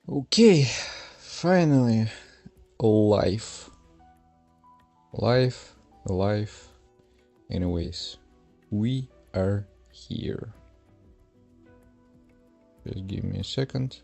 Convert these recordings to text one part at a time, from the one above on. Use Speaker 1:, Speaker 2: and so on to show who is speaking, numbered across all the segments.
Speaker 1: Okay, finally, alive. Alive. Anyways, we are here. Just give me a second.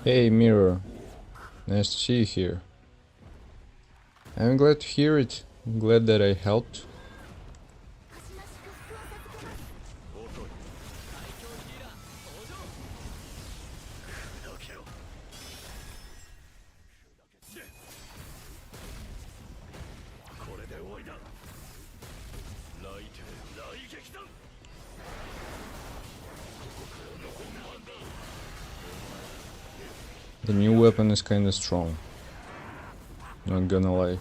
Speaker 1: Hey Mirror, nice to see you here. I'm glad to hear it. I'm glad that I helped. The new weapon is kinda strong, not gonna lie.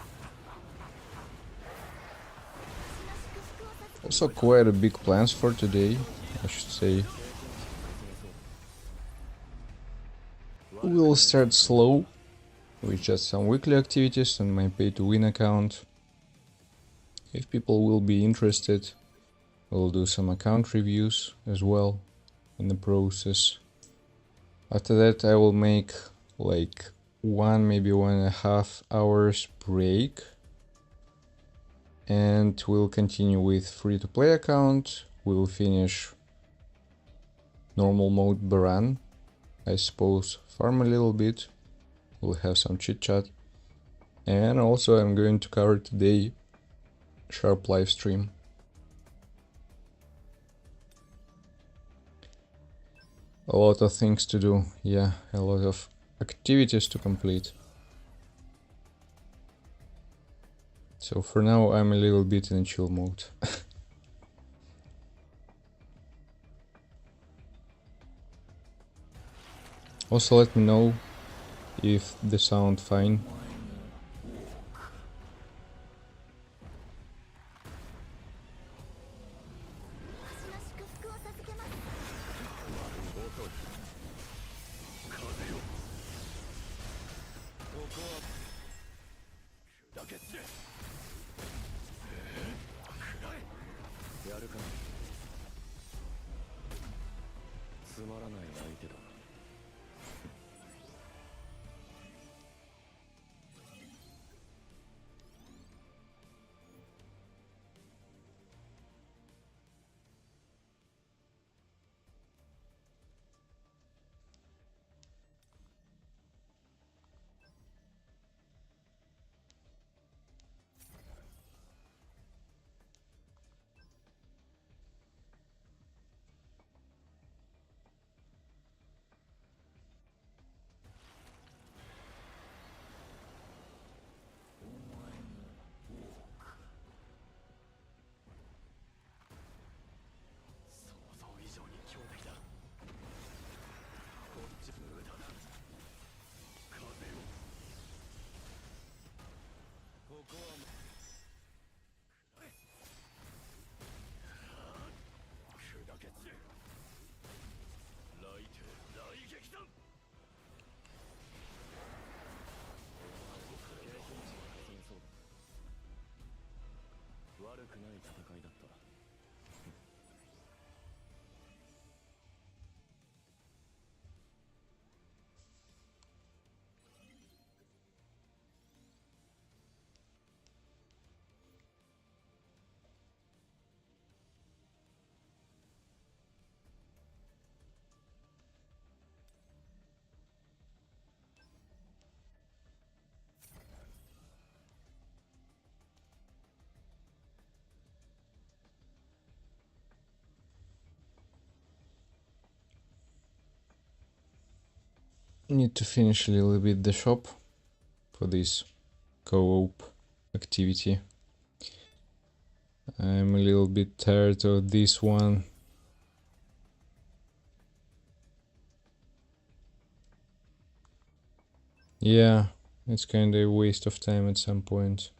Speaker 1: Also quite a big plans for today, I should say. We'll start slow, with just some weekly activities on my pay-to-win account. If people will be interested, we'll do some account reviews as well in the process. After that I will make like 1–1.5 hours break, and we'll continue with free-to-play account. We'll finish normal mode Baran, I suppose farm a little bit, we'll have some chit chat. And also I'm going to cover today Sharp live stream. A lot of things to do, yeah, a lot of activities to complete. So for now I'm a little bit in chill mode. Also let me know if the sound fine. Need to finish a little bit the shop for this co-op activity. I'm a little bit tired of this one. Yeah, it's kind of a waste of time at some point.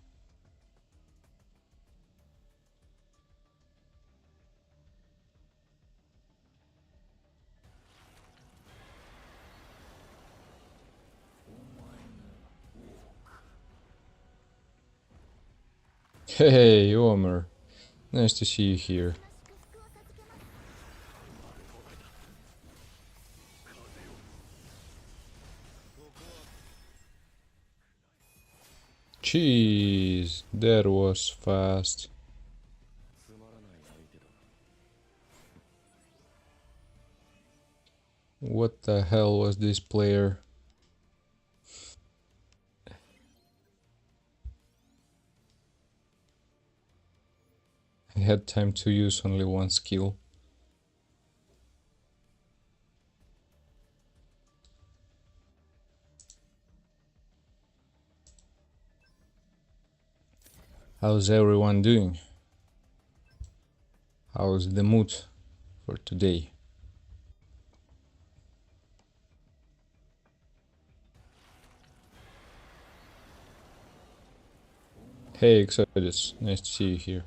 Speaker 1: Hey, Omer. Nice to see you here. Jeez, that was fast. What the hell was this player? I had time to use only one skill. How's everyone doing? How's the mood for today? Hey Exodus, nice to see you here.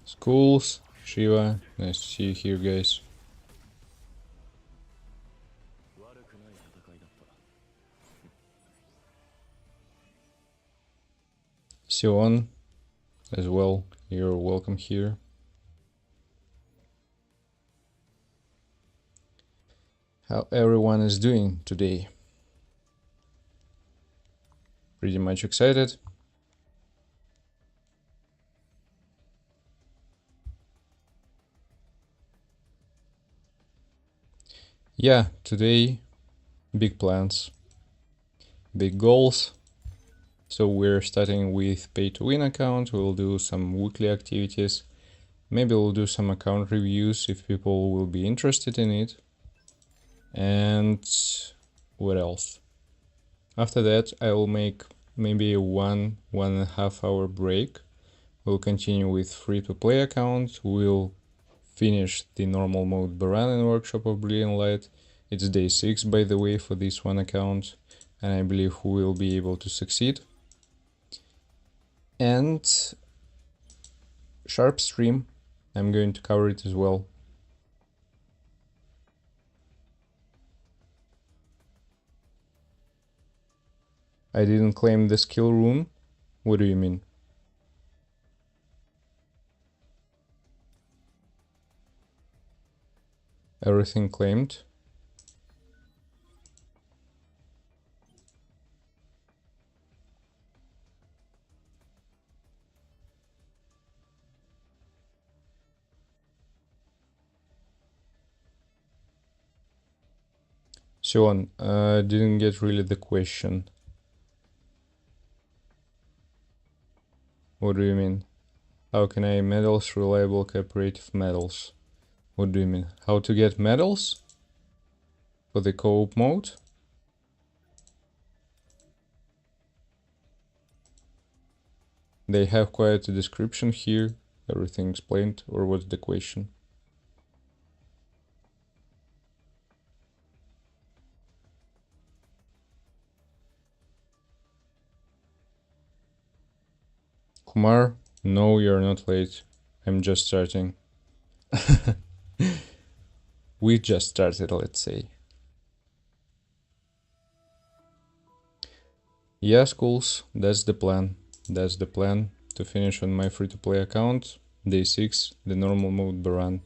Speaker 1: Schools, Shiva, nice to see you here, guys. Sion as well, you're welcome here. How everyone is doing today? pretty much excited. Yeah, today big plans, big goals. So we're starting with pay to win account. We'll do some weekly activities. Maybe we'll do some account reviews if people will be interested in it. And what else? After that, I will make maybe a 1.5 hour break. We'll continue with free-to-play account. We'll finish the normal mode Baran in Workshop of Brilliant Light. It's day 6, by the way, for this one account, and I believe we will be able to succeed. And Sharp Stream, I'm going to cover it as well. I didn't claim the skill rune. What do you mean? Everything claimed. So on, didn't get really the question. What do you mean? How can I medals, reliable cooperative medals? What do you mean? How to get medals? For the co-op mode? They have quite a description here, everything explained, or what's the question? Kumar, no, you're not late. I'm just starting. We just started, let's say. Yeah, schools, that's the plan. That's the plan, to finish on my free-to-play account. Day 6, the normal mode Baran.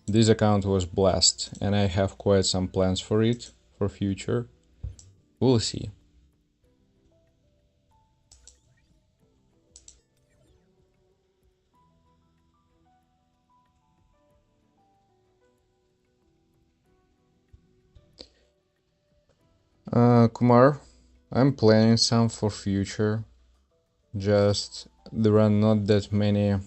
Speaker 1: This account was blessed, and I have quite some plans for it, for future. We'll see. Kumar, I'm planning some for future. Just there are not that many,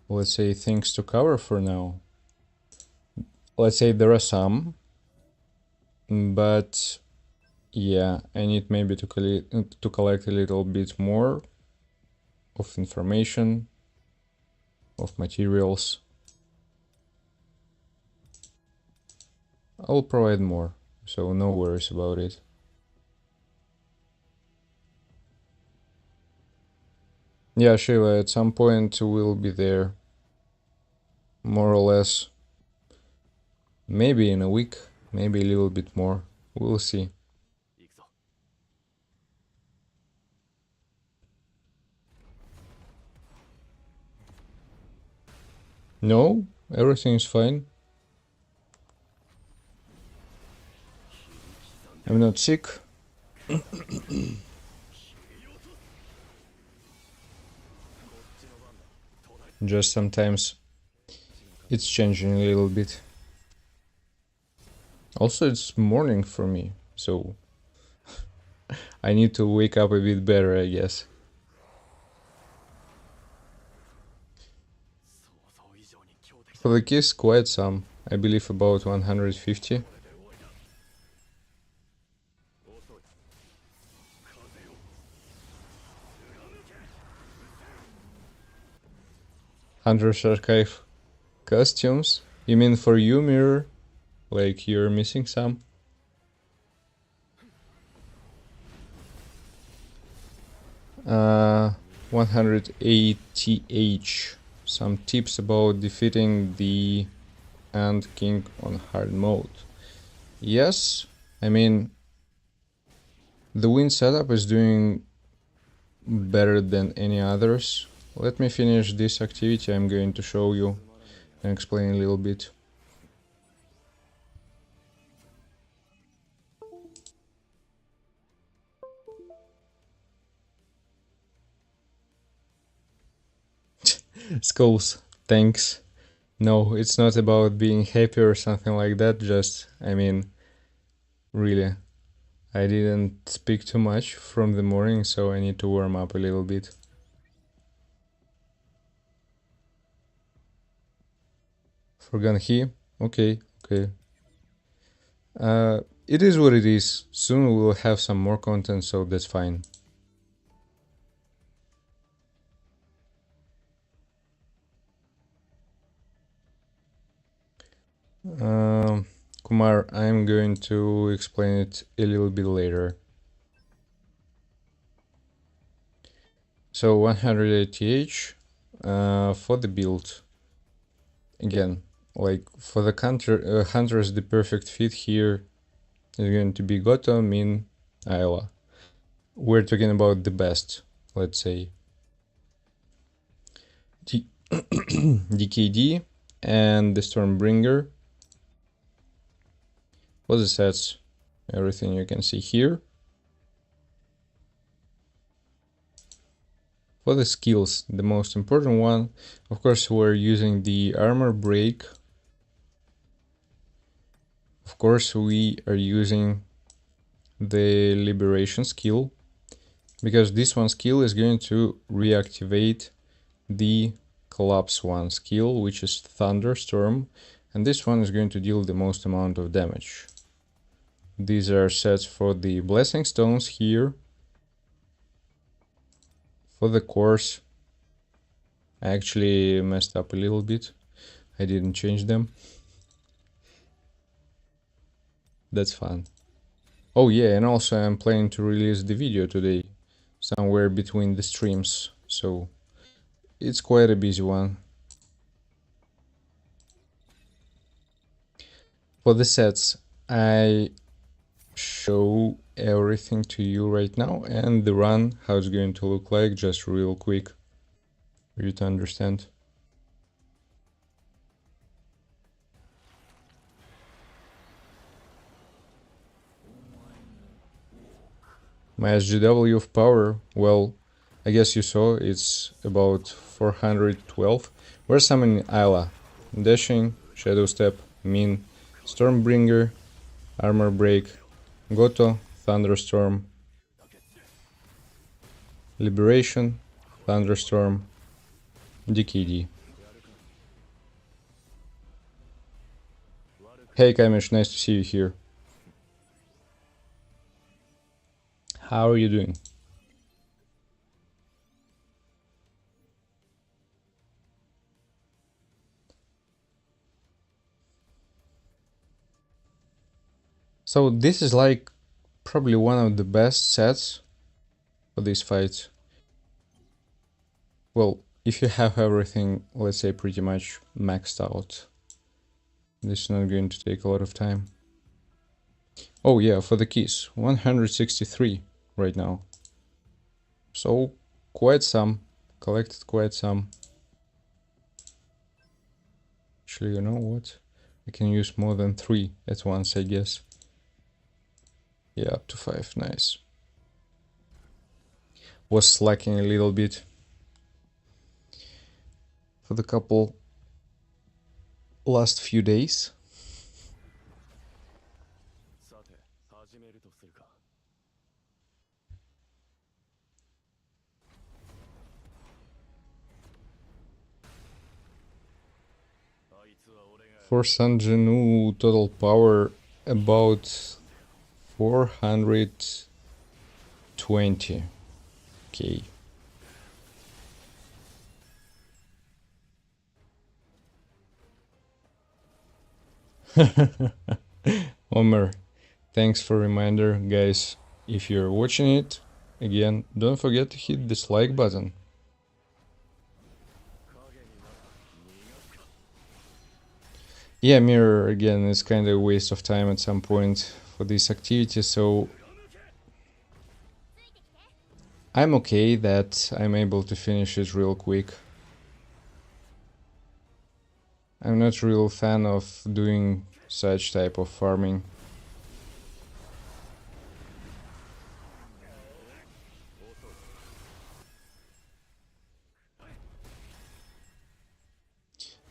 Speaker 1: let's say, things to cover for now. Let's say there are some, but yeah, I need maybe to collect a little bit more of information, of materials. I'll provide more, so no worries about it. Yeah, Shiva, at some point we'll be there, more or less. Maybe in a week, maybe a little bit more. We'll see. No, everything is fine. I'm not sick. Just sometimes it's changing a little bit. Also, it's morning for me, so I need to wake up a bit better, I guess. For the keys, quite some. I believe about 150. Hunter's Archive costumes? You mean for you, Mirror? Like you're missing some? Uh, 180H. Some tips about defeating the Ant King on hard mode. Yes, I mean, the win setup is doing better than any others. Let me finish this activity I'm going to show you and explain a little bit. Skulls, thanks. No, it's not about being happy or something like that, just, I mean, really. I didn't speak too much from the morning, so I need to warm up a little bit. Forgot he? Okay, okay. It is what it is. Soon we will have some more content, so that's fine. Kumar, I'm going to explain it a little bit later. So 180H for the build. Again, like for the hunters, the perfect fit here is going to be Goto, Min, Ayla. We're talking about the best, let's say. DKD and the Stormbringer. For the sets, everything you can see here. For the skills, the most important one, of course, we're using the armor break. Of course, we are using the liberation skill, because this one skill is going to reactivate the collapse one skill, which is thunderstorm, and this one is going to deal the most amount of damage. These are sets for the blessing stones here. For the cores, I actually messed up a little bit. I didn't change them. That's fun. Oh yeah, and also I'm planning to release the video today, somewhere between the streams, so it's quite a busy one. For the sets, I show everything to you right now, and the run, how it's going to look like, just real quick for you to understand. My SGW of power, well, I guess you saw, it's about 412. We're summoning Ayla, Dashing, Shadow Step, Min, Stormbringer, Armor Break, Goto, Thunderstorm, Liberation, Thunderstorm, DKD. Hey Kamish, nice to see you here. How are you doing? So this is like probably one of the best sets for these fights. Well, if you have everything, let's say, pretty much maxed out, this is not going to take a lot of time. Oh yeah, for the keys, 163 right now. So quite some, collected quite some. Actually, you know what? I can use more than 3 at once, I guess. Yeah, up to 5, nice. Was slacking a little bit for the couple last few days. For Sanjanu, total power about 420k. Omer, thanks for reminder, guys. If you're watching it, again, don't forget to hit this like button. Yeah, mirror, again, is kind of a waste of time at some point for this activity, so I'm okay that I'm able to finish it real quick. I'm not a real fan of doing such type of farming.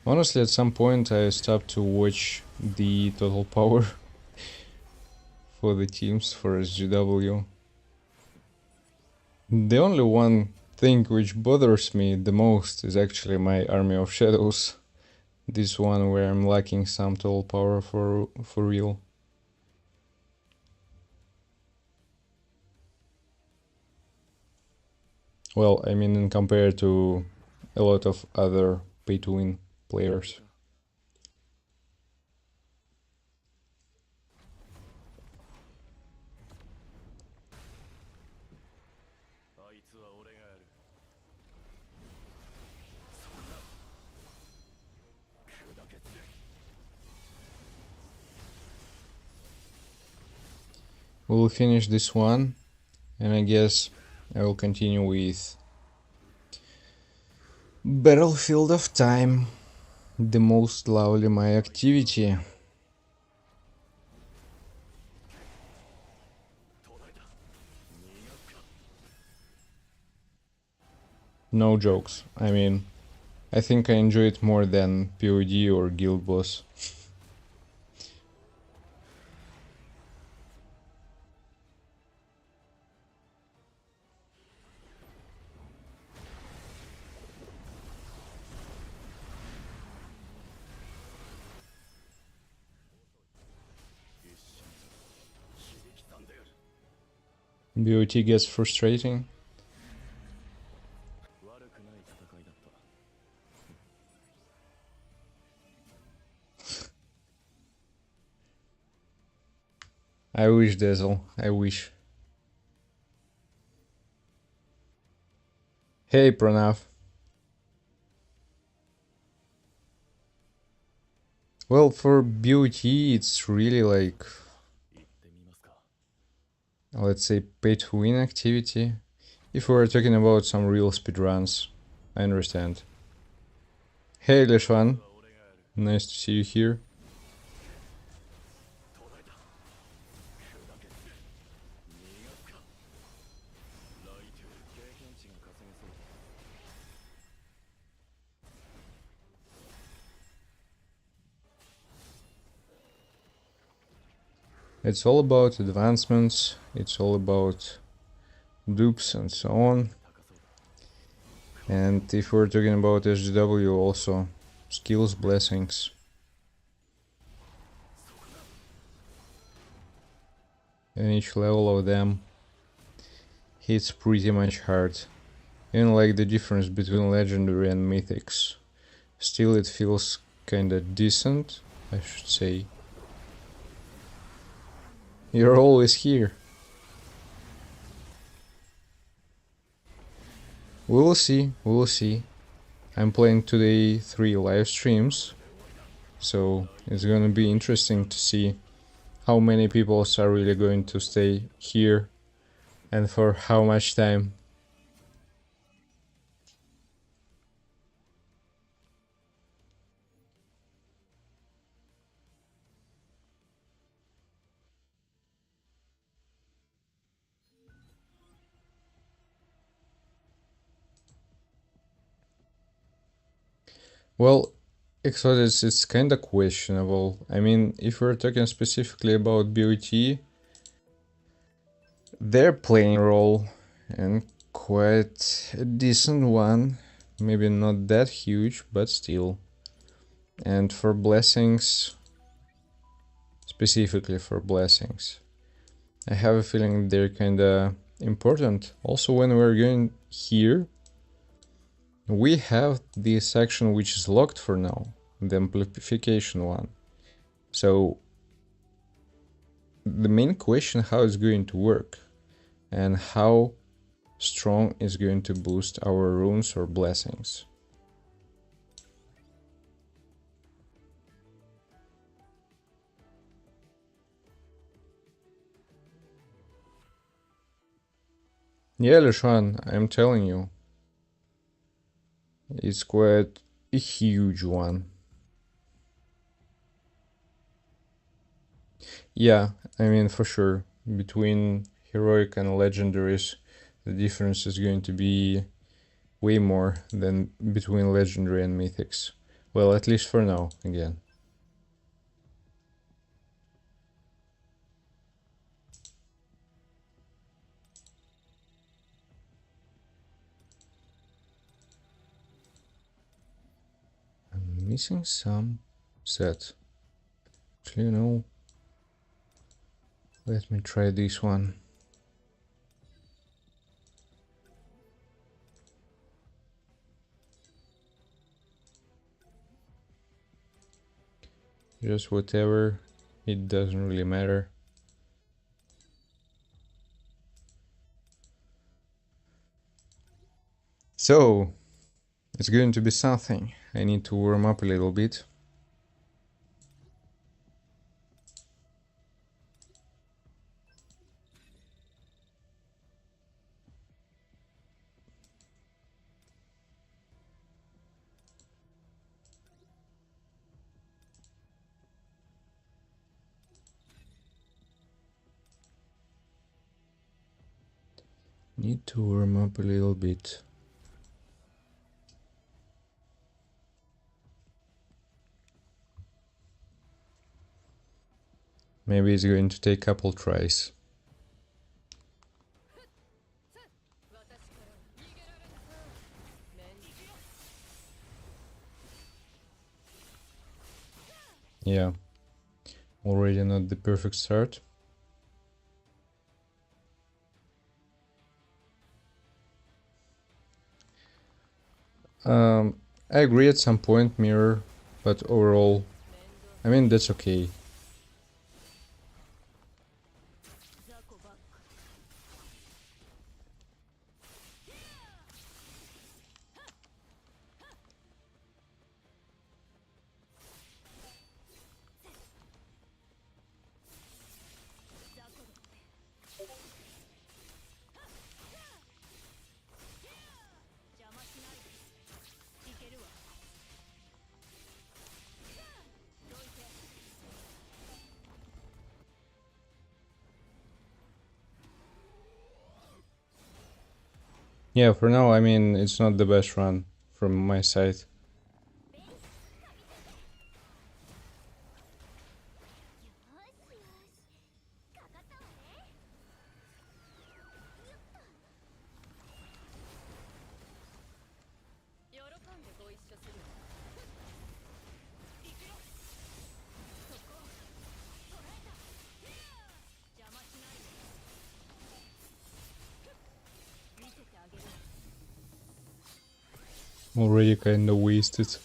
Speaker 1: Honestly, at some point I stopped to watch the total power for the teams for SGW. The only one thing which bothers me the most is actually my Army of Shadows. This one where I'm lacking some total power for real. Well, I mean, in compared to a lot of other pay-to-win players. We'll finish this one, and I guess I will continue with Battlefield of Time, the most lovely my activity. No jokes. I mean, I think I enjoy it more than POD or Guild Boss. BOT gets frustrating. I wish, Dazzle. I wish. Hey, Pranav. Well, for BOT, it's really like, let's say, pay-to-win activity. If we were talking about some real speedruns, I understand. Hey, Leshwan. Nice to see you here. It's all about advancements, it's all about dupes and so on. And if we're talking about SGW, also skills, blessings. And each level of them hits pretty much hard. Even like the difference between legendary and mythics. Still it feels kinda decent, I should say. You're always here. We will see, we will see. I'm playing today 3 live streams, so it's gonna be interesting to see how many people are really going to stay here and for how much time. Well, Exodus, it's kinda questionable. I mean, if we're talking specifically about BOT, they're playing a role, and quite a decent one. Maybe not that huge, but still. And for blessings, specifically for blessings, I have a feeling they're kinda important. Also, when we're going here, we have the section which is locked for now, the amplification one. So the main question, how it's going to work and how strong is going to boost our runes or blessings. Yeah, Leshan, I'm telling you, it's quite a huge one. Yeah, I mean, for sure, between heroic and legendaries, the difference is going to be way more than between legendary and mythics. Well, at least for now, again. I'm missing some set. Actually, no. Let me try this one. Just whatever, it doesn't really matter. So, it's going to be something. I need to warm up a little bit. Need to warm up a little bit. Maybe it's going to take a couple tries. Yeah, already not the perfect start. I agree at some point, mirror, but overall, I mean, that's okay. Yeah, for now, I mean, it's not the best run from my side. Already kinda wasted.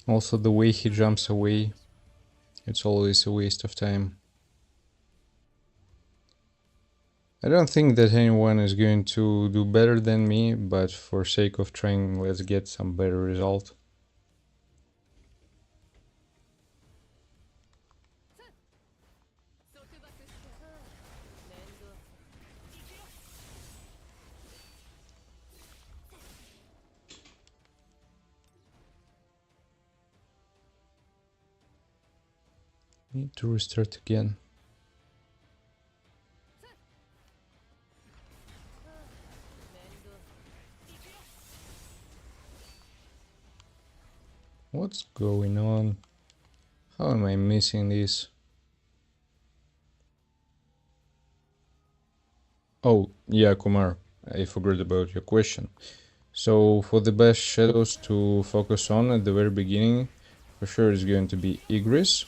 Speaker 1: Also, the way he jumps away, it's always a waste of time. I don't think that anyone is going to do better than me, but for sake of trying, let's get some better result. Need to restart again. What's going on? How am I missing this? Oh, yeah, Kumar, I forgot about your question. So, for the best shadows to focus on at the very beginning, for sure is going to be Igris.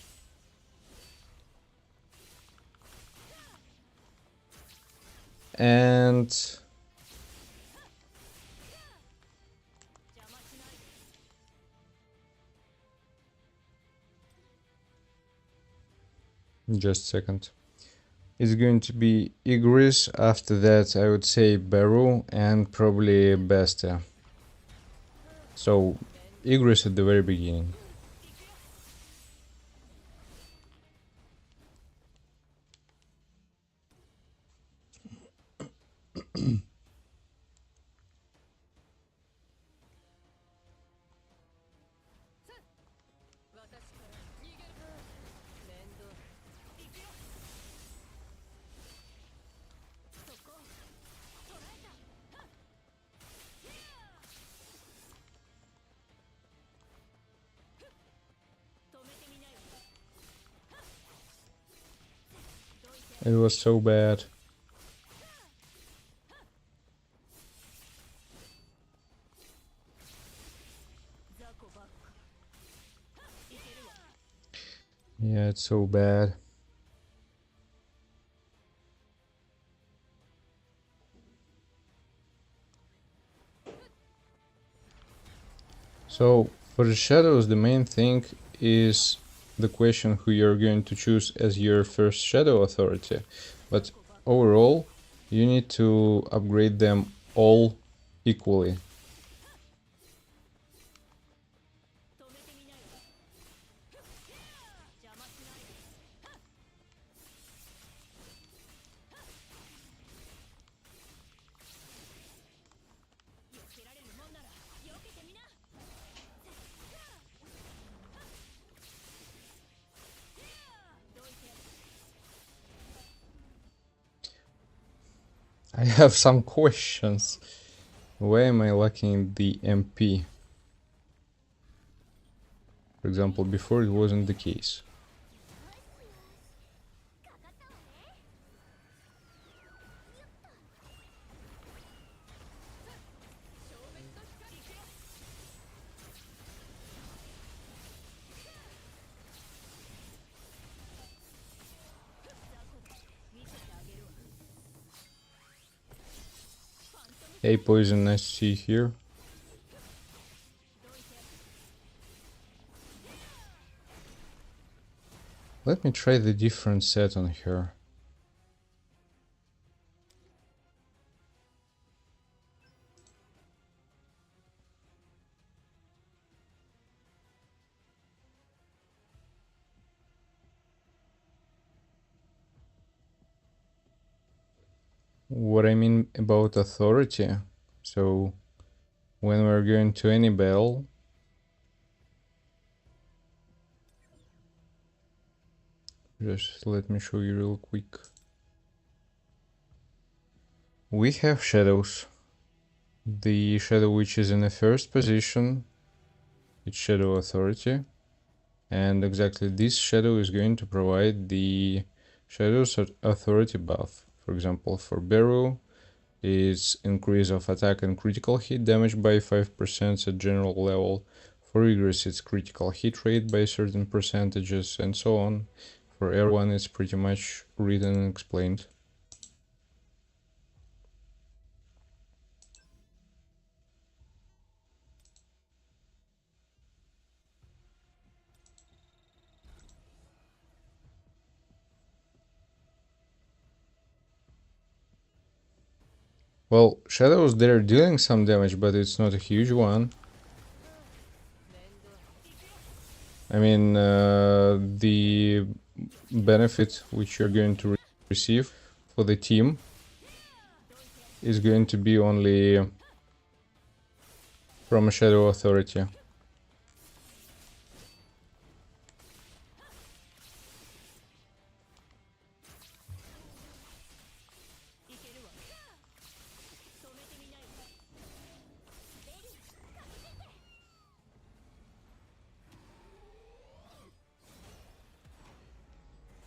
Speaker 1: And just a second. It's going to be Igris. After that, I would say Beru and probably Bestia. So, Igris at the very beginning. It was so bad. Yeah, it's so bad. So for the shadows, the main thing is the question who you're going to choose as your first shadow authority. But overall, you need to upgrade them all equally. I have some questions. Why am I lacking the MP? For example, before it wasn't the case. Hey Poison, nice to see you here. Let me try the different set on her. What I mean about authority, so when we're going to any battle, just let me show you real quick. We have shadows. The shadow which is in the first position, it's shadow authority, and exactly this shadow is going to provide the shadow's authority buff. For example, for Beru, it's increase of attack and critical hit damage by 5% at general level. For Regress, it's critical hit rate by certain percentages, and so on. For everyone, it's pretty much written and explained. Well, shadows, they're dealing some damage, but it's not a huge one. I mean, the benefit which you're going to receive for the team is going to be only from a shadow authority.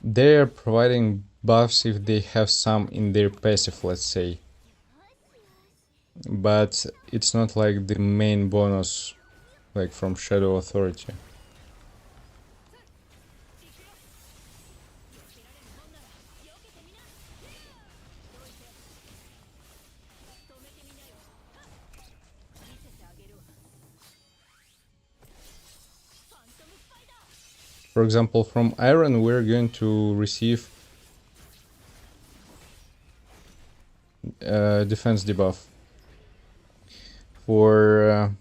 Speaker 1: They're providing buffs if they have some in their passive, let's say. But it's not like the main bonus, like from Shadow Authority. For example, from Iron we're going to receive defense debuff. For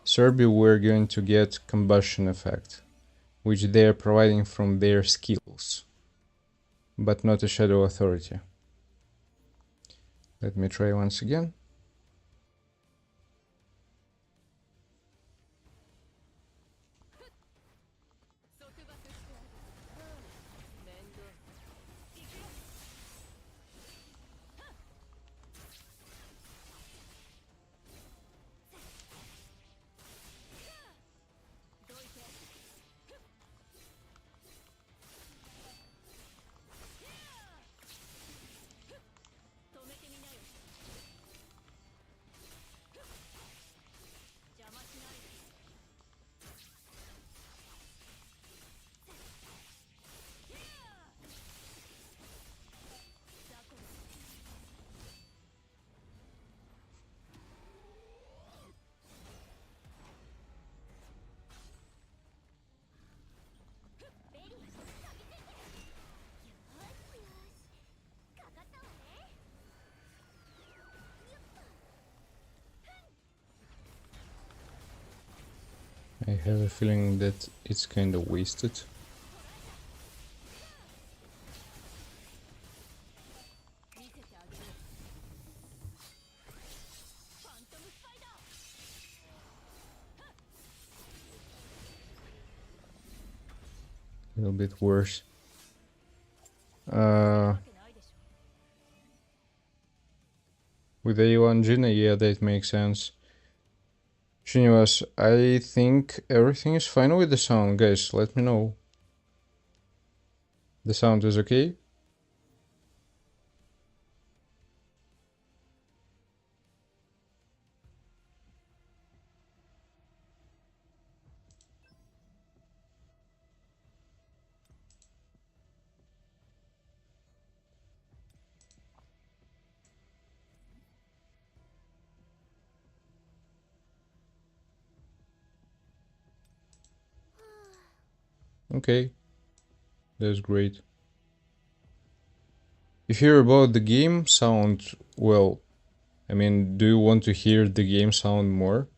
Speaker 1: Serbia we're going to get combustion effect, which they're providing from their skills, but not a Shadow Authority. Let me try once again. I have a feeling that it's kind of wasted. A little bit worse. With A1 Gina, yeah, that makes sense. Srinivas, I think everything is fine with the sound, guys. Let me know. The sound is okay? Okay, that's great. If you hear about the game sound, well, I mean, do you want to hear the game sound more?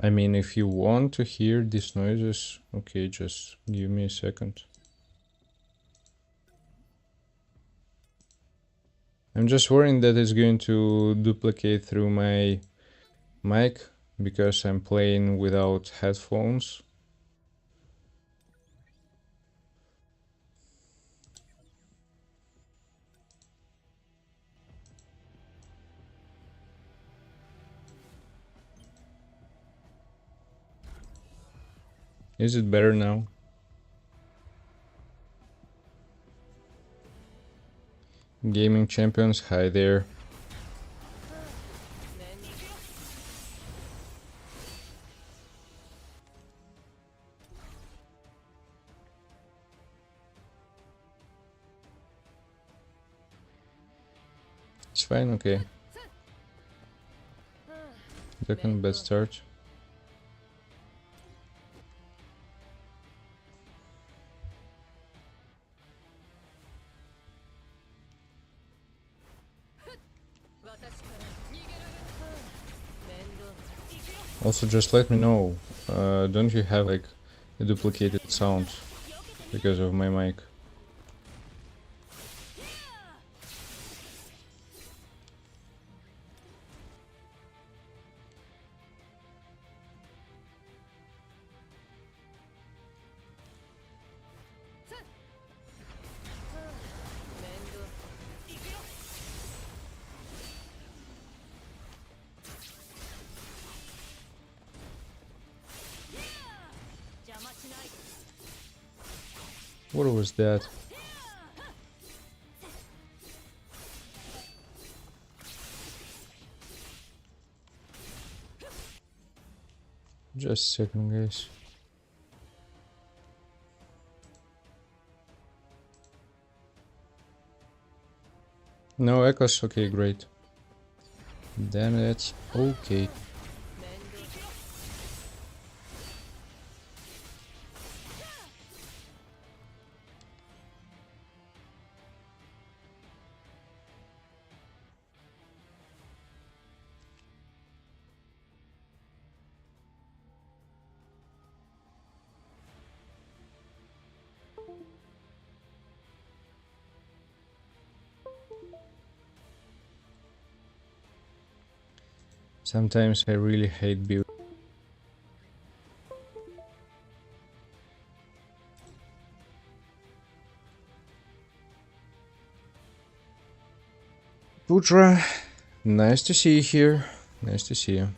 Speaker 1: I mean, if you want to hear these noises, okay, just give me a second. I'm just worrying that it's going to duplicate through my mic because I'm playing without headphones. Is it better now? Gaming champions, hi there. It's fine, okay. Second bad start. Also, just let me know, don't you have like a duplicated sound because of my mic? What was that? Just a second, guys. No echoes? Okay, great. Then that's okay. Sometimes I really hate build. Putra, nice to see you here. Nice to see you.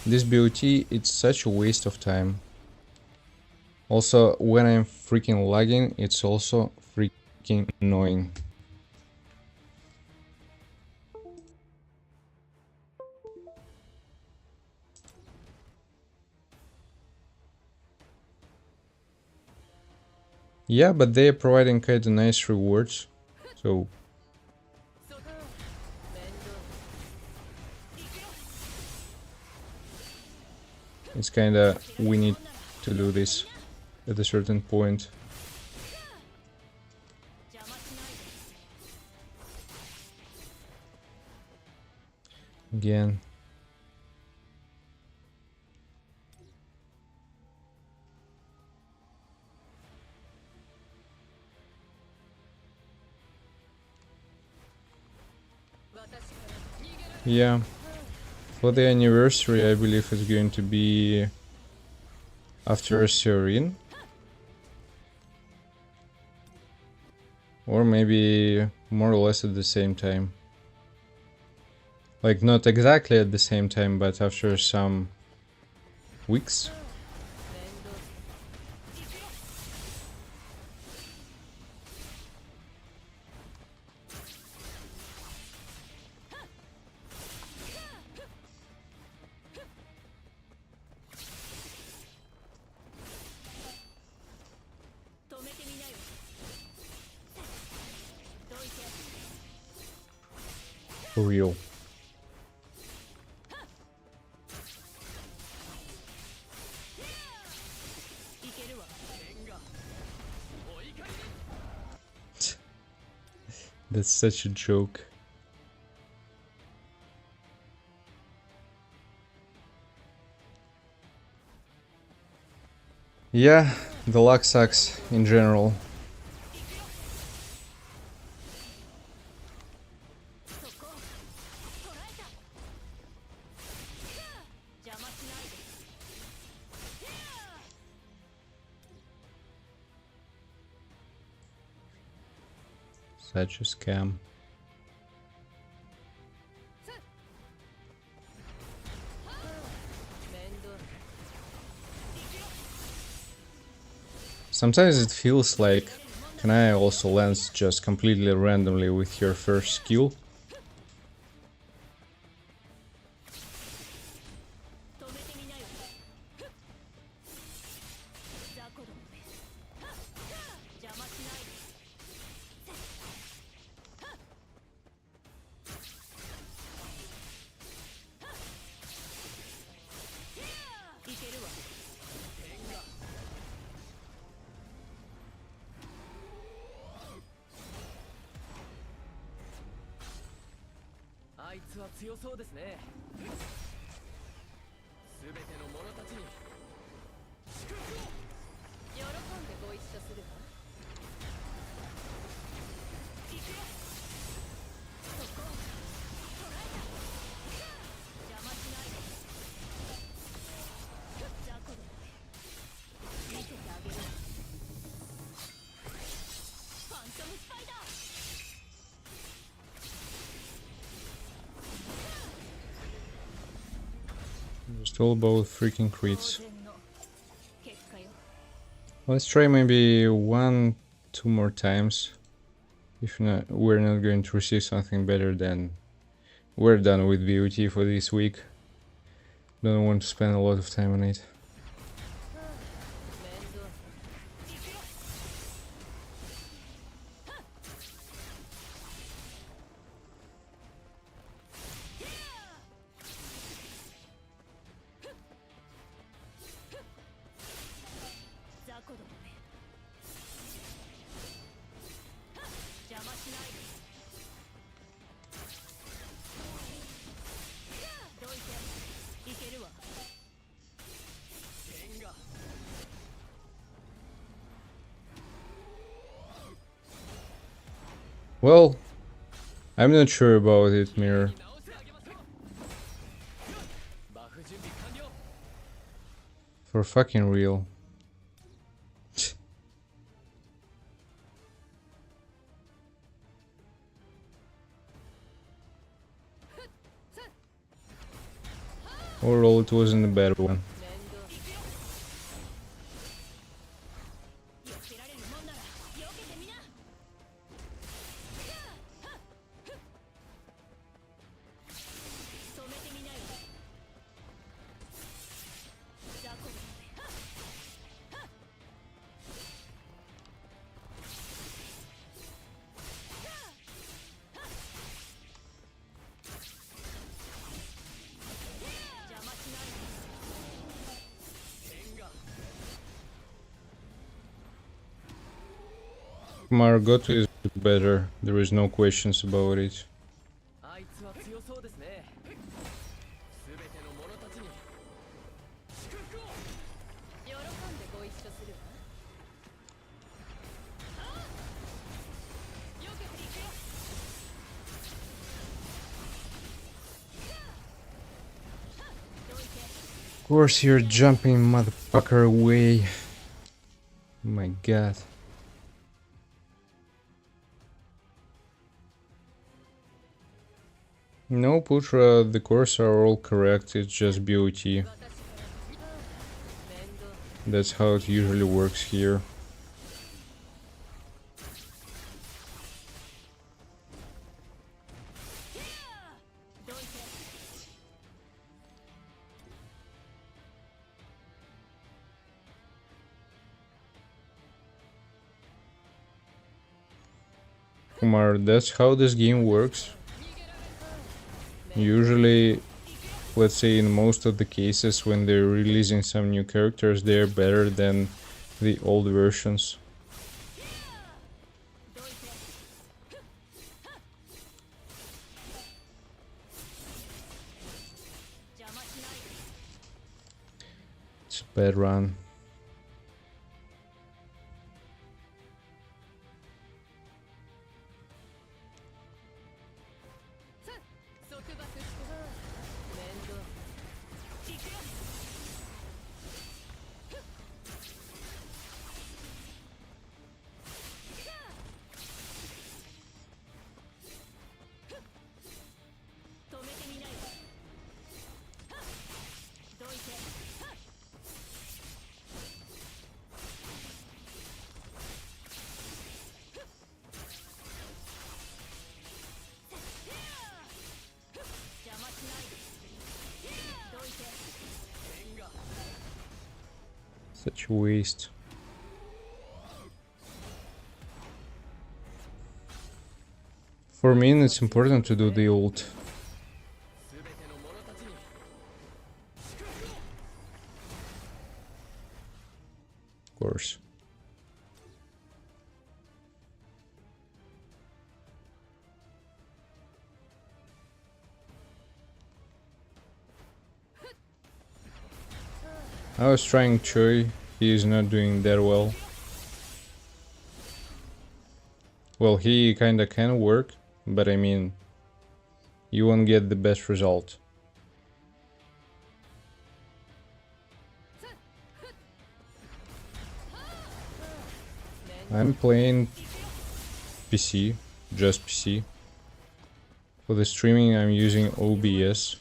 Speaker 1: This BOT, it's such a waste of time. Also, when I'm freaking lagging, it's also freaking annoying. Yeah, but they are providing kind of nice rewards. So it's kind of, we need to do this at a certain point. Again. Yeah. For the anniversary, I believe it's going to be after Serene. Or maybe more or less at the same time. Like, not exactly at the same time, but after some weeks. For real. That's such a joke. Yeah, the luck sucks in general. Such a scam. Sometimes it feels like Kanai also lands just completely randomly with your first skill. Just all about freaking crits. Let's try maybe 1-2 more times. If not, we're not going to receive something better, then we're done with BOT for this week. Don't want to spend a lot of time on it. Well, I'm not sure about it, Mirror. For fucking real. Overall, it wasn't a bad one. Margot is better, there is no questions about it. Of course you're jumping, motherfucker, away. Oh my god. No, Putra, the cores are all correct, it's just BOT. That's how it usually works here. Kumar, that's how this game works. Usually, let's say in most of the cases when they're releasing some new characters, they're better than the old versions. It's a bad run. Such a waste. For me, it's important to do the ult. Of course. I was trying Choi, he is not doing that well. Well, he kinda can work, but I mean, you won't get the best result. I'm playing PC, just PC. For the streaming I'm using OBS.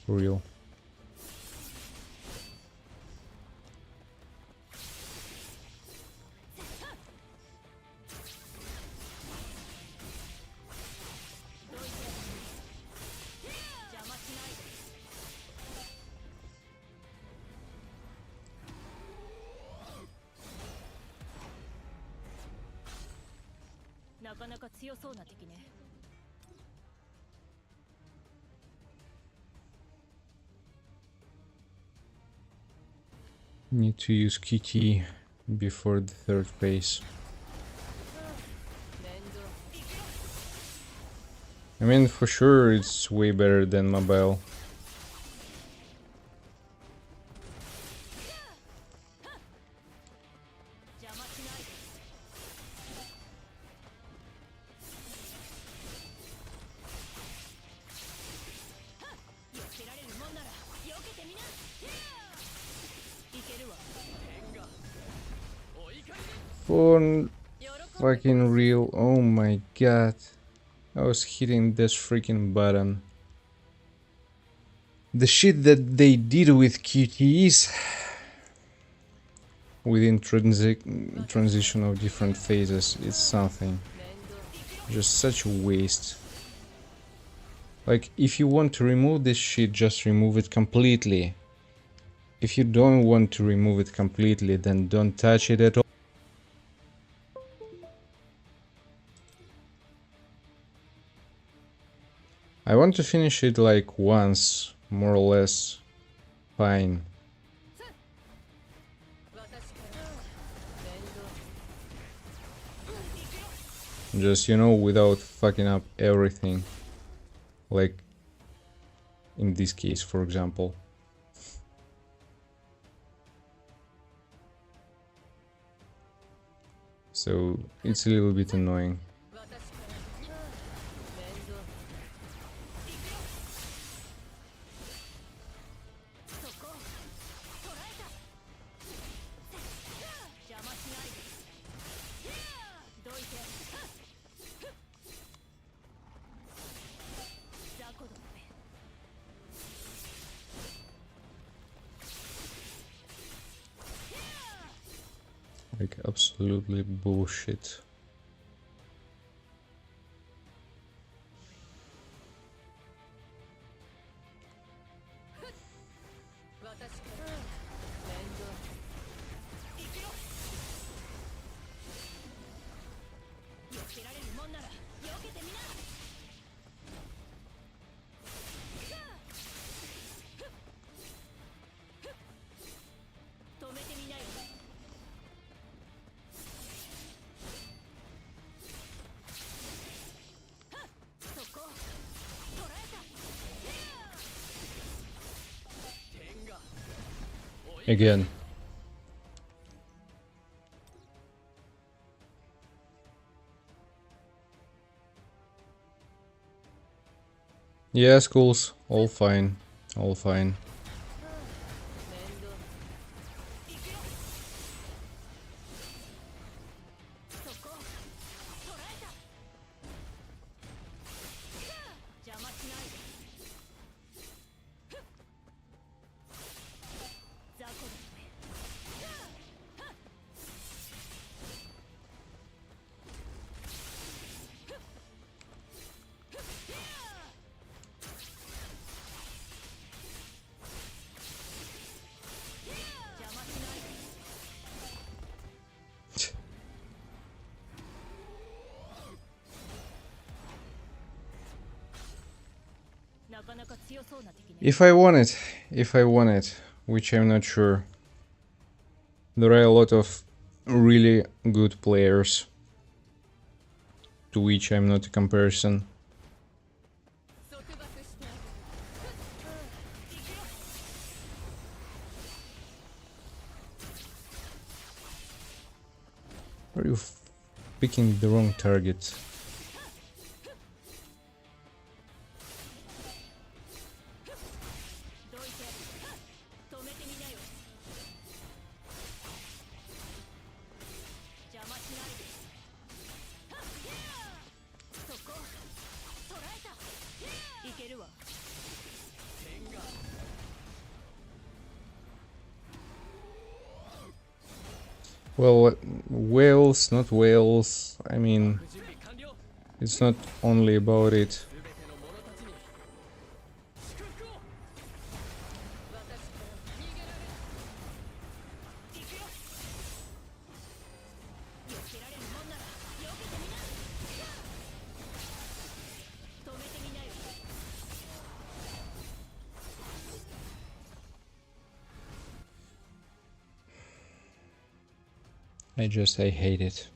Speaker 1: For real. Need to use KT before the third phase. I mean, for sure it's way better than mobile. For fucking real, oh my god. I was hitting this freaking button. The shit that they did with QTEs within transition of different phases, it's something. Just such a waste. Like, if you want to remove this shit, just remove it completely. If you don't want to remove it completely, then don't touch it at all. I want to finish it like once, more or less. Fine. Just, you know, without fucking up everything. Like in this case, for example. So it's a little bit annoying. Like absolutely bullshit. Again. Yeah, schools, all fine, all fine. If I want it, which I'm not sure. There are a lot of really good players to which I'm not a comparison. Are you picking the wrong target? Well, whales, not whales. I mean, it's not only about it. I hate it.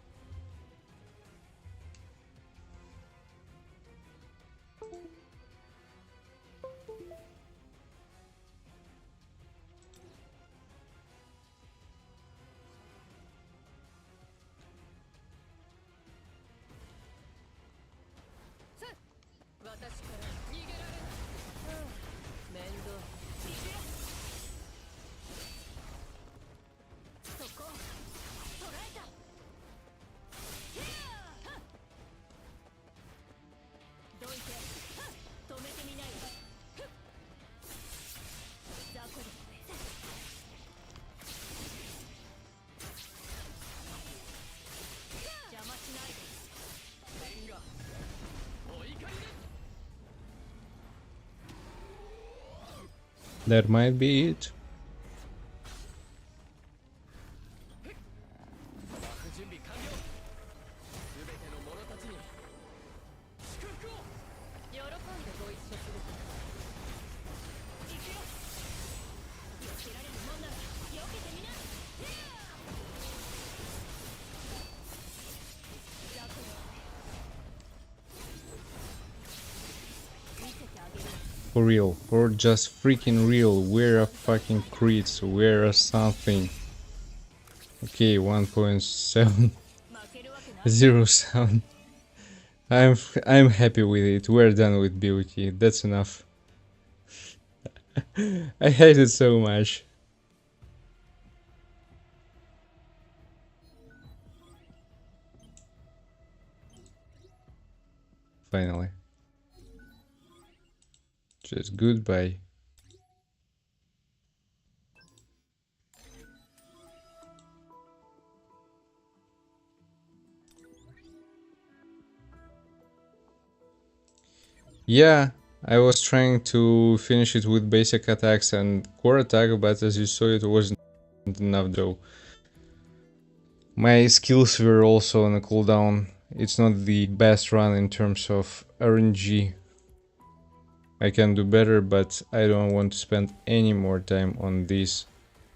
Speaker 1: That might be it. for real, for just freaking real, where are fucking crits, where are something. Okay, 1.707. I'm happy with it. We're done with beauty. That's enough. I hate it so much. Finally. Just goodbye. Yeah, I was trying to finish it with basic attacks and core attack, but as you saw, it wasn't enough though. My skills were also on a cooldown. It's not the best run in terms of RNG. I can do better, but I don't want to spend any more time on this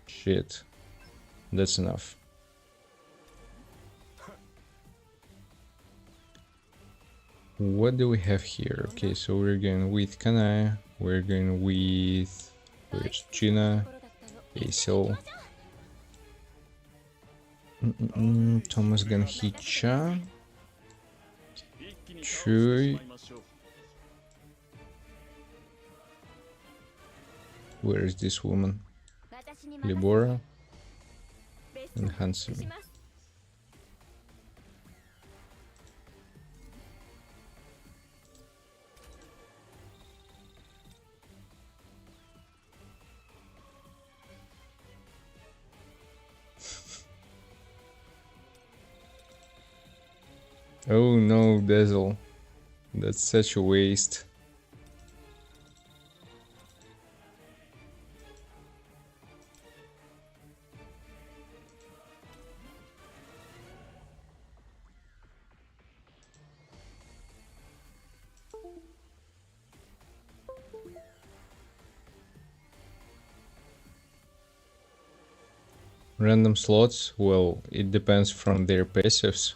Speaker 1: shit. That's enough. What do we have here? Okay, so we're going with Kanaya, we're going with Gina, Aesel, Thomas Ganhicha, Chui. Where is this woman? Libora and Hansumi. Oh no, Dazzle. That's such a waste. Random slots? Well, it depends from their passives.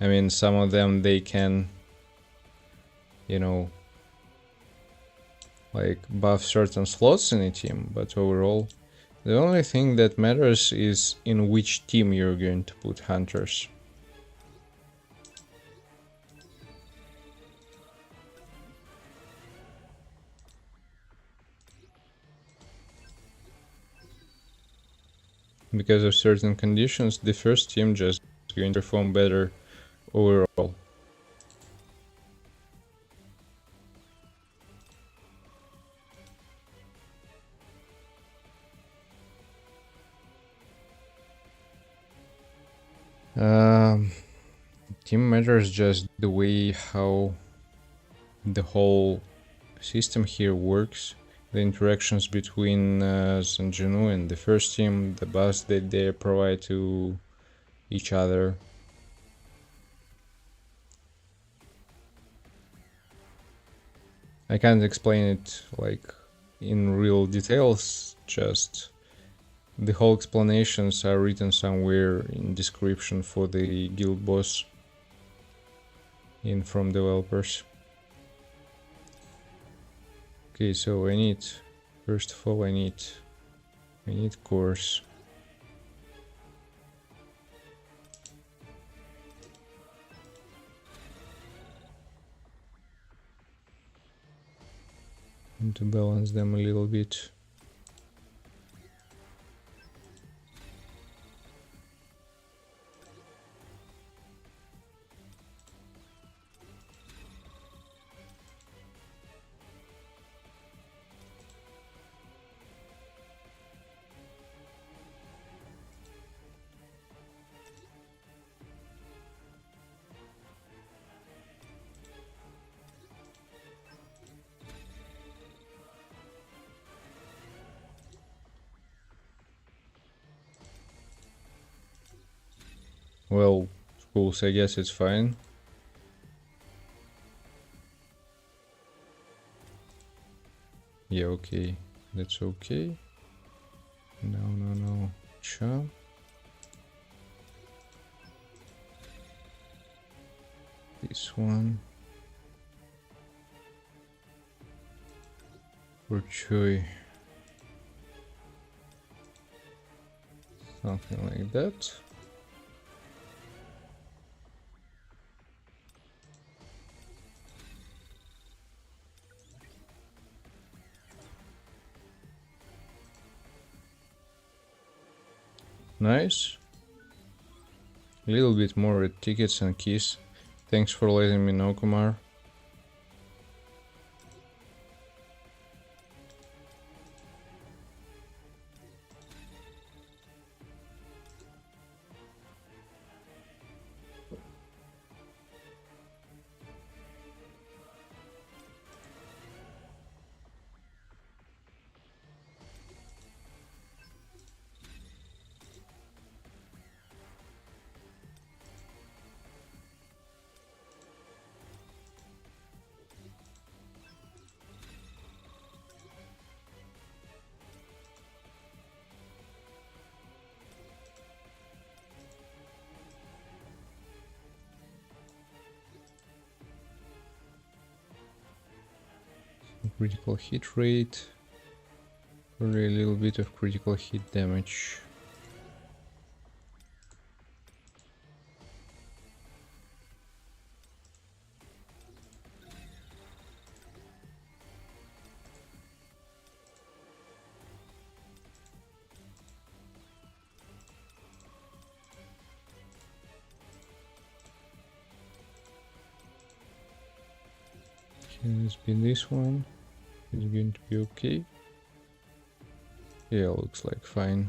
Speaker 1: I mean, some of them they can, you know, like buff certain slots in a team, but overall, the only thing that matters is in which team you're going to put hunters. Because of certain conditions, the first team just going to perform better overall. Team matters just the way how the whole system here works, the interactions between Sanjinu and the first team, the buffs that they provide to each other. I can't explain it like in real details, just the whole explanations are written somewhere in description for the guild boss in from developers. Okay, so I need, first of all, I need cores. And to balance them a little bit. Well, schools, I guess it's fine. Yeah, okay, that's okay. No, chop. This one. for Choi. Something like that. Nice. A little bit more red tickets and keys. Thanks for letting me know, Kumar. Critical hit rate. Probably a little bit of critical hit damage. Can this be this one? Is it going to be okay? Yeah, looks like fine.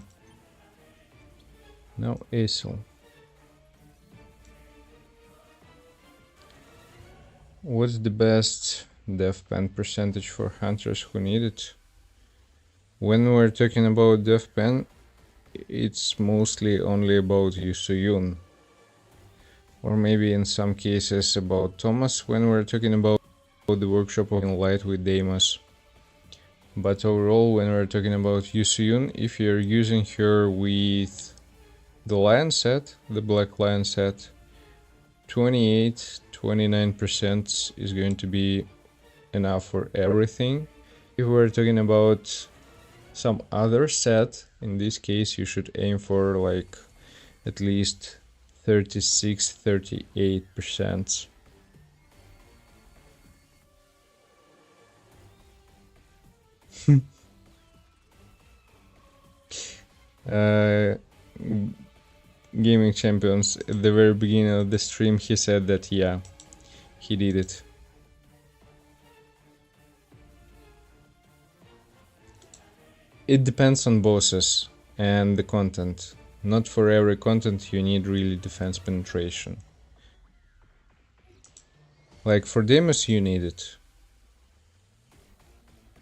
Speaker 1: Now ASL. What's the best death pen percentage for hunters who need it? When we're talking about death pen, it's mostly only about Yusuyun. Or maybe in some cases about Thomas when we're talking about the workshop of light with Deimos. But overall, when we're talking about Yusuyun, if you're using her with the lion set, the black lion set, 28-29% is going to be enough for everything. If we're talking about some other set, in this case you should aim for like at least 36-38%. Gaming Champions, at the very beginning of the stream, he said that yeah, he did it. It depends on bosses and the content. Not for every content you need really defense penetration. Like for Deimos you need it.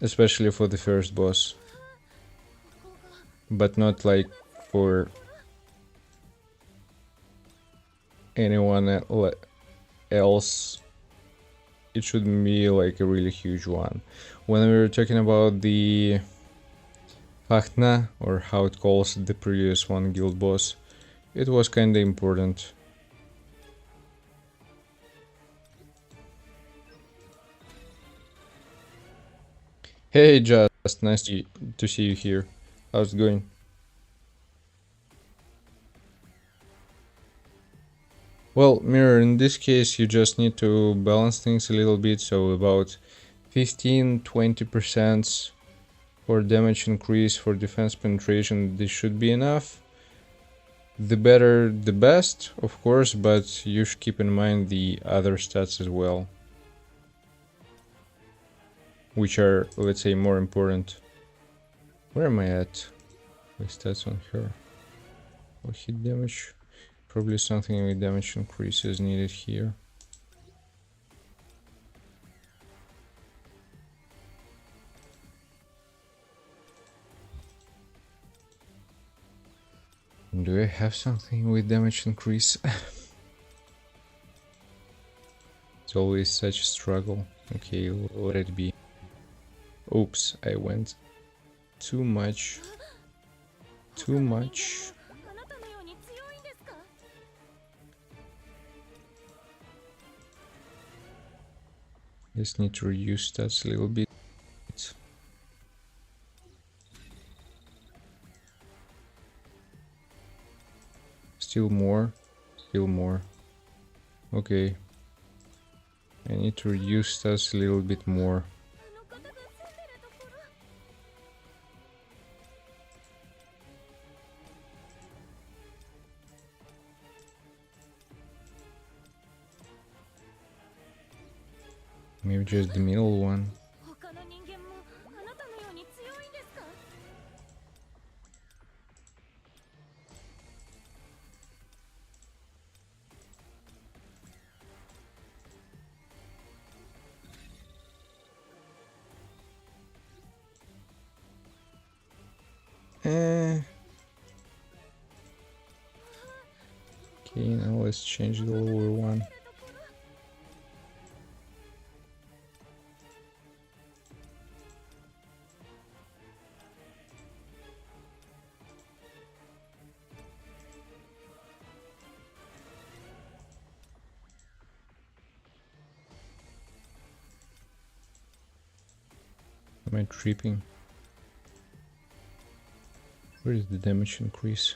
Speaker 1: Especially for the first boss. But not like for anyone else. It shouldn't be like a really huge one. When we were talking about the Fachna, or how it calls the previous one guild boss, it was kinda important. Hey Just, nice to see you here. How's it going? Well, Mirror, in this case you just need to balance things a little bit, so about 15-20% for damage increase, for defense penetration, this should be enough. The better the best, of course, but you should keep in mind the other stats as well, which are, let's say, more important. Where am I at? My stats on her. Or hit damage. Probably something with damage increase is needed here. Do I have something with damage increase? It's always such a struggle. Okay, let it be. Oops, I went too much. Too much. Just need to reduce stats a little bit. Still more. Still more. Okay. I need to reduce stats a little bit more. Maybe just the middle one. Okay, now let's change the lower one. Am I tripping? Where is the damage increase?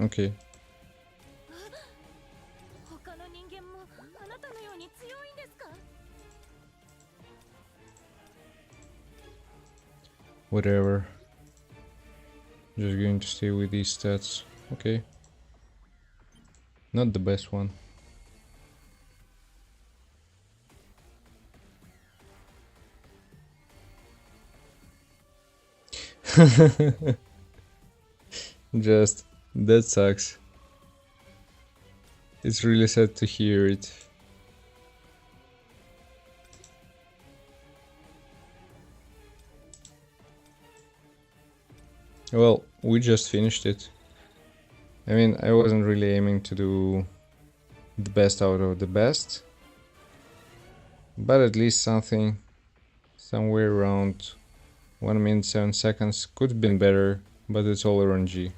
Speaker 1: Okay. Whatever. Just going to stay with these stats. Okay. Not the best one. Just that sucks. It's really sad to hear it. Well, we just finished it. I mean, I wasn't really aiming to do the best out of the best, but at least something somewhere around 1 minute 7 seconds could have been better, but it's all RNG.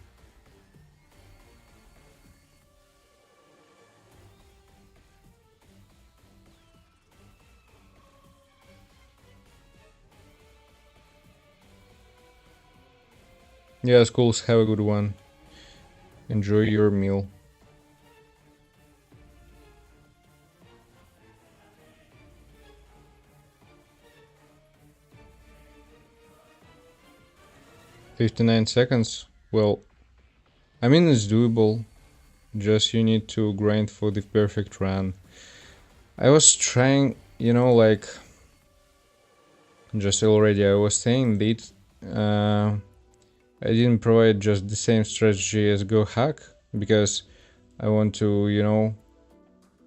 Speaker 1: Yeah, schools, have a good one. Enjoy your meal. "59 seconds? Well, I mean it's doable. Just you need to grind for the perfect run. I was trying, you know, like just already I was saying that I didn't provide just the same strategy as Go Hack because I want to, you know,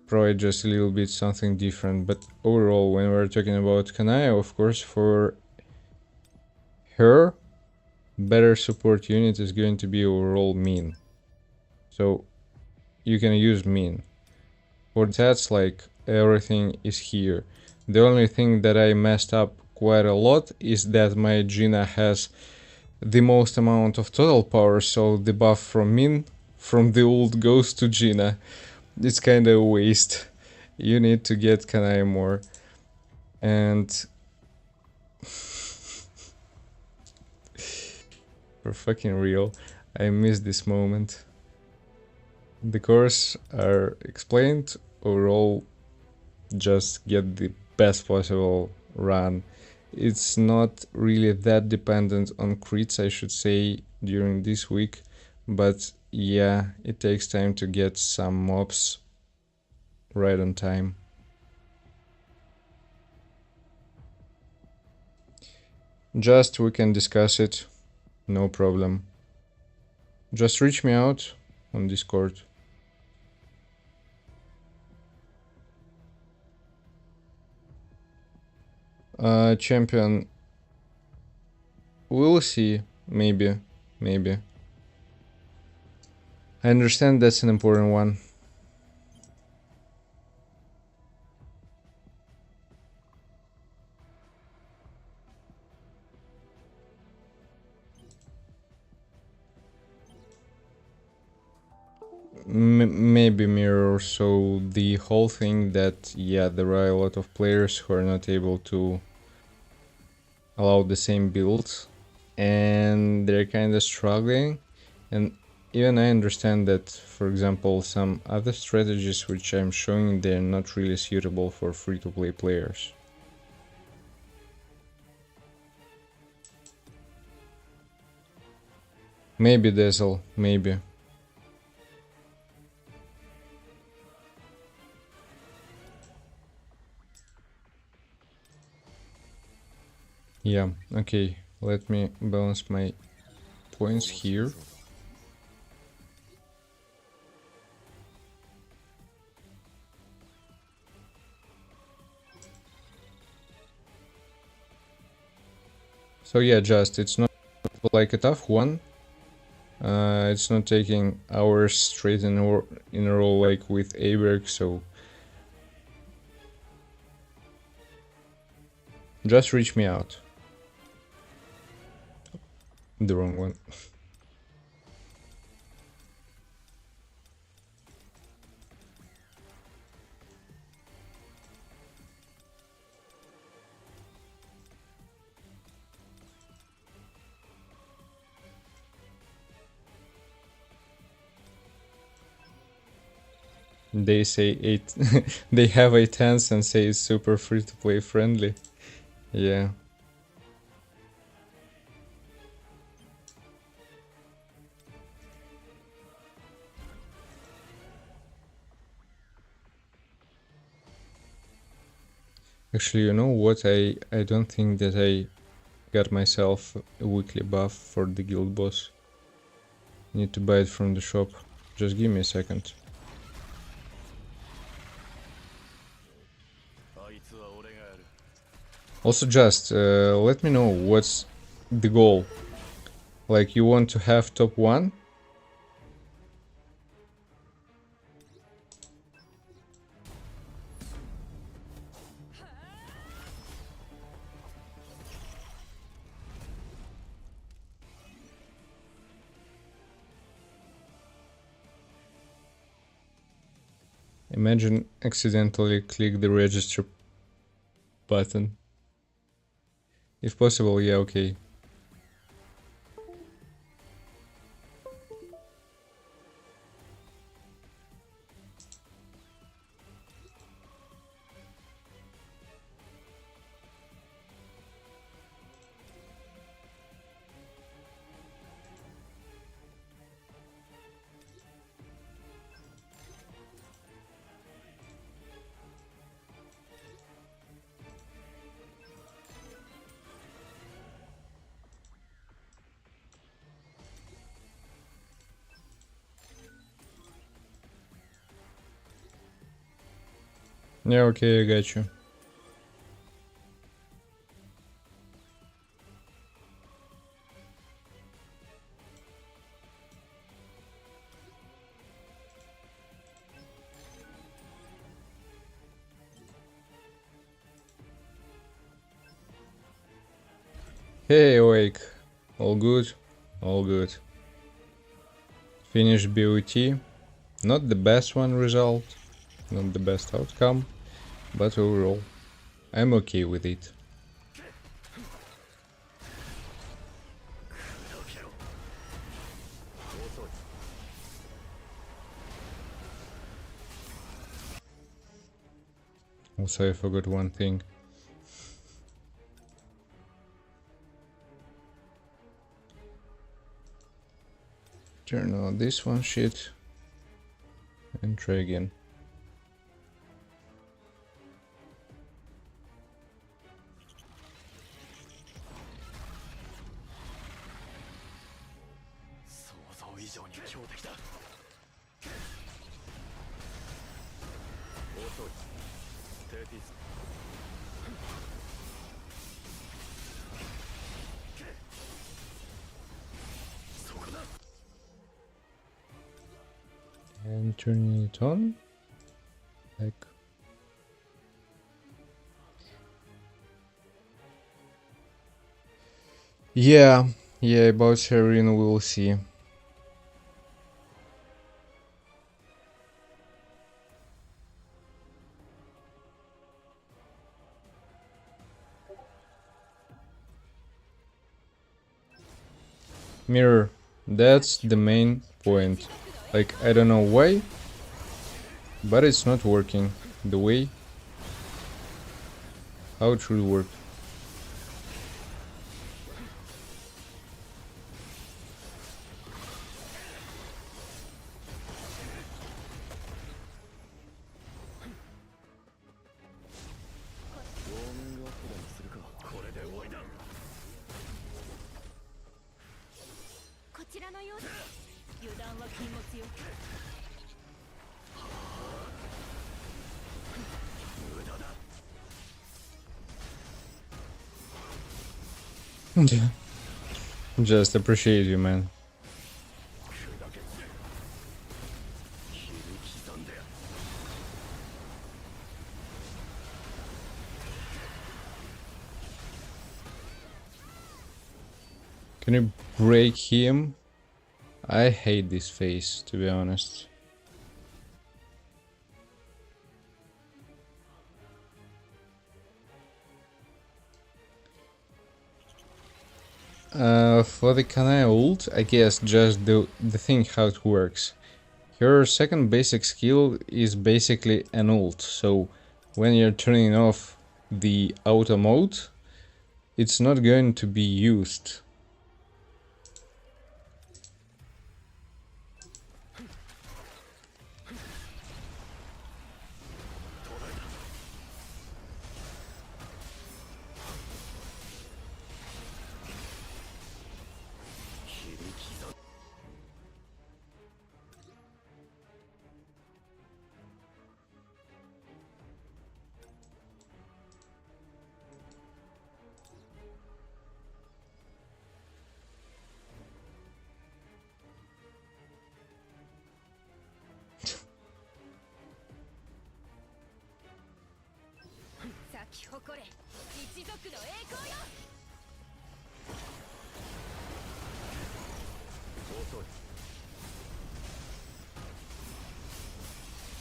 Speaker 1: provide just a little bit something different. But overall, when we're talking about Kanaya, of course, for her, better support unit is going to be overall Min. So you can use Min. For stats, like everything is here. The only thing that I messed up quite a lot is that my Gina has the most amount of total power, so the buff from Min from the ult goes to Gina. It's kinda a waste. You need to get Kanai more. And for fucking real, I miss this moment. The cores are explained. Overall, just get the best possible run. It's not really that dependent on crits, I should say, during this week, but yeah, it takes time to get some mobs right on time. Just we can discuss it, no problem. Just reach me out on Discord. Champion, we'll see. Maybe. I understand that's an important one. maybe mirror. So the whole thing that, yeah, there are a lot of players who are not able to allow the same builds, and they're kind of struggling. And even I understand that, for example, some other strategies which I'm showing, they're not really suitable for free-to-play players. Maybe Dazzle, maybe. Yeah, okay, let me balance my points here. So yeah, just it's not like a tough one. It's not taking hours straight in a row like with Aberg, so just reach me out. The wrong one. They say 8 they have 8 hands and say it's super free to play friendly. Yeah. Actually, you know what? I don't think that I got myself a weekly buff for the guild boss. Need to buy it from the shop. Just give me a second. Also, just let me know what's the goal. Like, you want to have top 1? Imagine accidentally click the register button. If possible, yeah, okay. Yeah, okay, I got you. Hey, Awake. All good? All good. Finished BOT. Not the best one result, not the best outcome, but overall, I'm okay with it. Also, I forgot one thing. Turn on this one shit and try again. And turning it on, like yeah, about Serena we'll see. Mirror, that's the main point. Like, I don't know why, but it's not working the way how it should work. Just appreciate you, man. Can you break him? I hate this face, to be honest. For the Kanai ult, I guess just the thing how it works. Her second basic skill is basically an ult, so when you're turning off the auto mode, it's not going to be used.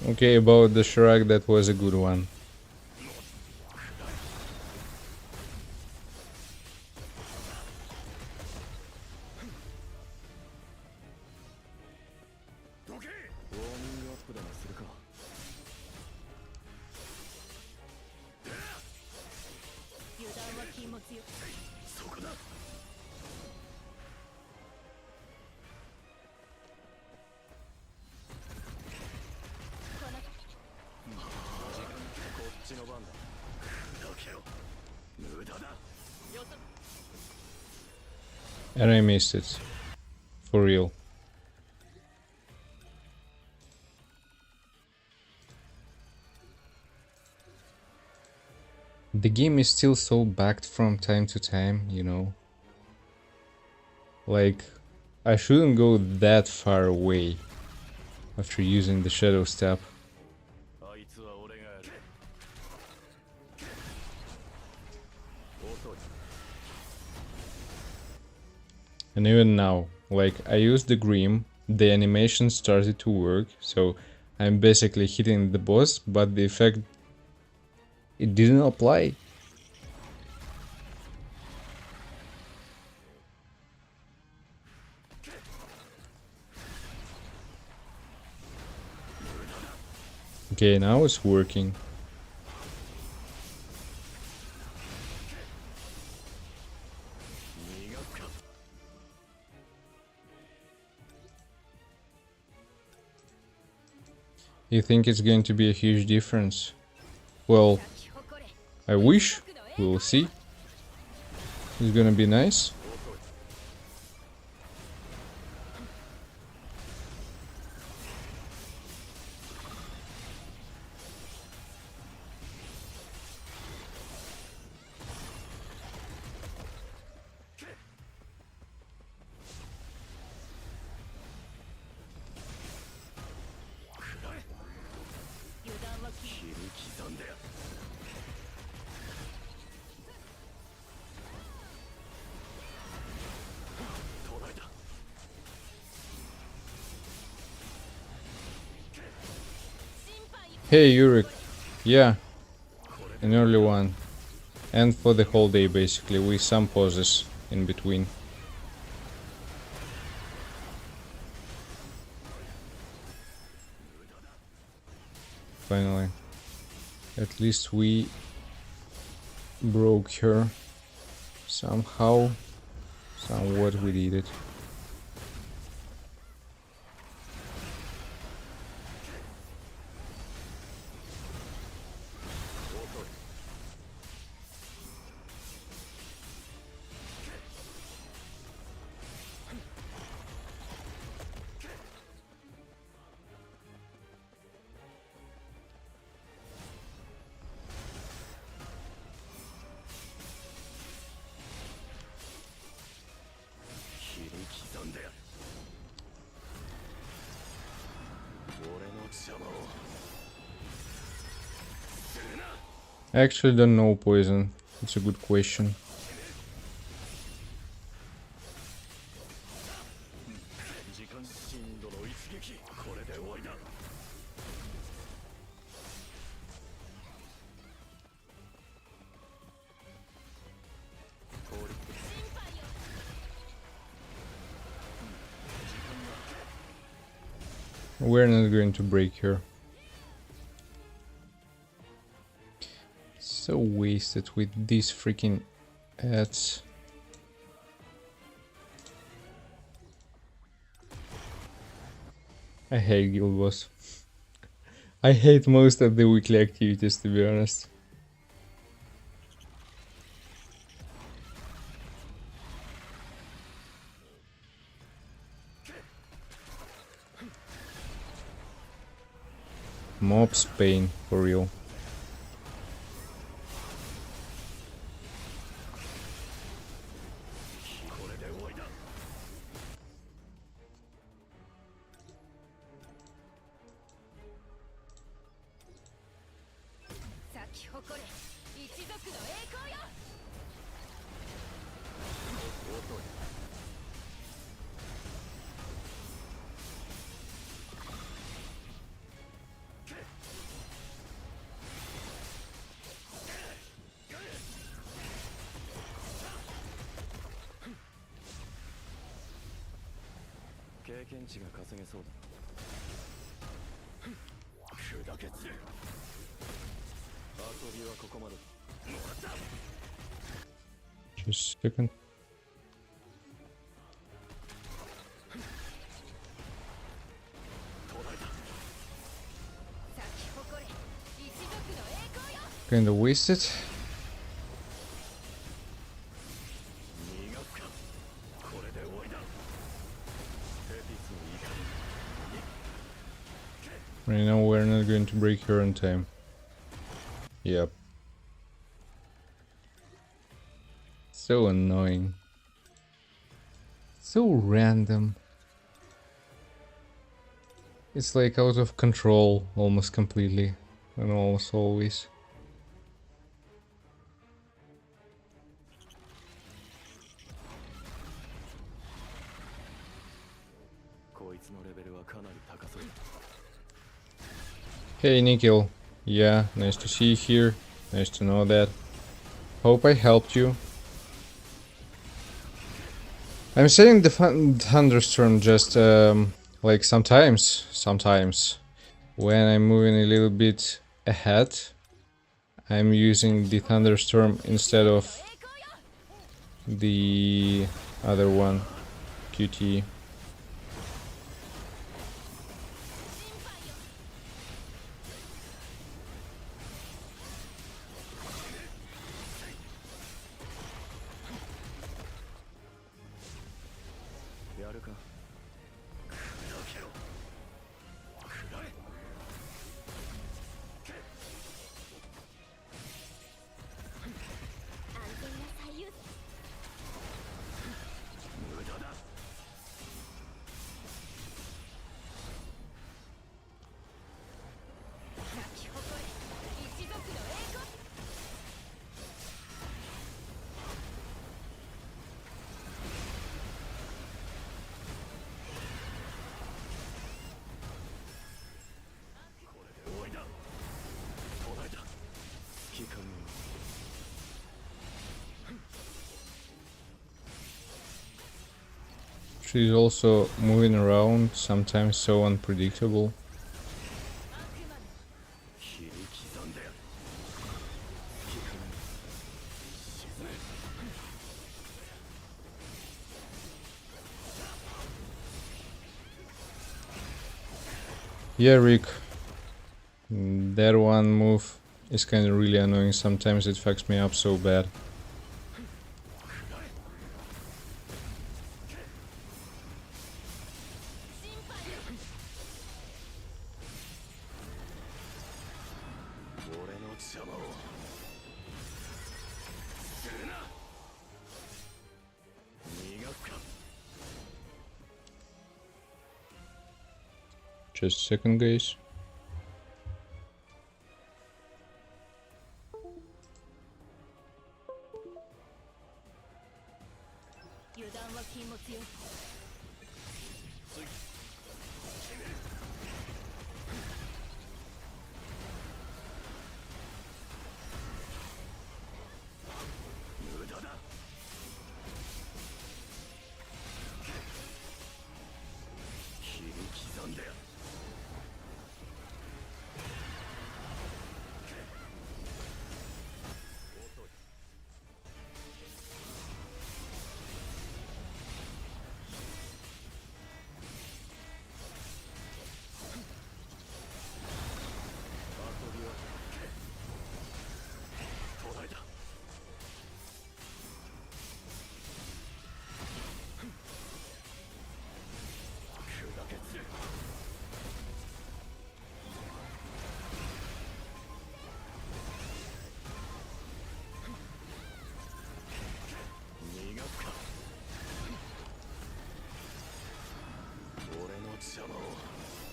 Speaker 1: Okay, about the shrug, that was a good one. And I missed it. For real. The game is still so bugged from time to time, you know. Like, I shouldn't go that far away after using the shadow step. And even now, like, I used the Grim, the animation started to work, so I'm basically hitting the boss, but the effect, it didn't apply. Okay, now it's working. You think it's going to be a huge difference? Well, I wish. We'll see. It's gonna be nice. Hey Rudik, yeah, an early one, and for the whole day basically, with some pauses in between. finally. At least we broke her. Somehow, somewhat we did it. I actually don't know poison. It's a good question. We're not going to break her. So wasted with these freaking ads. I hate Guild Boss. I hate most of the weekly activities, to be honest. Mob's pain, for real. Just a second. Kinda wasted. Right now we're not going to break her in time. Yep. So annoying. So random. It's like out of control almost completely. And almost always. Hey Nikhil, yeah, nice to see you here, nice to know that. Hope I helped you. I'm setting the thunderstorm just like sometimes when I'm moving a little bit ahead, I'm using the thunderstorm instead of the other one, QT. She's also moving around, sometimes so unpredictable. Yeah, Rick. That one move is kind of really annoying. Sometimes it fucks me up so bad. Just a second, guys.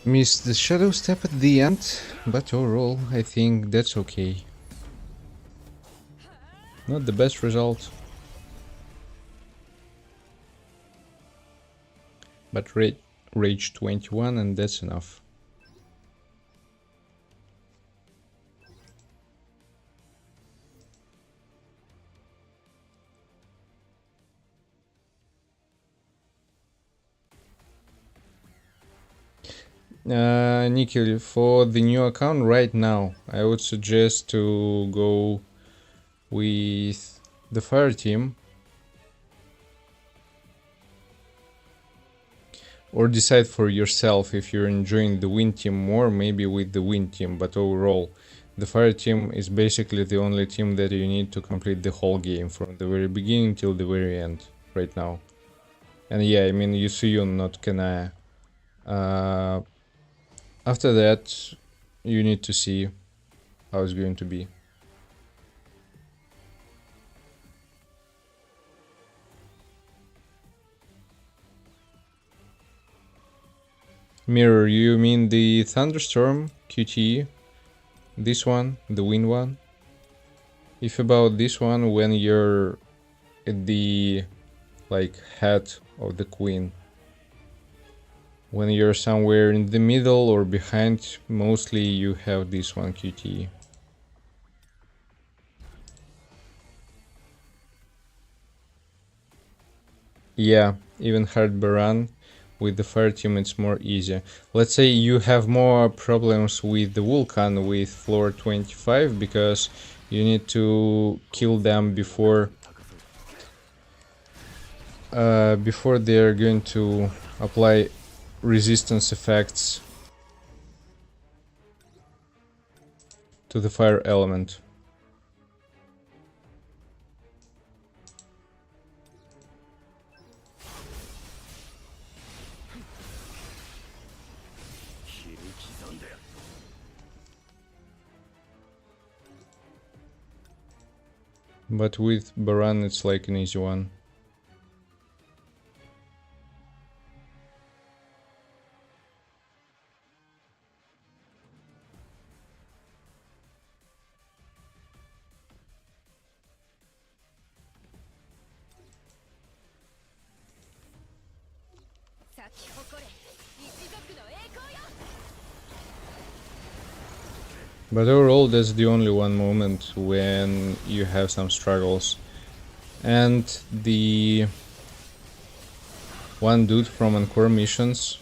Speaker 1: Missed the shadow step at the end, but overall I think that's okay. Not the best result, but rage 21 and that's enough. Nikhil, for the new account right now, I would suggest to go with the fire team, or decide for yourself if you're enjoying the wind team more, maybe with the wind team, but overall the fire team is basically the only team that you need to complete the whole game from the very beginning till the very end right now. And yeah, I mean Yusuyun, not Kanaya. After that, you need to see how it's going to be. Mirror, you mean the Thunderstorm QTE? This one, the wind one? If about this one, when you're at the head of the queen. When you're somewhere in the middle or behind, mostly you have this one QTE. Yeah, even hard Baran with the fire team it's more easy. Let's say you have more problems with the Vulcan with floor 25 because you need to kill them before they're going to apply resistance effects to the fire element. But with Baran it's like an easy one. But overall that's the only one moment when you have some struggles. And the one dude from Encore missions,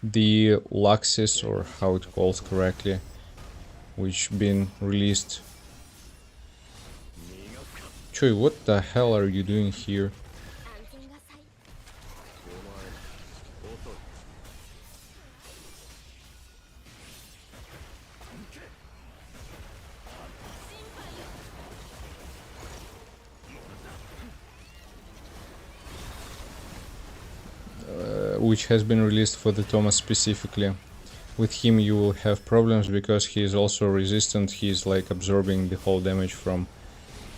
Speaker 1: the Luxus, or how it calls correctly, which been released. Choi, what the hell are you doing here? which has been released for the Thomas specifically. With him you will have problems because he is also resistant. He is like absorbing the whole damage from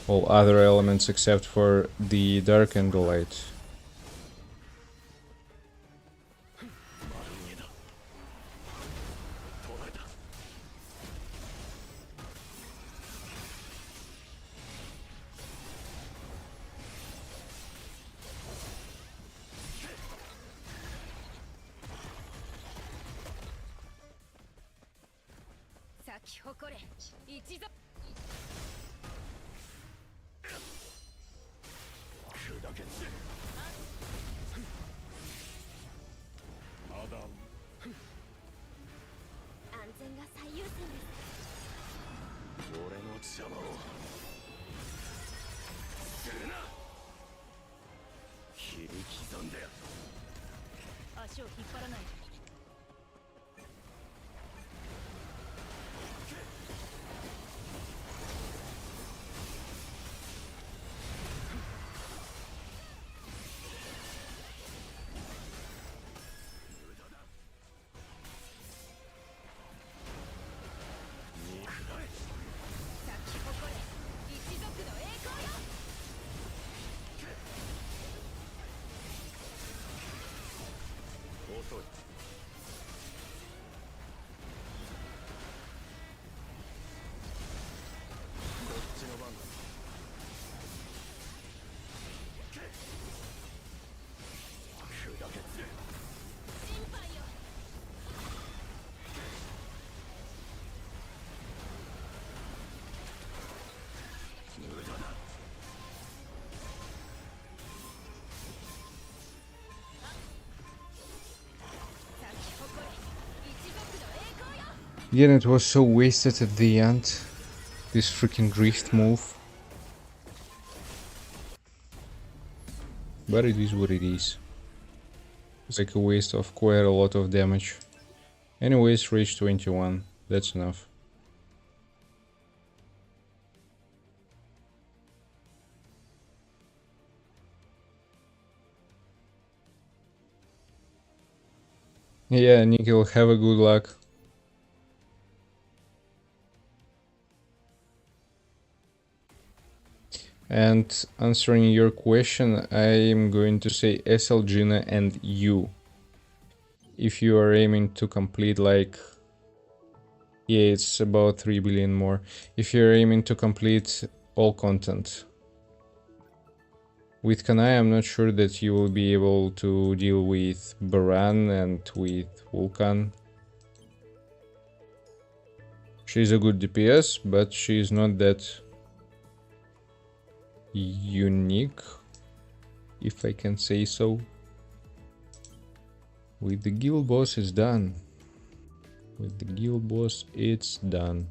Speaker 1: all other elements except for the dark and the light. Again, it was so wasted at the end, this freaking drift move. But it is what it is. It's like a waste of quite a lot of damage. Anyways, rage 21, that's enough. Yeah, Nikhil, have a good luck. And answering your question, I am going to say SL, Gina, and you. If you are aiming to complete like... Yeah, it's about 3 billion more. If you're aiming to complete all content. With Kanai, I'm not sure that you will be able to deal with Baran and with Vulcan. She's a good DPS, but she's not that unique, if I can say so. With the guild boss, it's done. With the guild boss, it's done.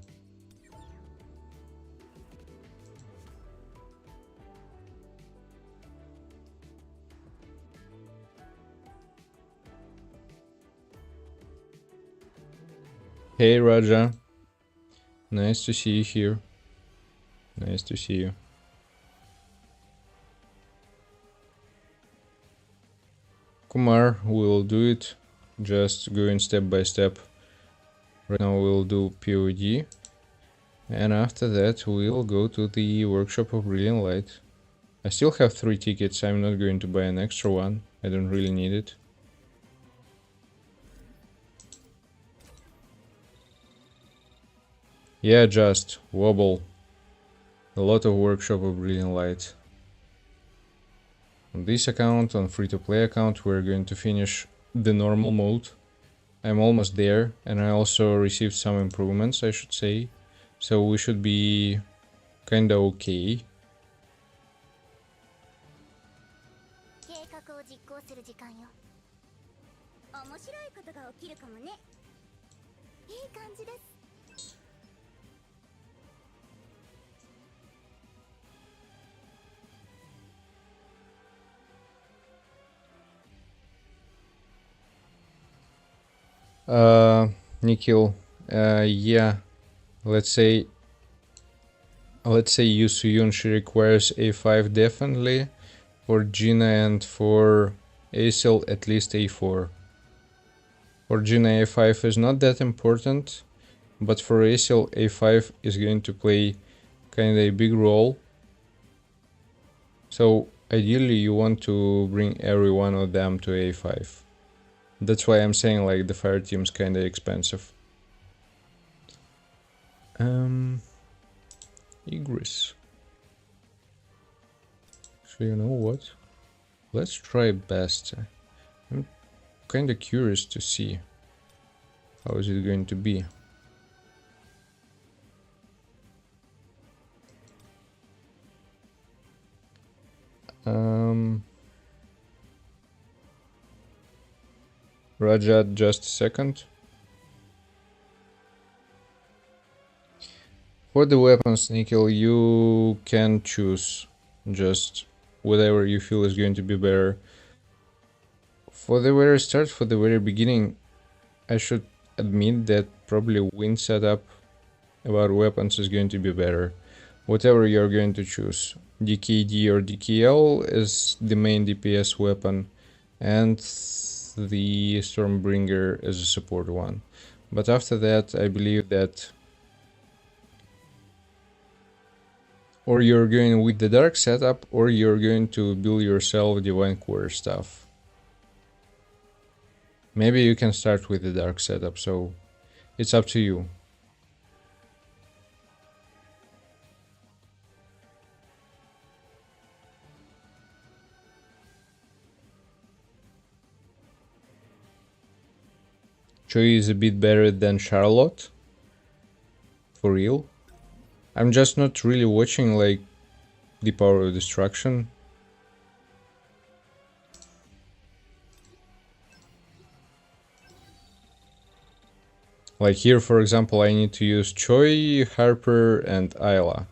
Speaker 1: Hey Raja, nice to see you here. Nice to see you. Kumar, we'll do it, just going step by step. Right now we'll do POD, and after that we'll go to the workshop of Brilliant Light. I still have 3 tickets, I'm not going to buy an extra one, I don't really need it. Yeah, just wobble. A lot of workshop of Brilliant Light. On this account, on free-to-play account, we're going to finish the normal mode. I'm almost there, and I also received some improvements, I should say. So we should be kinda okay. Nikhil, yeah, let's say Yusuyun, she requires A5 definitely. For Gina and for ASL at least A4. For Gina A5 is not that important, but for ASL A5 is going to play kinda a big role. So ideally you want to bring every one of them to A5. That's why I'm saying like the fire team's kinda expensive. Igris. So you know what? Let's try best. I'm kinda curious to see how is it going to be. Rajat, just a second. For the weapons, Nikhil, you can choose just whatever you feel is going to be better. For the very start, for the very beginning, I should admit that probably wind setup about weapons is going to be better. Whatever you're going to choose. DKD or DKL is the main DPS weapon, and the Stormbringer is a support one. But after that, I believe that or you're going with the dark setup, or you're going to build yourself Divine Quarter stuff. Maybe you can start with the dark setup, so it's up to you. Choi is a bit better than Charlotte. For real. I'm just not really watching like the Power of Destruction. Like here, for example, I need to use Choi, Harper, and Ayla.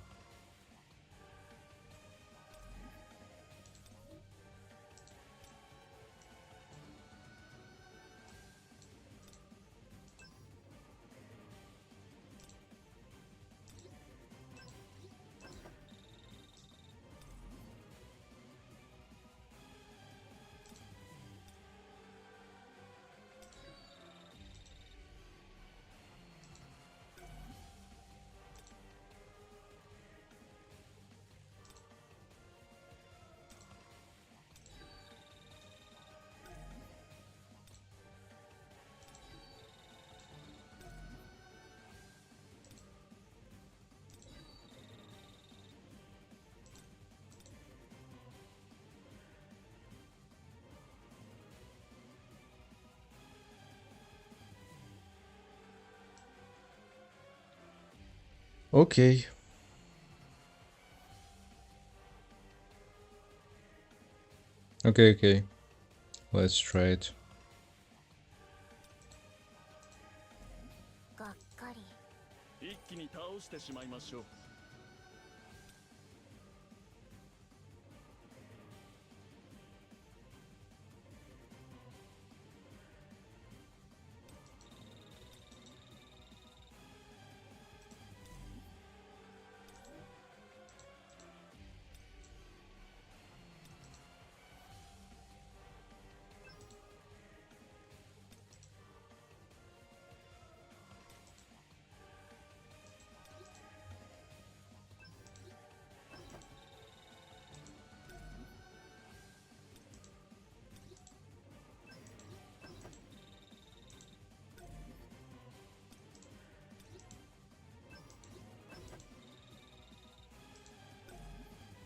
Speaker 1: Okay. Okay. Let's try it.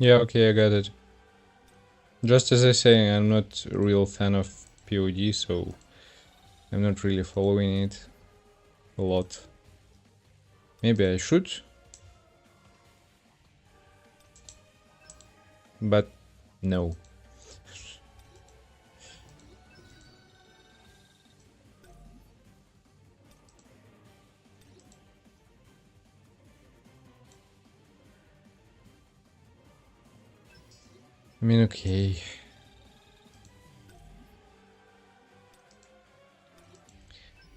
Speaker 1: Yeah, okay, I got it. Just as I say, I'm not a real fan of POD, so I'm not really following it a lot. Maybe I should, but no. I mean, okay.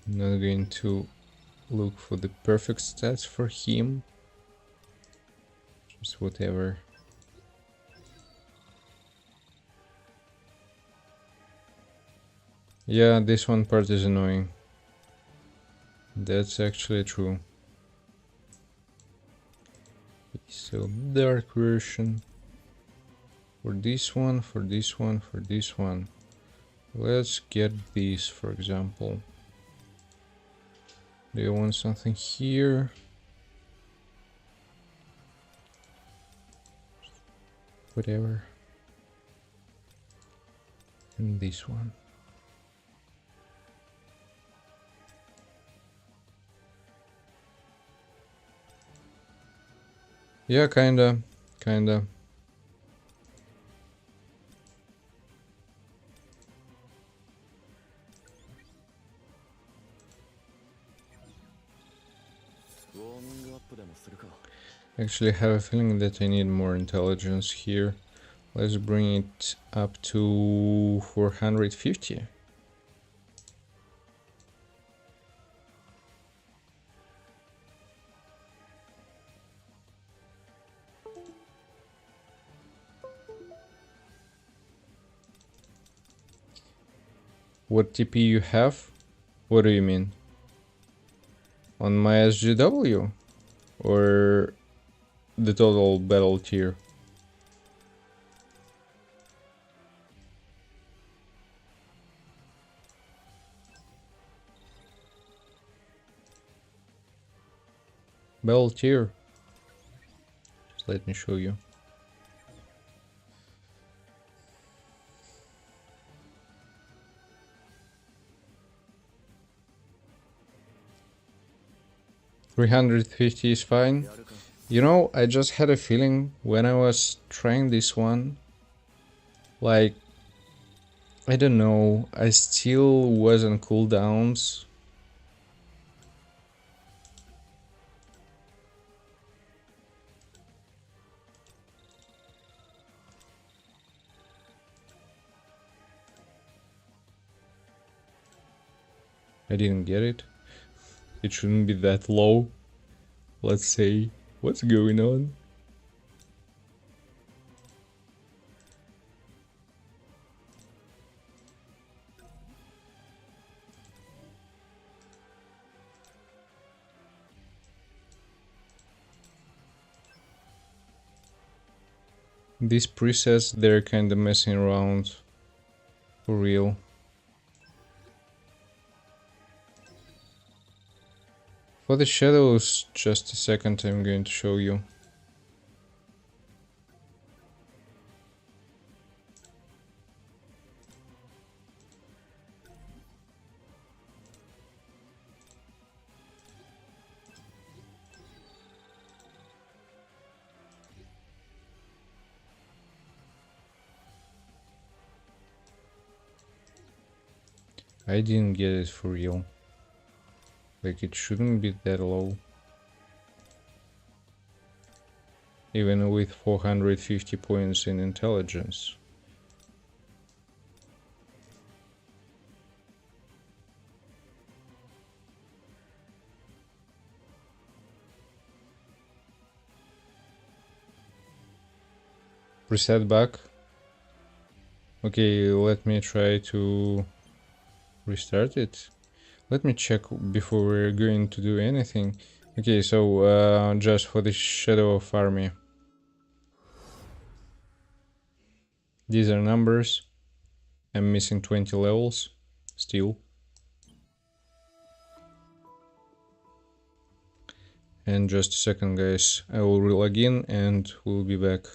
Speaker 1: I'm not going to look for the perfect stats for him. Just whatever. Yeah, this one part is annoying. That's actually true. So dark version. For this one, for this one, for this one. Let's get these, for example. Do you want something here? Whatever. And this one. Yeah, kinda. Actually, I have a feeling that I need more intelligence here. Let's bring it up to 450. What TP you have? What do you mean? On my SGW? Or the total battle tier? Battle tier? Just let me show you. $350 is fine. You know, I just had a feeling when I was trying this one, like, I don't know, I still was on cooldowns. I didn't get it. It shouldn't be that low. Let's say, what's going on? These presets, they're kinda messing around. For real. For the shadows, just a second, I'm going to show you. I didn't get it for real. Like, it shouldn't be that low. Even with 450 points in intelligence. Preset back. Okay, let me try to restart it. Let me check before we're going to do anything. Okay, so just for the Shadow of Army. These are numbers. I'm missing 20 levels still. And just a second, guys. I will re-log in and we'll be back.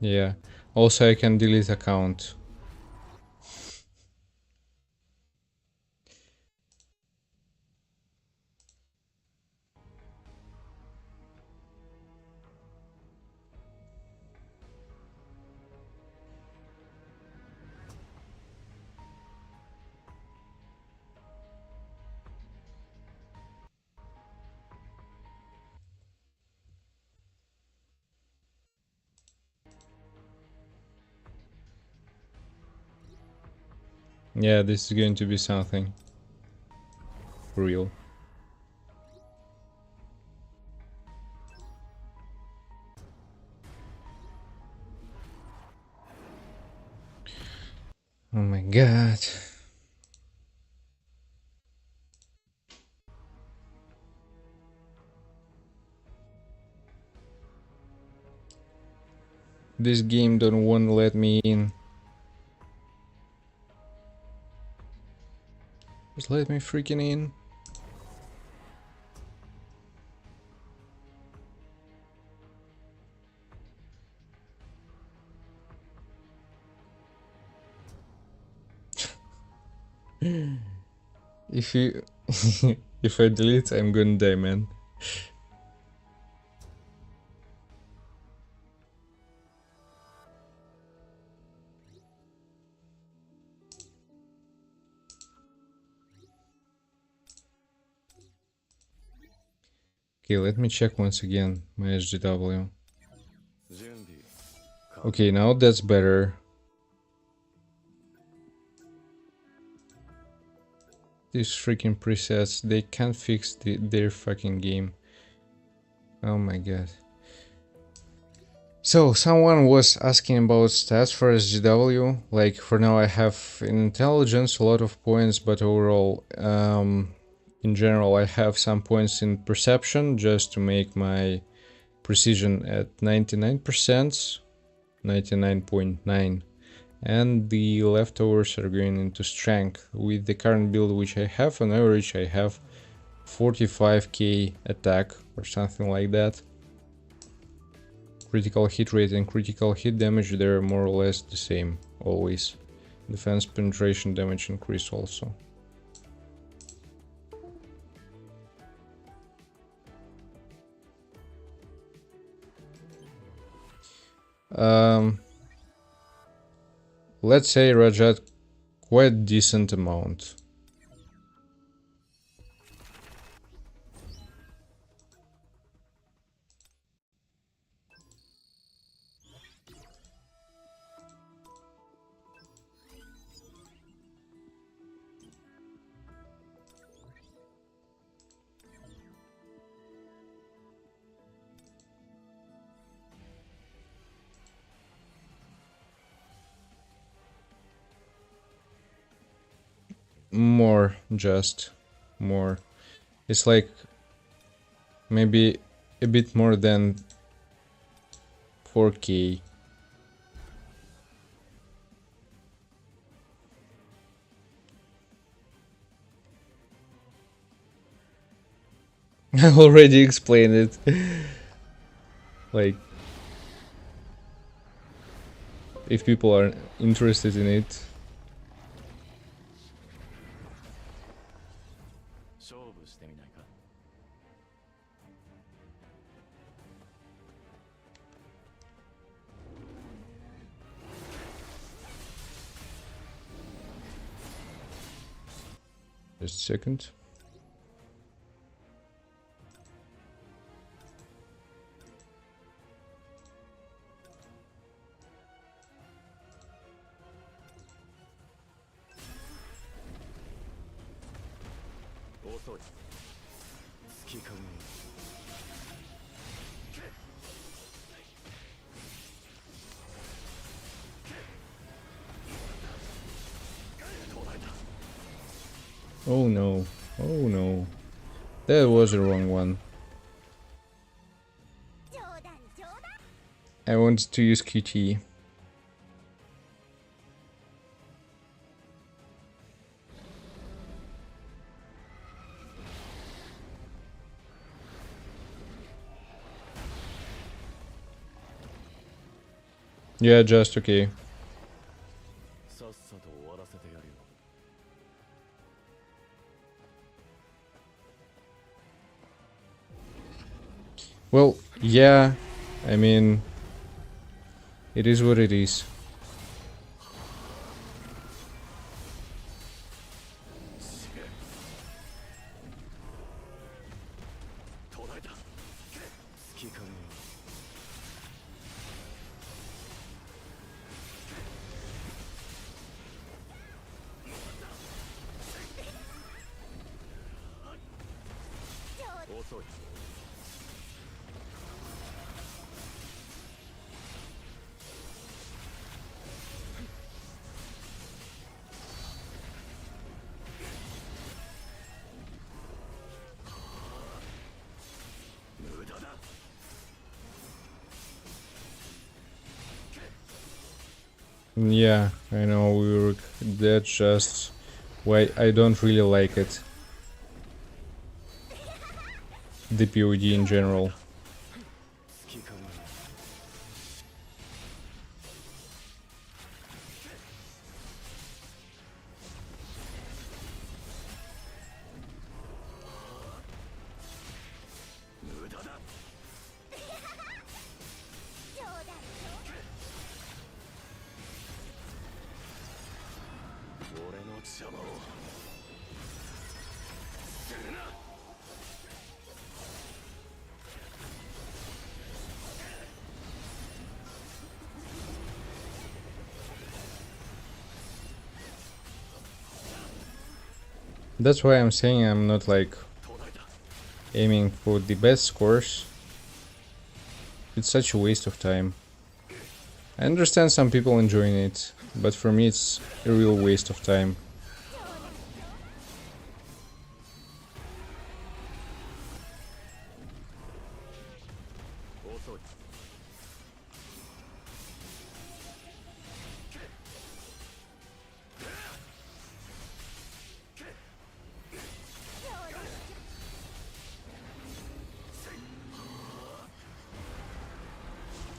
Speaker 1: Yeah. Also, I can delete account. Yeah, this is going to be something real. Oh my god. This game don't want to let me in. Just let me freaking in. If you if I delete, I'm gonna die, man. Okay, let me check once again my SGW. Okay, now that's better. These freaking presets, they can't fix their fucking game. Oh my god. So, someone was asking about stats for SGW. Like, for now I have in intelligence a lot of points, but overall, in general, I have some points in perception just to make my precision at 99%, 99.9. And the leftovers are going into strength. With the current build which I have, on average I have 45k attack or something like that. Critical hit rate and critical hit damage, they're more or less the same, always. Defense penetration damage increase also. Let's say Rajat, quite decent amount. More, just more. It's like maybe a bit more than 4k. I already explained it. Like, if people are interested in it. Just a second. Oh no, oh no. That was the wrong one. I wanted to use QT. Yeah, just okay. Well, yeah, I mean, it is what it is. Yeah, I know, Rudik. That's just why I don't really like it. The POD in general. That's why I'm saying I'm not like aiming for the best scores. It's such a waste of time. I understand some people enjoying it, but for me it's a real waste of time.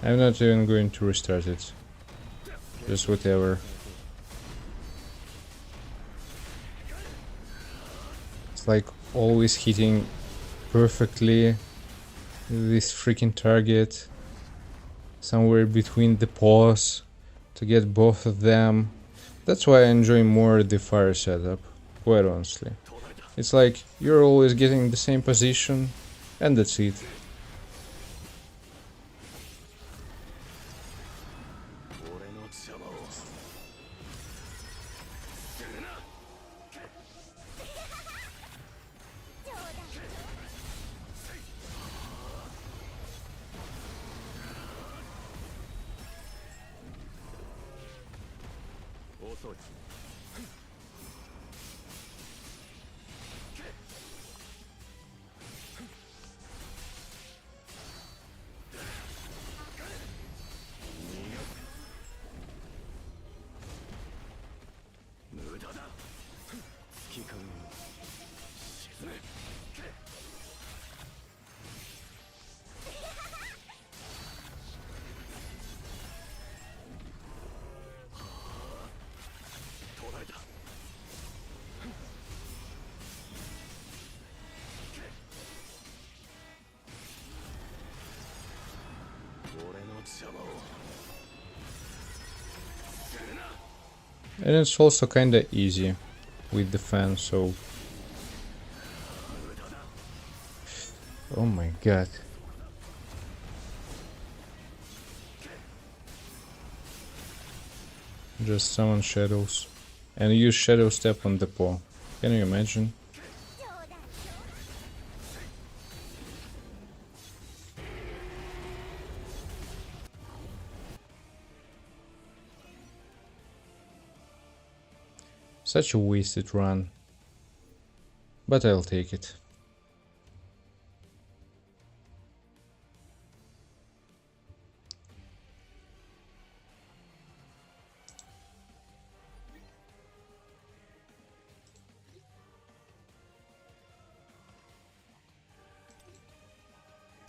Speaker 1: I'm not even going to restart it. Just whatever. It's like always hitting perfectly this freaking target. Somewhere between the paws to get both of them. That's why I enjoy more the fire setup, quite honestly. It's like you're always getting the same position and that's it. And it's also kinda easy with the fan, so... Oh my god. Just summon shadows. And use shadow step on the paw. Can you imagine? Such a wasted run. But I'll take it.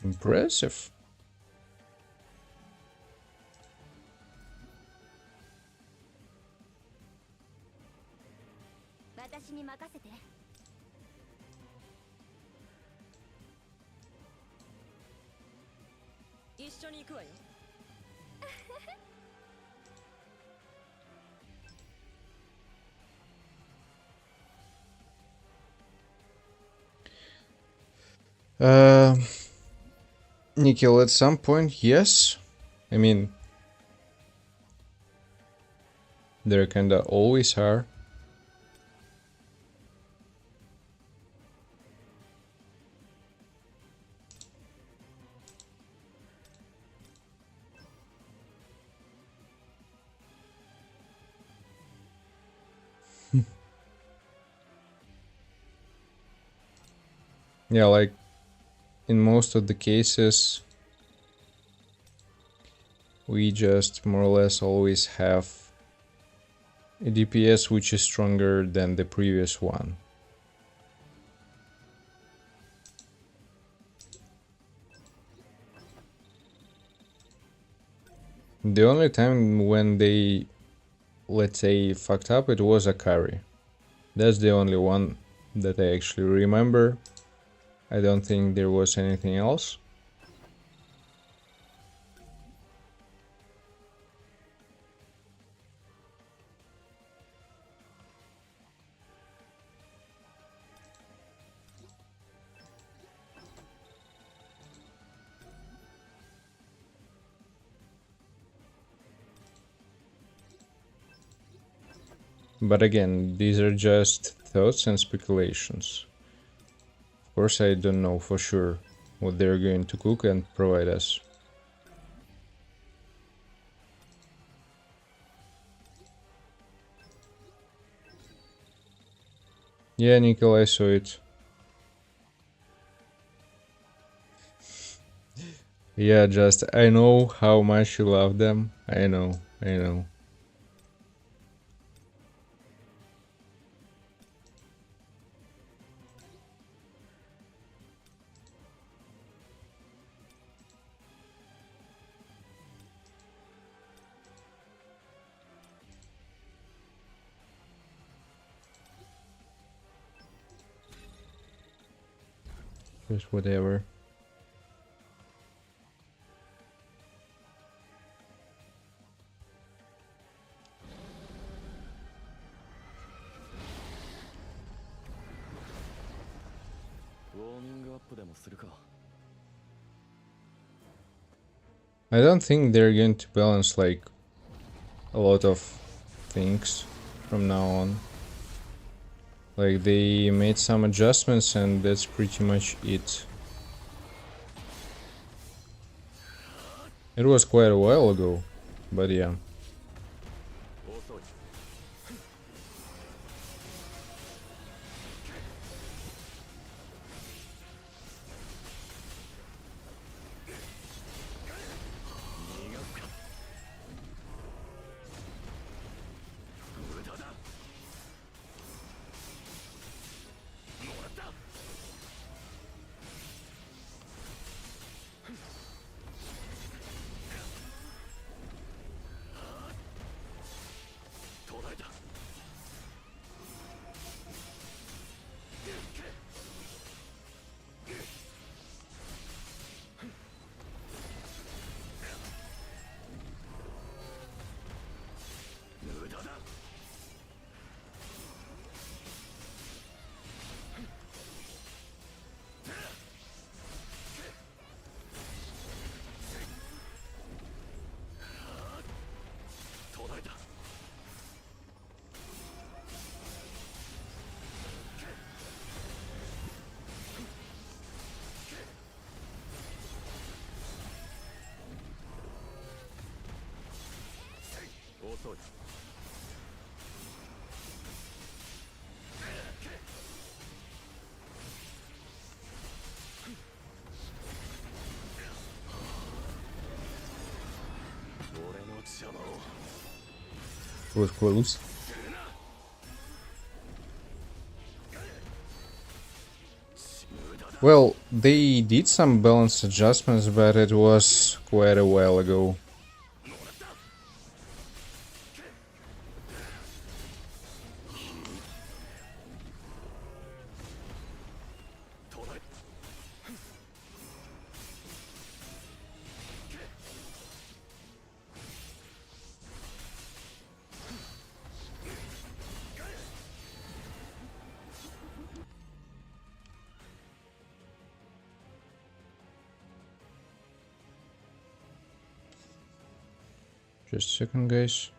Speaker 1: Impressive. Nikhil, at some point, yes. I mean, there kinda always are. Yeah, like in most of the cases, we just more or less always have a DPS which is stronger than the previous one. The only time when they, let's say, fucked up, it was Akari. That's the only one that I actually remember. I don't think there was anything else. But again, these are just thoughts and speculations. Of course, I don't know for sure what they're going to cook and provide us. Yeah, Nikolai, I saw it. Yeah, just I know how much you love them. I know, I know. Just whatever. I don't think they're going to balance like a lot of things from now on. Like they made some adjustments and that's pretty much it. It was quite a while ago, but yeah. It was close. Well, they did some balance adjustments, but it was quite a while ago. Just a second, guys.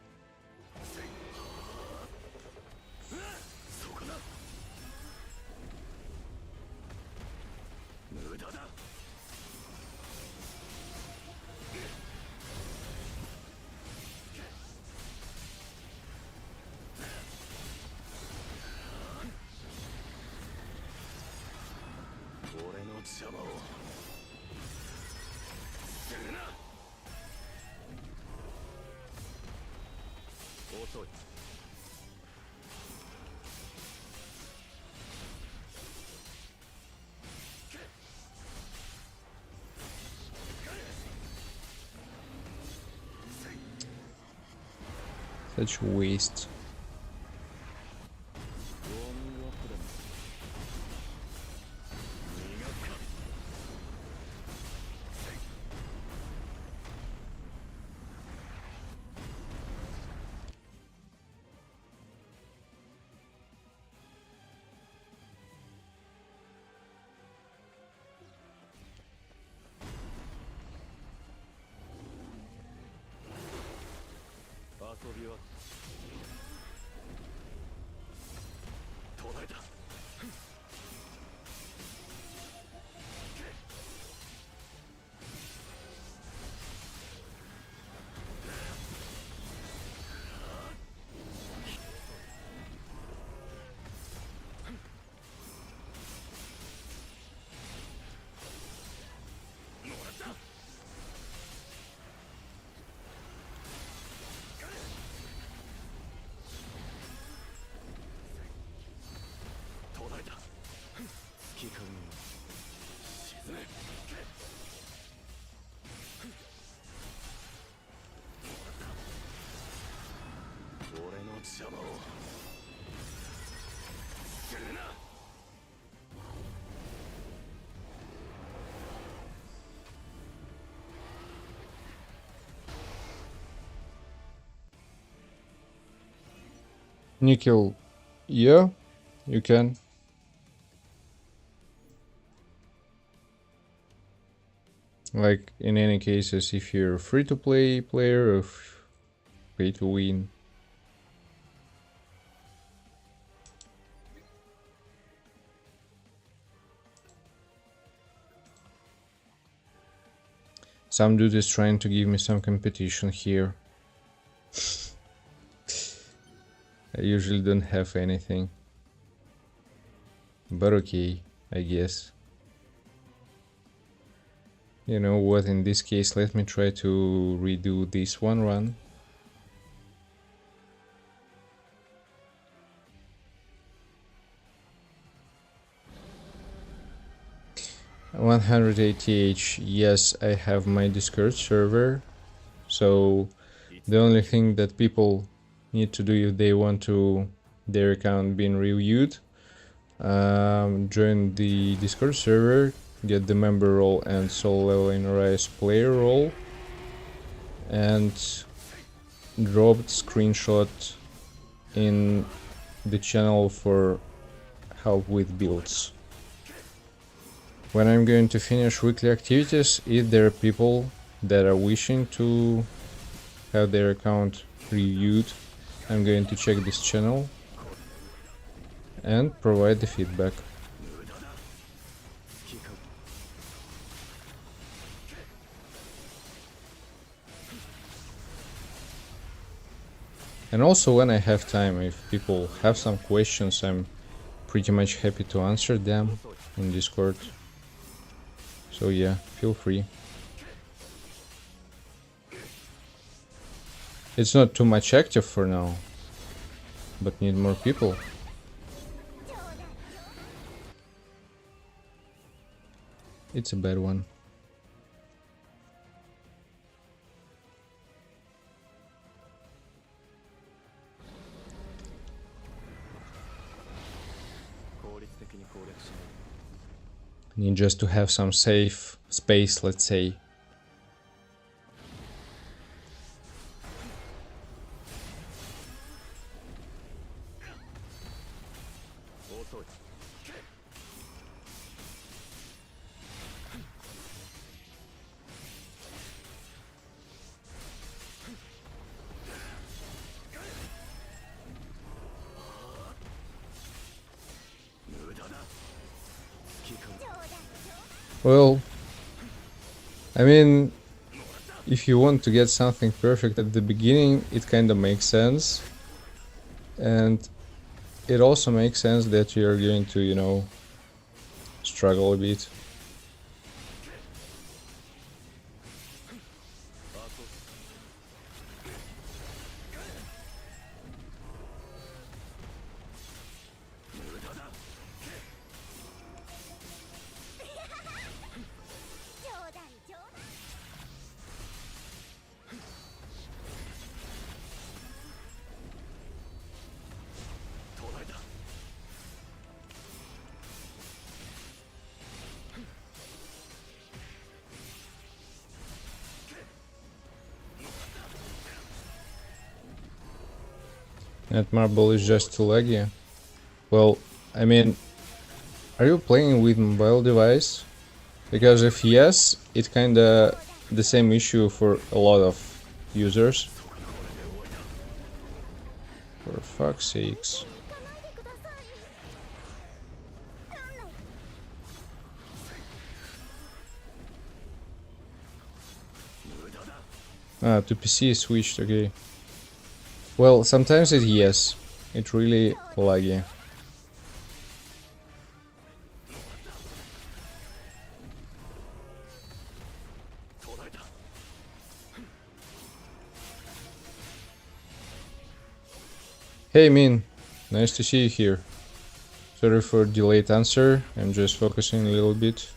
Speaker 1: Such a waste. Nickel, yeah, you can. Like in any cases, if you're a free-to-play player or pay-to-win. Some dude is trying to give me some competition here. I usually don't have anything. But okay, I guess. You know what, in this case, let me try to redo this one run. $180H, yes, I have my Discord server. So the only thing that people need to do if they want to their account being reviewed, join the Discord server, get the member role and solo level in Rise player role, and drop screenshot in the channel for help with builds. When I'm going to finish weekly activities, if there are people that are wishing to have their account reviewed, I'm going to check this channel and provide the feedback. And also when I have time, if people have some questions, I'm pretty much happy to answer them in Discord. So yeah, feel free. It's not too much active for now, but need more people. It's a bad one. Need just to have some safe space, let's say. Well, I mean, if you want to get something perfect at the beginning, it kind of makes sense. And it also makes sense that you're going to, you know, struggle a bit. That marble is just too laggy. Well, I mean, are you playing with mobile device? Because if yes, it's kinda the same issue for a lot of users. For fuck's sakes. Ah, to PC switched, okay. Well, sometimes it yes. It's really laggy. Hey Min, nice to see you here. Sorry for delayed answer, I'm just focusing a little bit.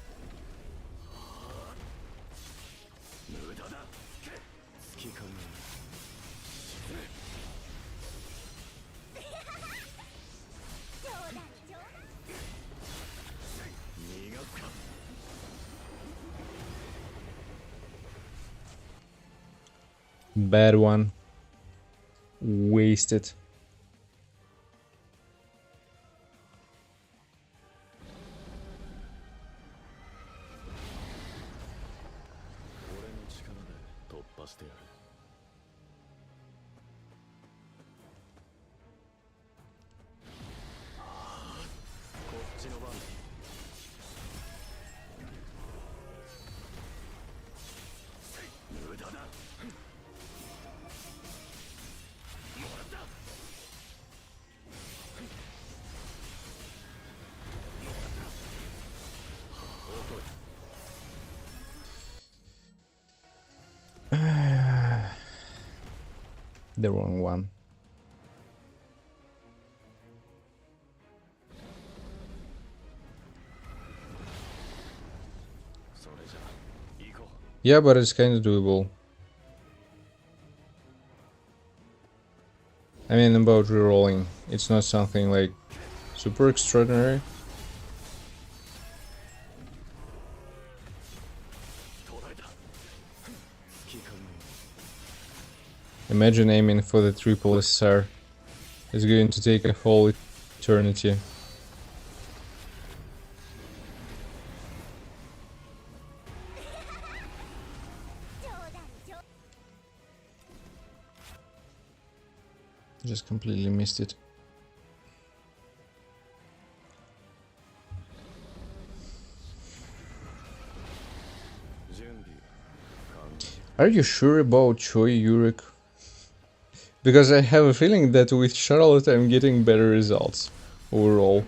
Speaker 1: Bad one. Wasted. The wrong one. Yeah, but it's kind of doable. I mean, about rerolling, it's not something like super extraordinary. Imagine aiming for the triple SR. It's going to take a whole eternity. Just completely missed it. Are you sure about Choi Yurik? Because I have a feeling that with Charlotte I'm getting better results overall.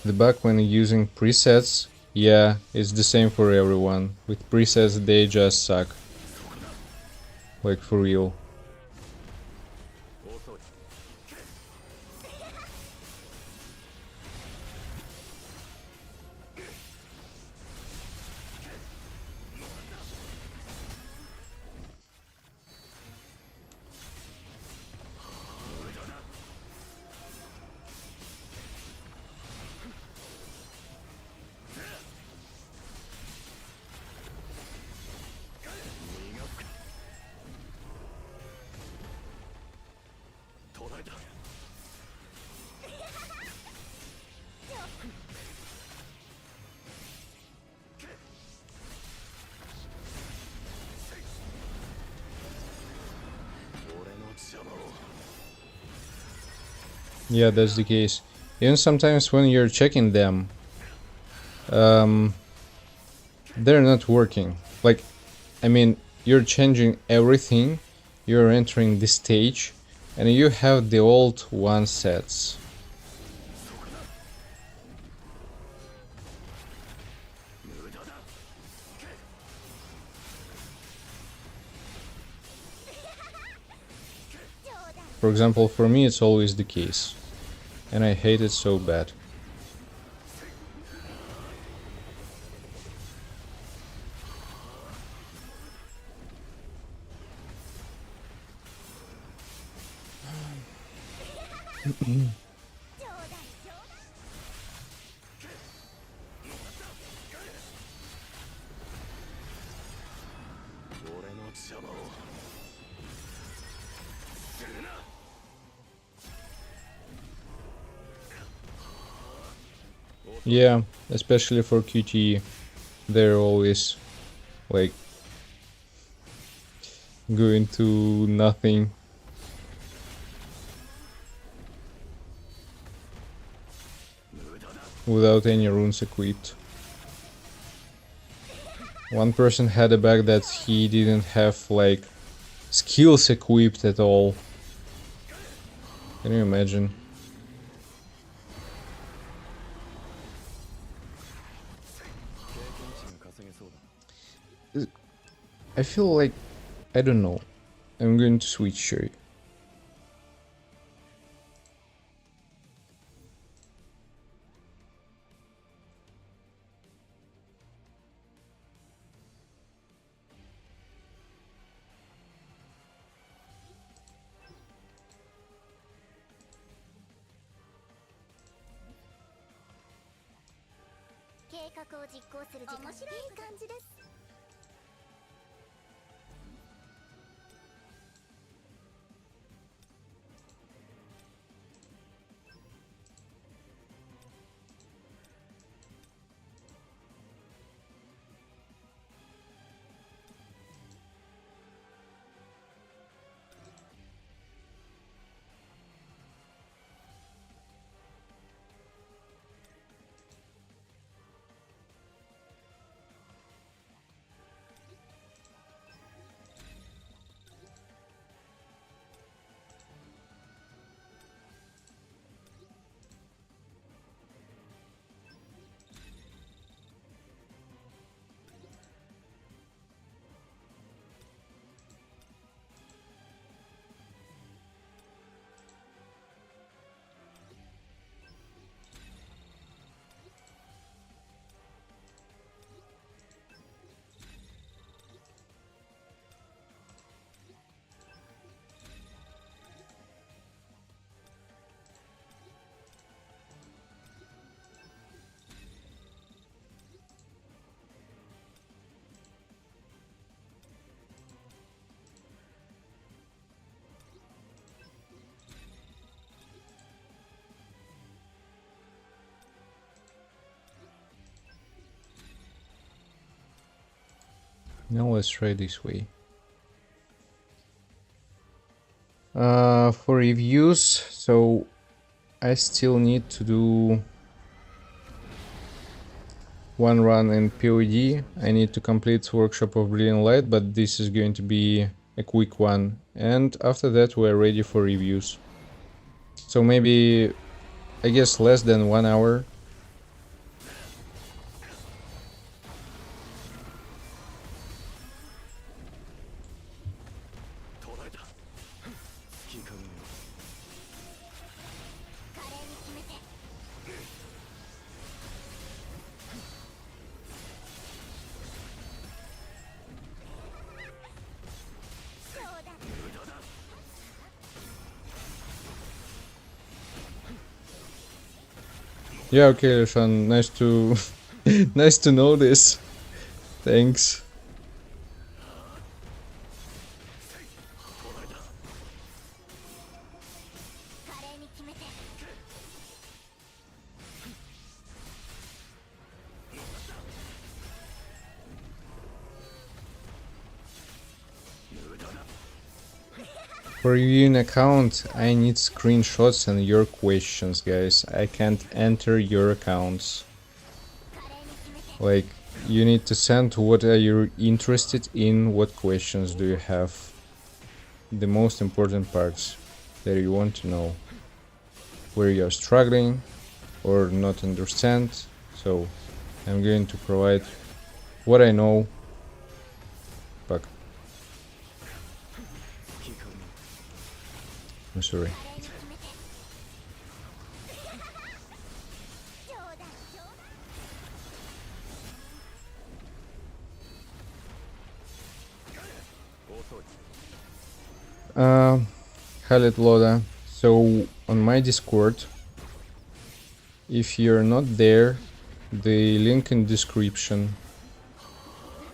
Speaker 1: The bug when using presets, yeah, it's the same for everyone. With presets they just suck. Like for real. Yeah, that's the case. Even sometimes when you're checking them, they're not working. Like, I mean, you're changing everything, you're entering the stage, and you have the old one sets. For example, for me it's always the case, and I hate it so bad. Yeah, especially for QTE, they're always like going to nothing. Without any runes equipped. One person had a bug that he didn't have like skills equipped at all. Can you imagine? I feel like, I don't know. I'm going to switch here. Now let's try this way. For reviews, so I still need to do one run in POD. I need to complete Workshop of Brilliant Light, but this is going to be a quick one. And after that we're ready for reviews. So maybe, I guess, less than 1 hour. Yeah, okay, Sean, nice to nice to know this. Thanks. For reviewing account, I need screenshots and your questions, guys. I can't enter your accounts. Like, you need to send what are you interested in, what questions do you have. The most important parts that you want to know. Where you're struggling or not understand. So, I'm going to provide what I know. But I'm sorry. Khaled Loda. So on my Discord, if you're not there, the link in description.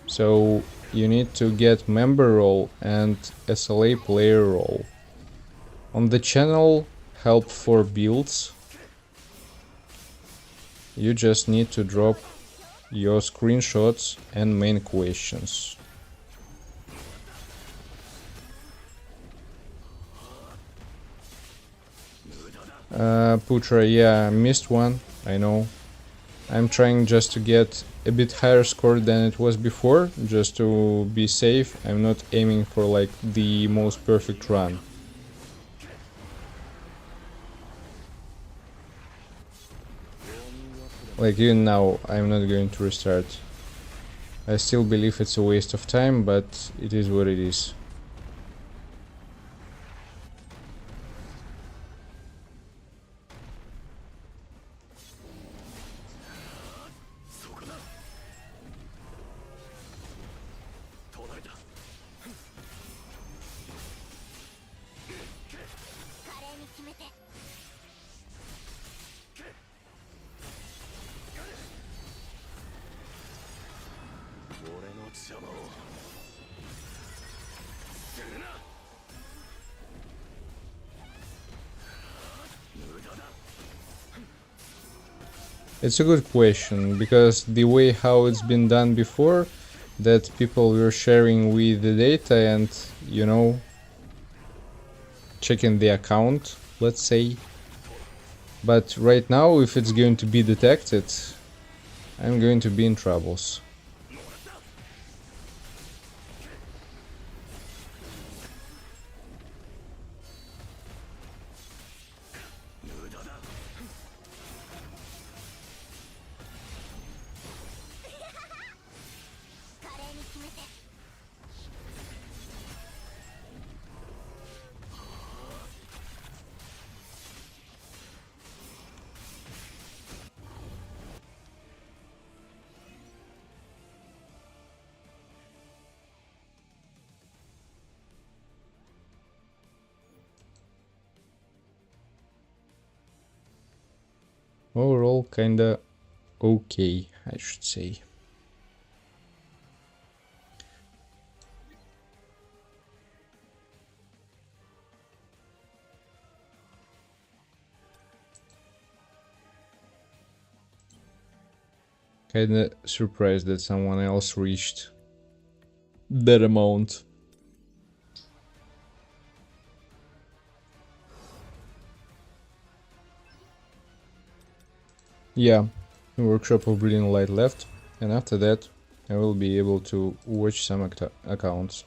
Speaker 1: So you need to get member role and SLA player role. On the channel help for builds, you just need to drop your screenshots and main questions. Putra, yeah, missed one, I know. I'm trying just to get a bit higher score than it was before, just to be safe. I'm not aiming for like the most perfect run. Like even now, I'm not going to restart. I still believe it's a waste of time, but it is what it is. It's a good question, because the way how it's been done before, that people were sharing with the data and, you know, checking the account, let's say. But right now, if it's going to be detected, I'm going to be in troubles. Overall, kinda okay, I should say. Kinda surprised that someone else reached that amount. Yeah, Workshop of Brilliant Light left, and after that I will be able to watch some accounts.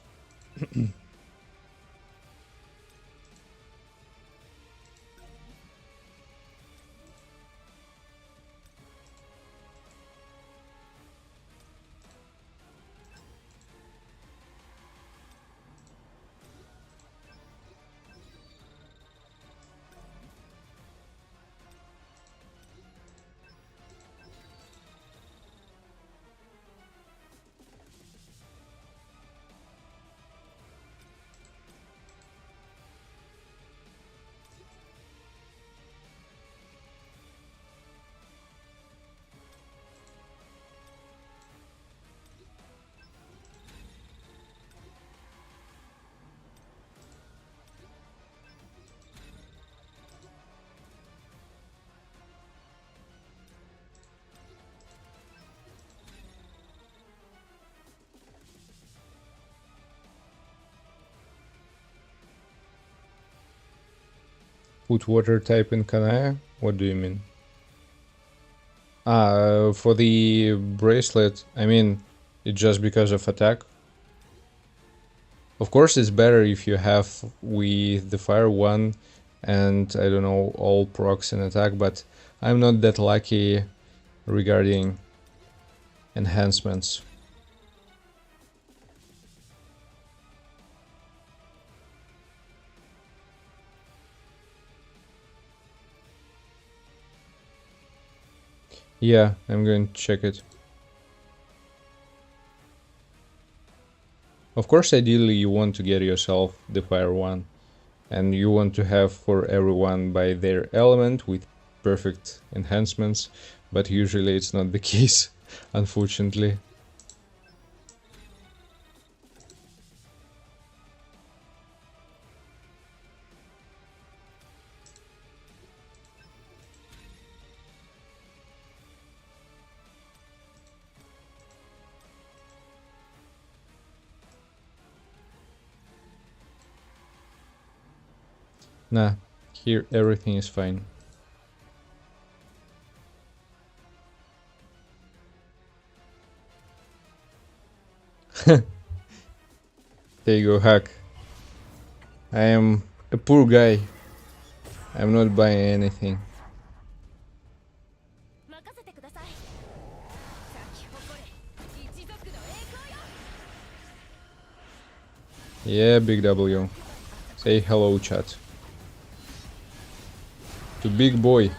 Speaker 1: Put water type in Kanaya? What do you mean? For the bracelet, I mean, it's just because of attack. Of course, it's better if you have with the fire one and I don't know, all procs and attack, but I'm not that lucky regarding enhancements. Yeah, I'm going to check it. Of course, ideally you want to get yourself the fire one, and you want to have for everyone by their element with perfect enhancements, but usually it's not the case, unfortunately. Nah, here everything is fine. There you go, hack. I am a poor guy. I'm not buying anything. Yeah, Big W. Say hello, chat. To Big Boy.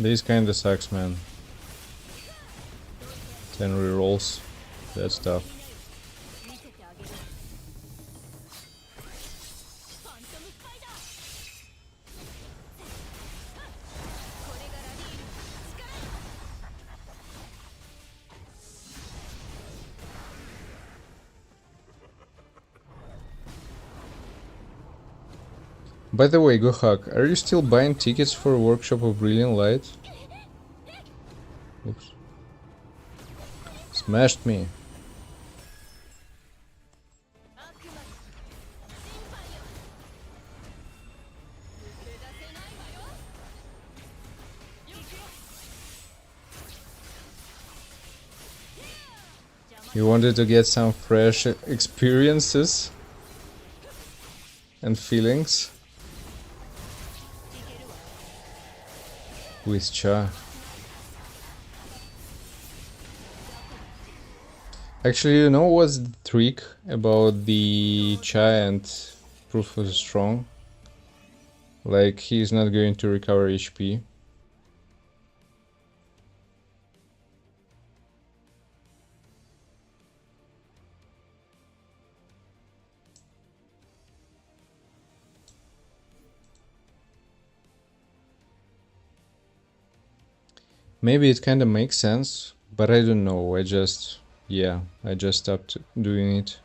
Speaker 1: This kinda sucks, man. 10 rerolls. That's tough. By the way, Gohak, are you still buying tickets for Workshop of Brilliant Light? Oops. Smashed me. You wanted to get some fresh experiences and feelings with Cha. Actually, you know what's the trick about the Cha and Proof was strong? Like, he's not going to recover HP. Maybe it kinda makes sense, but I don't know, I just stopped doing it.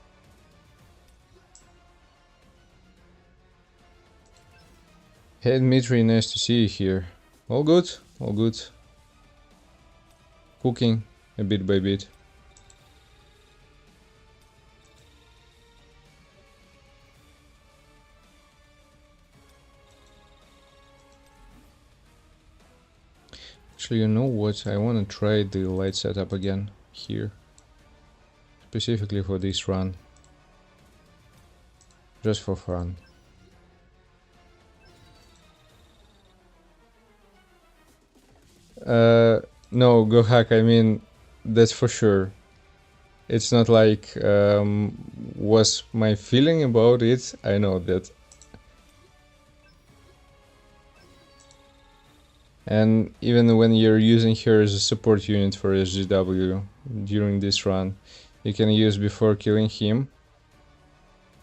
Speaker 1: Hey Dmitry, nice to see you here. All good, all good. Cooking, a bit by bit. Actually, you know what? I wanna try the light setup again here. Specifically for this run. Just for fun. No, go hack, I mean, that's for sure. It's not like, was my feeling about it, I know that. And even when you're using her as a support unit for SGW during this run, you can use before killing him,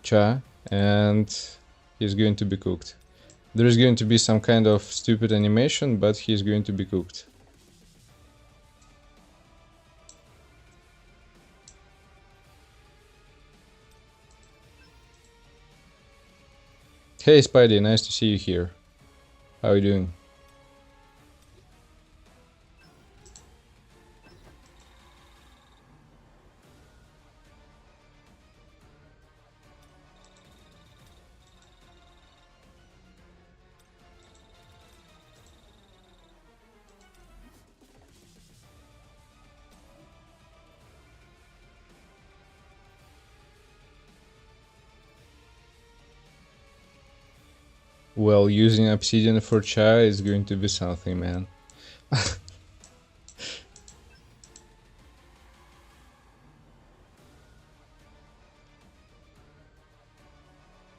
Speaker 1: Cha, and he's going to be cooked. There's going to be some kind of stupid animation, but he's going to be cooked. Hey Spidey, nice to see you here. How are you doing? Well, using obsidian for chai is going to be something, man.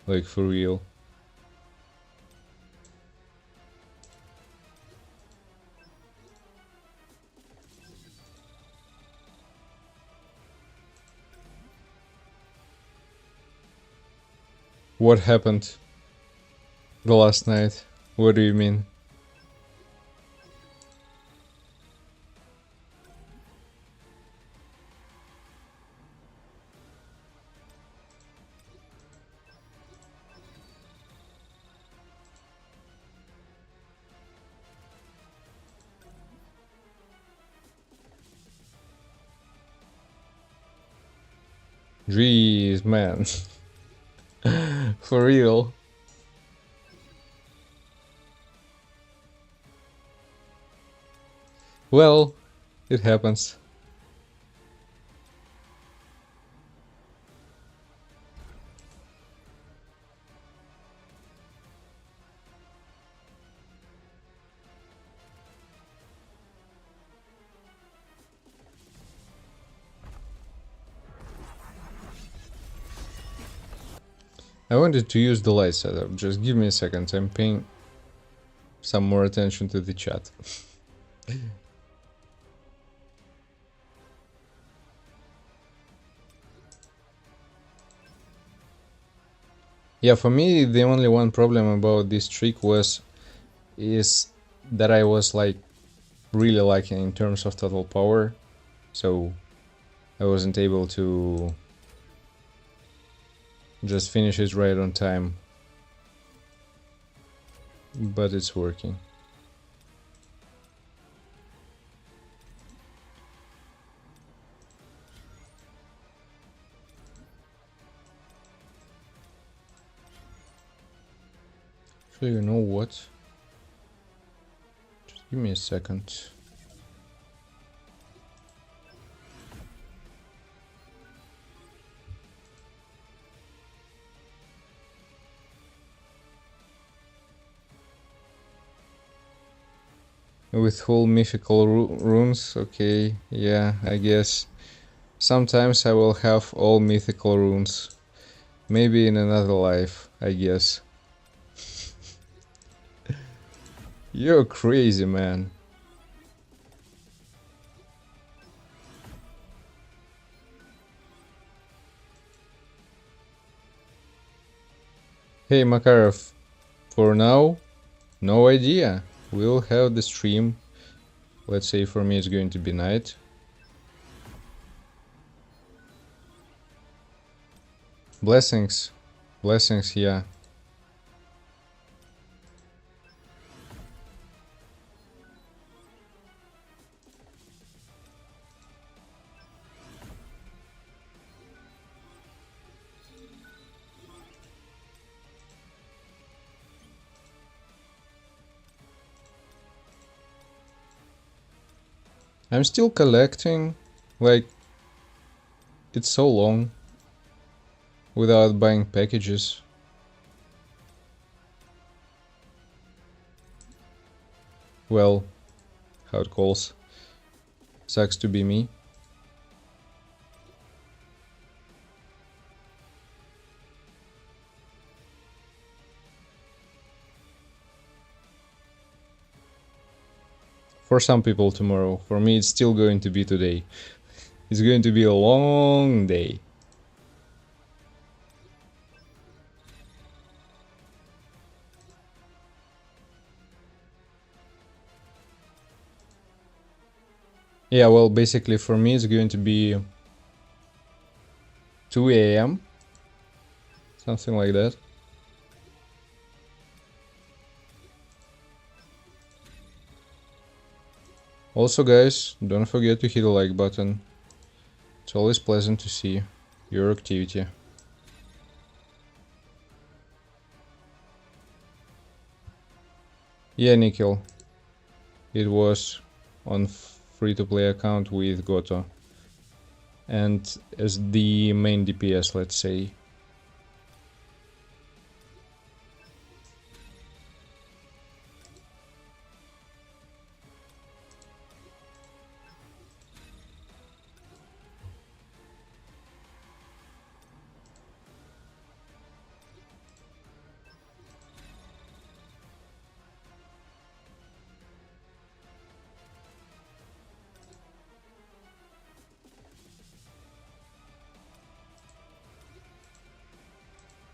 Speaker 1: Like, for real. What happened the last night? What do you mean? Jeez, man. For real. Well, it happens. I wanted to use the light setup. Just give me a second. I'm paying some more attention to the chat. Yeah, for me, the only one problem about this trick is that I was like really lacking in terms of total power, so I wasn't able to just finish it right on time. But it's working. So you know what? Just give me a second. With whole mythical runes, okay, yeah, I guess. Sometimes I will have all mythical runes. Maybe in another life, I guess. You're crazy, man. Hey Makarov, for now, no idea. We'll have the stream. Let's say for me it's going to be night. Blessings. Blessings, yeah. I'm still collecting, like, it's so long without buying packages. Well, how it calls. Sucks to be me. For some people tomorrow, for me it's still going to be today. It's going to be a long day. Yeah, well, basically for me it's going to be 2 a.m. Something like that. Also guys, don't forget to hit the like button. It's always pleasant to see your activity. Yeah, Nickel. It was on free-to-play account with Goto. And as the main DPS, let's say.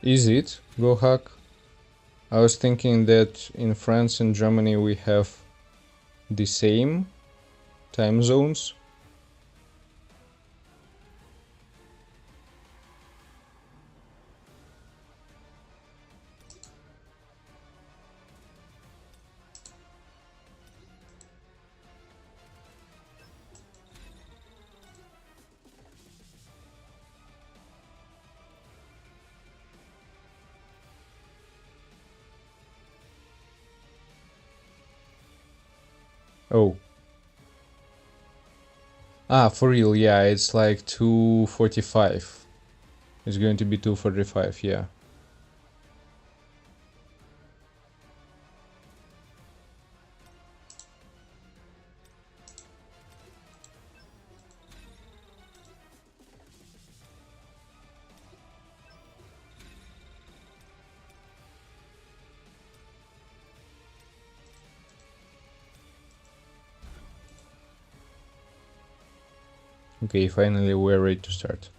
Speaker 1: Is it, GoHack? I was thinking that in France and Germany we have the same time zones. Oh. Ah, for real, yeah, it's like 2:45. It's going to be 2:45, yeah. Okay, finally we're ready to start.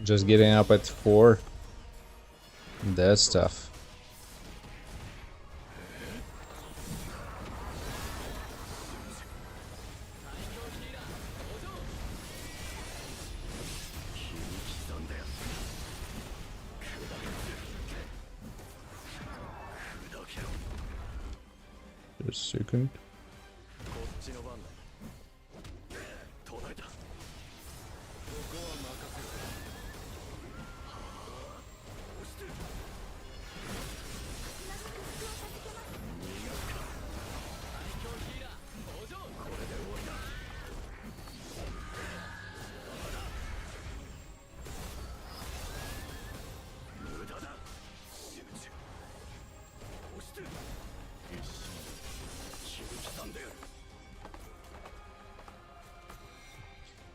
Speaker 1: Just getting up at 4. That's tough. Just a second.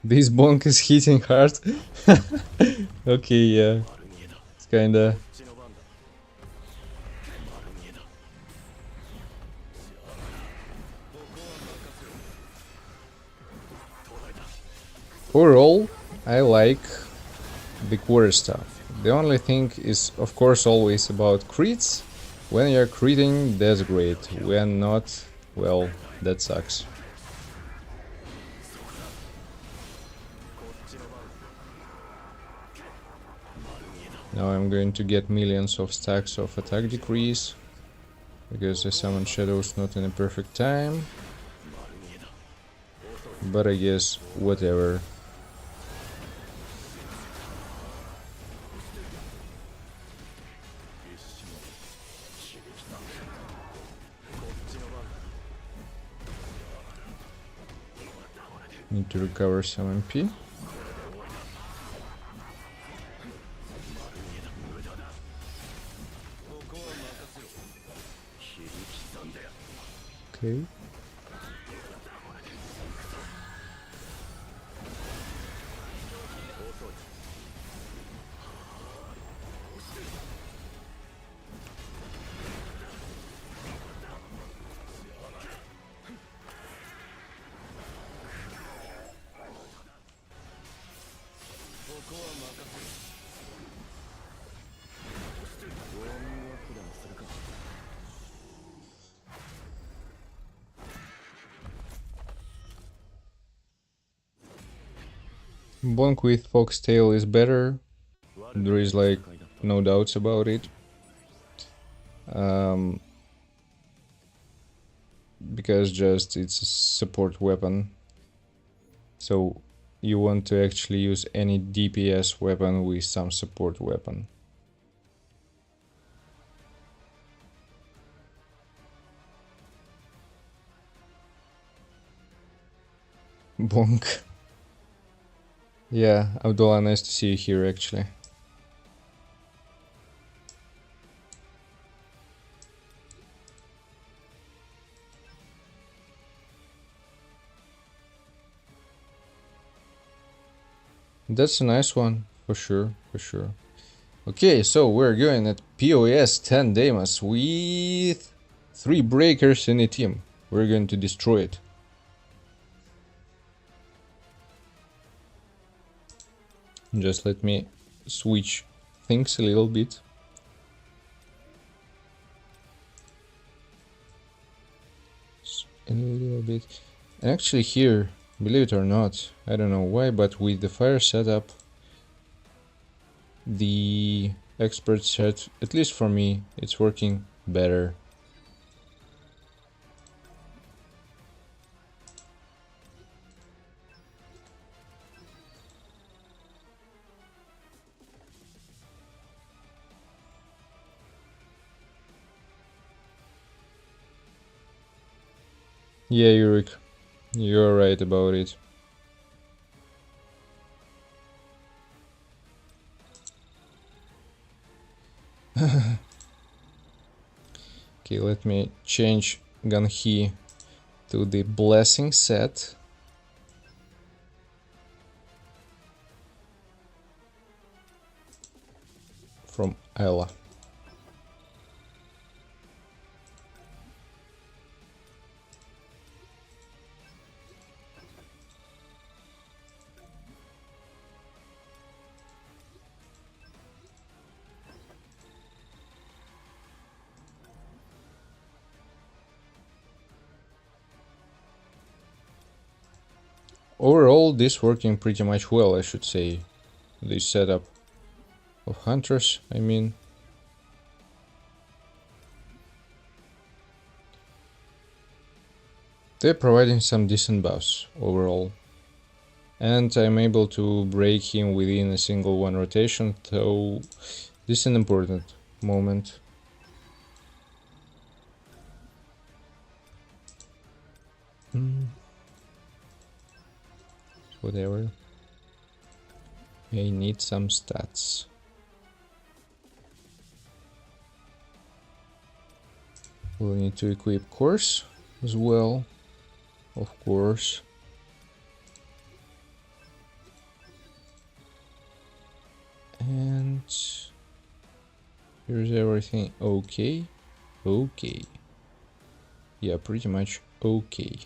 Speaker 1: This bonk is hitting hard. Okay, yeah. It's kinda... Overall, I like the quarter stuff. The only thing is, of course, always about crits. When you're critting, that's great. When not, well, that sucks. Now I'm going to get millions of stacks of attack decrease, because I summoned shadows not in a perfect time. but I guess whatever. Need to recover some MP. Okay. Bonk with Foxtail is better. There is like no doubts about it. Because just it's a support weapon. So you want to actually use any DPS weapon with some support weapon. Bonk. Yeah, Abdullah, nice to see you here actually. That's a nice one, for sure, for sure. Okay, so we're going at POS 10 Damas with 3 breakers in a team. We're going to destroy it. Just let me switch things a little bit. And actually here, believe it or not, I don't know why, but with the fire setup, the expert set, at least for me, it's working better. Yeah, Yurik, you're right about it. Okay, let me change Ganhi to the blessing set. From Ayla. Overall, this working pretty much well, I should say. This setup of hunters, I mean. They're providing some decent buffs overall. And I'm able to break him within a single one rotation, so this is an important moment. Whatever. I need some stats. We'll need to equip course as well, of course. And here's everything. Okay. Okay. Yeah, pretty much okay.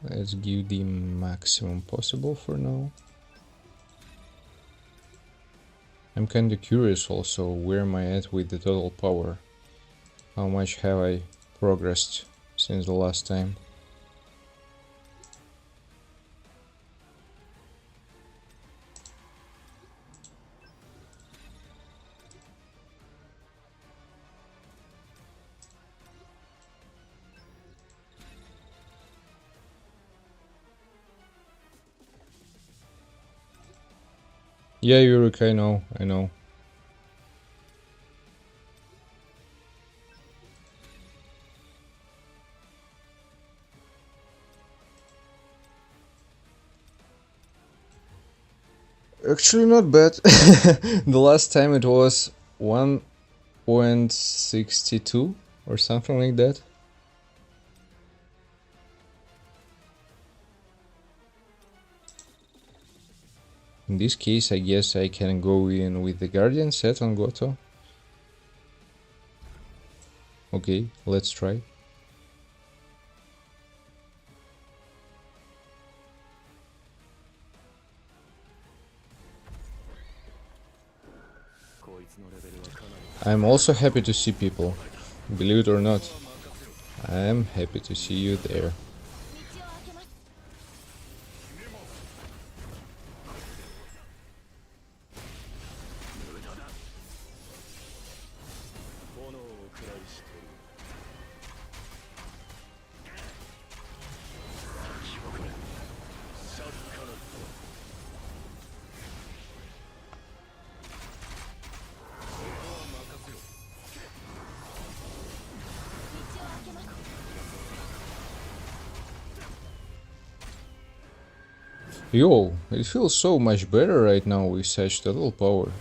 Speaker 1: Let's give the maximum possible for now. I'm kinda curious also, where am I at with the total power? How much have I progressed since the last time? Yeah, Yurik, I know, I know. Actually not bad. The last time it was 1.62 or something like that. In this case, I guess I can go in with the Guardian set on Goto. Okay, let's try. I'm also happy to see people. Believe it or not, I am happy to see you there. Yo, it feels so much better right now with such little power.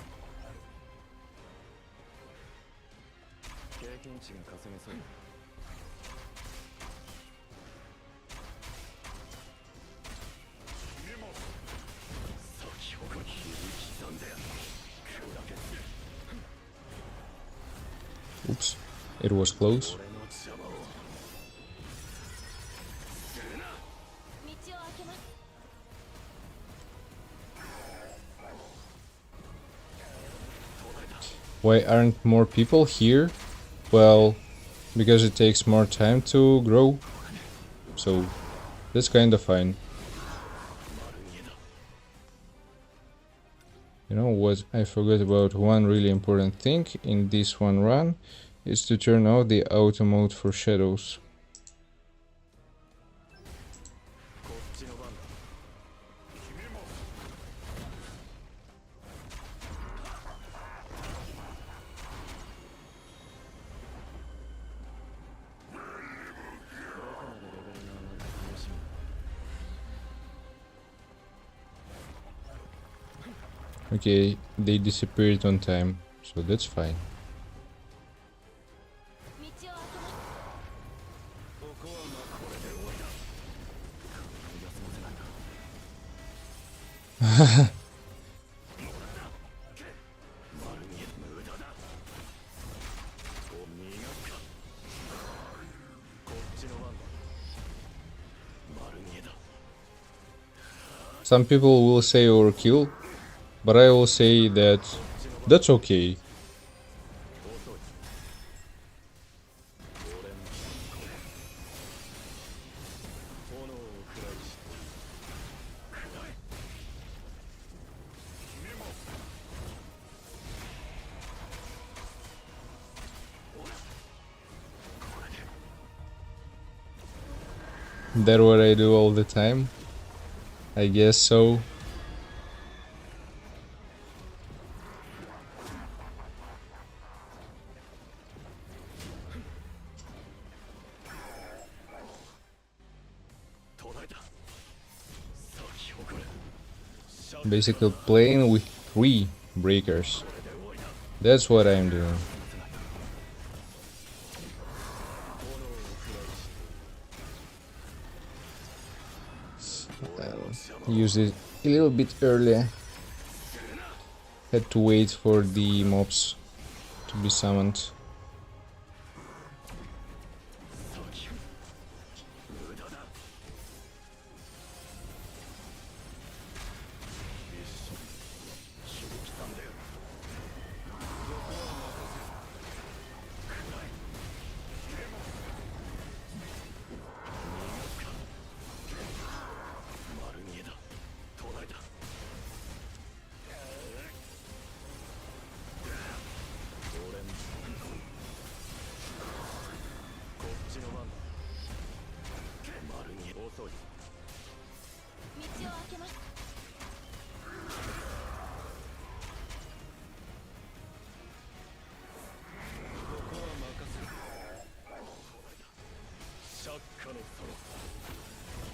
Speaker 1: Oops, it was close. Why aren't more people here? Well, because it takes more time to grow. So, that's kinda fine. You know what, I forgot about one really important thing in this one run, is to turn off the auto mode for shadows. Okay, they disappeared on time, so that's fine. Some people will say overkill, but I will say that that's okay. That's what I do all the time. I guess so. Basically playing with 3 breakers. That's what I'm doing. Use it a little bit earlier. Had to wait for the mobs to be summoned.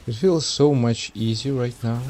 Speaker 1: It feels so much easier right now.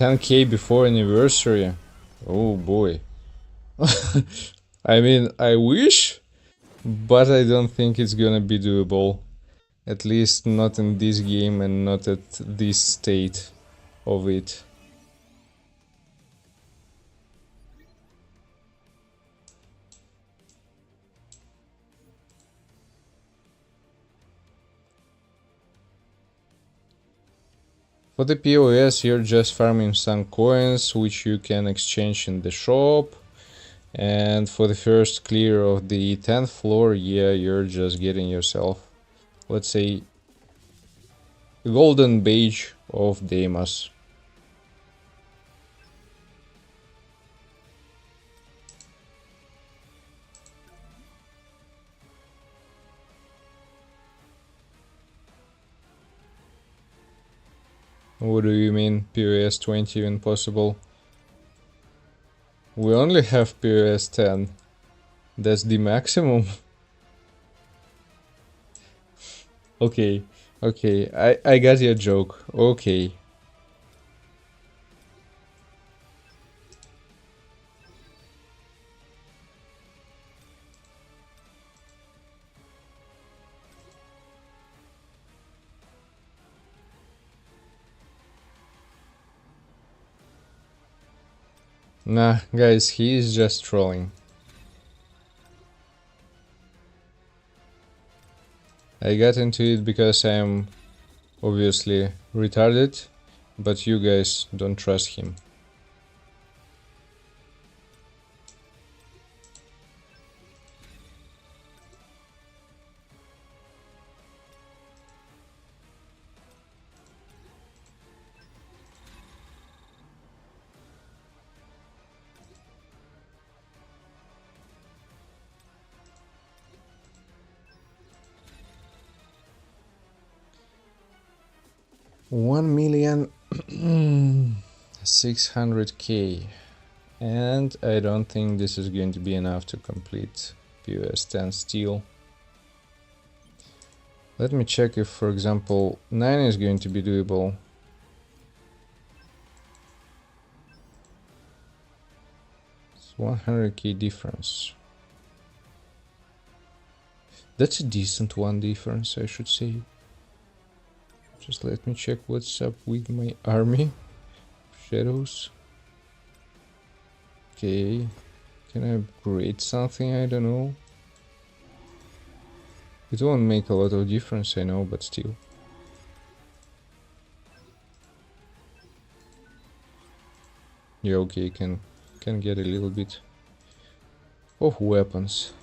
Speaker 1: $10K before anniversary. Oh boy. I mean, I wish, but I don't think it's gonna be doable. At least not in this game and not at this state of it. For the POS, you're just farming some coins which you can exchange in the shop. And for the first clear of the 10th floor, yeah, you're just getting yourself, let's say, a golden badge of Deimos. What do you mean POS 20 impossible? We only have POS 10. That's the maximum. Okay, I got your joke. Okay. Nah, guys, he is just trolling. I got into it because I'm obviously retarded, but you guys don't trust him. $1,600,000, and I don't think this is going to be enough to complete POS 10 still. Let me check if, for example, 9 is going to be doable. It's 100K difference. That's a decent one difference, I should say. Just let me check what's up with my army. Shadows. Okay. Can I upgrade something? I don't know. It won't make a lot of difference, I know, but still. Yeah, okay, can get a little bit of weapons.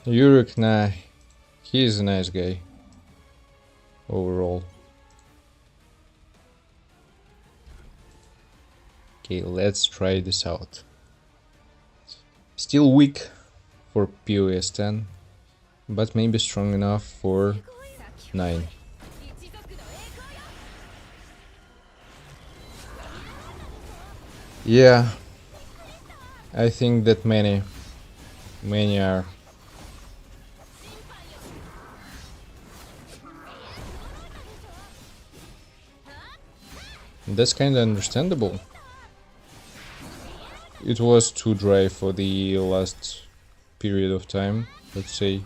Speaker 1: Rudik, nah, he is a nice guy overall. Okay, let's try this out. Still weak for POS 10, but maybe strong enough for 9. Yeah, I think that many are. That's kinda understandable. It was too dry for the last period of time, let's say.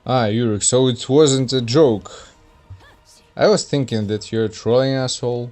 Speaker 1: Ah, Yurik, so it wasn't a joke. I was thinking that you're trolling, asshole.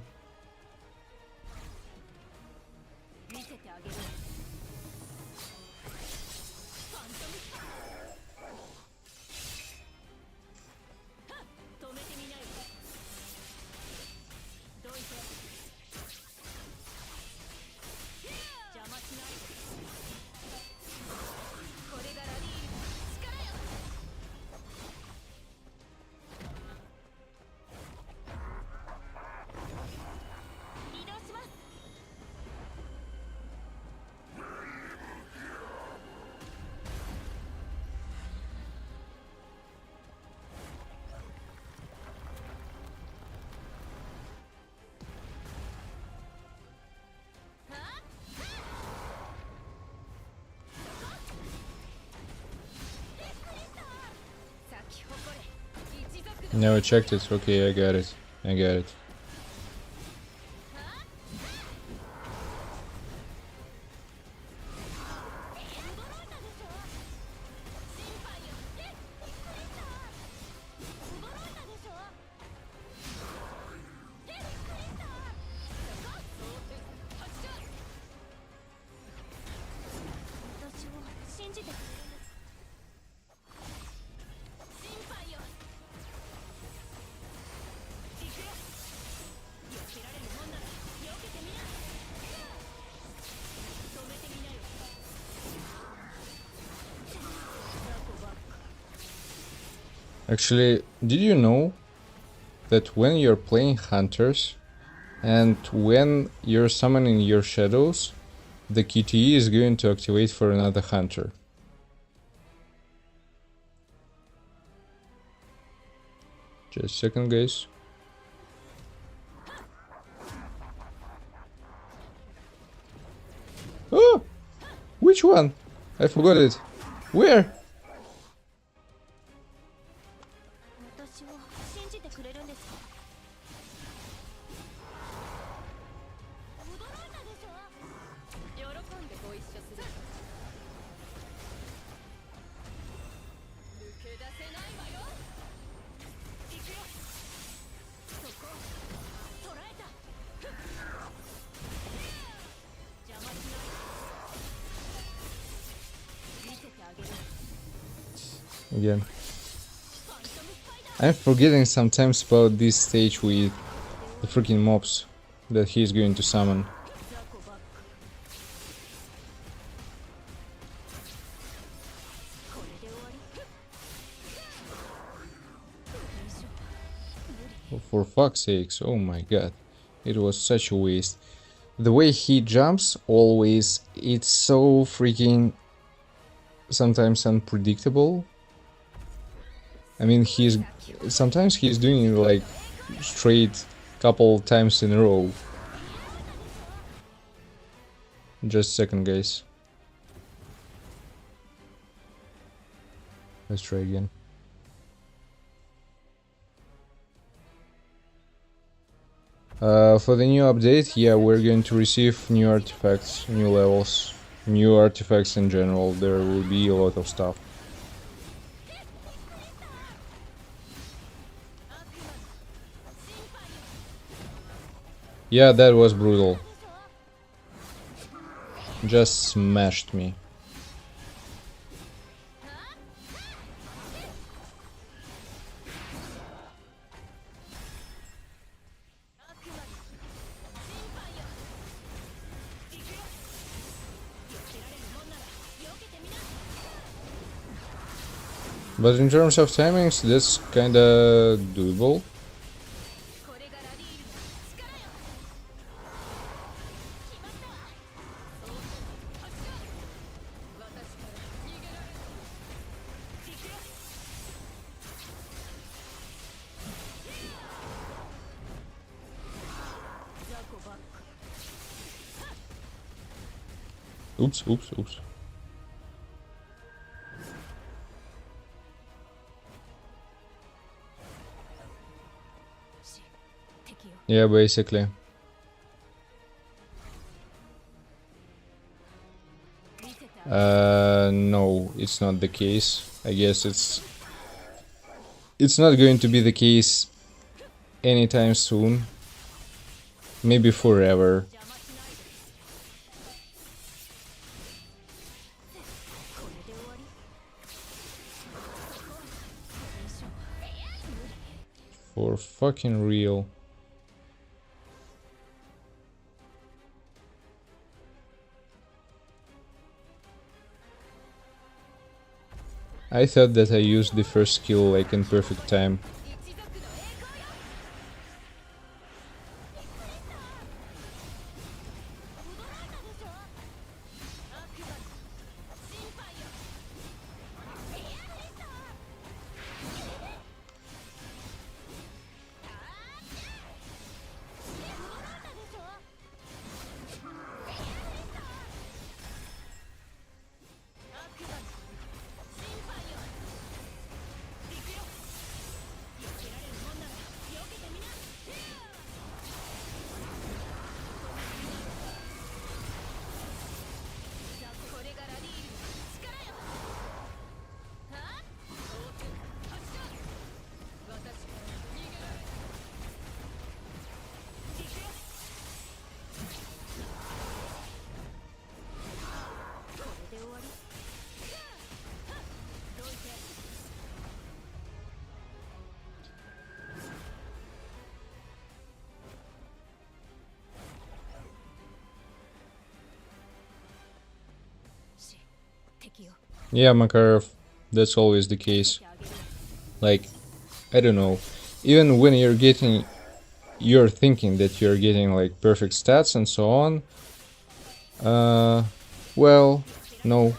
Speaker 1: Never checked it. Okay, I got it. I got it. Actually, did you know that when you're playing hunters and when you're summoning your shadows, the QTE is going to activate for another hunter? Just a second, guys. Oh! Which one? I forgot it. Where? Again. I'm forgetting sometimes about this stage with the freaking mobs that he's going to summon. For fuck's sakes, oh my god. It was such a waste. The way he jumps, always, it's so freaking sometimes unpredictable. I mean, sometimes he's doing it like straight couple times in a row. Just a second, guys. Let's try again. For the new update, yeah, we're going to receive new artifacts, new levels, new artifacts in general. There will be a lot of stuff. Yeah, that was brutal. Just smashed me. But in terms of timings, that's kinda doable. Oops, oops, oops. Yeah, basically. No, it's not the case. I guess it's it's not going to be the case anytime soon. Maybe forever. For fucking real. I thought that I used the first skill like in perfect time. Yeah, Makarov, that's always the case. Like, I don't know, even when you're thinking that you're getting like perfect stats and so on, well, no.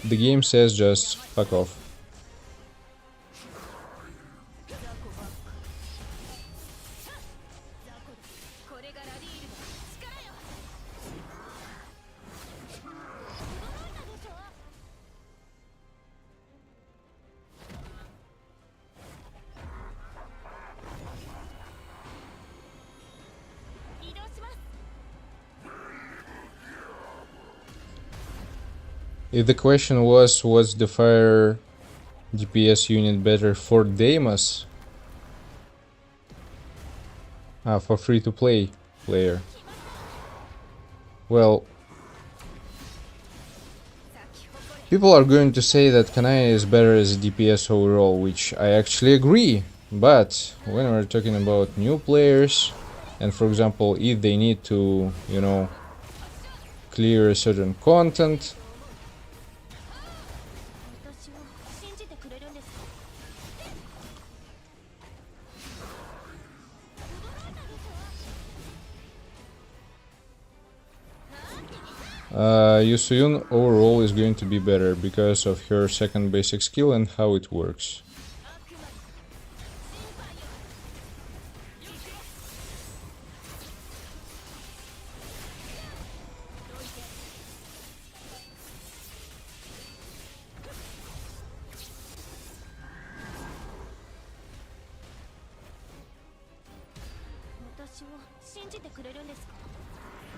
Speaker 1: The game says just fuck off. If the question was, what's the fire DPS unit better for Deimos? For free-to-play player. Well, people are going to say that Kanaya is better as a DPS overall, which I actually agree. But when we're talking about new players, and for example, if they need to, you know, clear a certain content, Yusuyun overall is going to be better because of her second basic skill and how it works.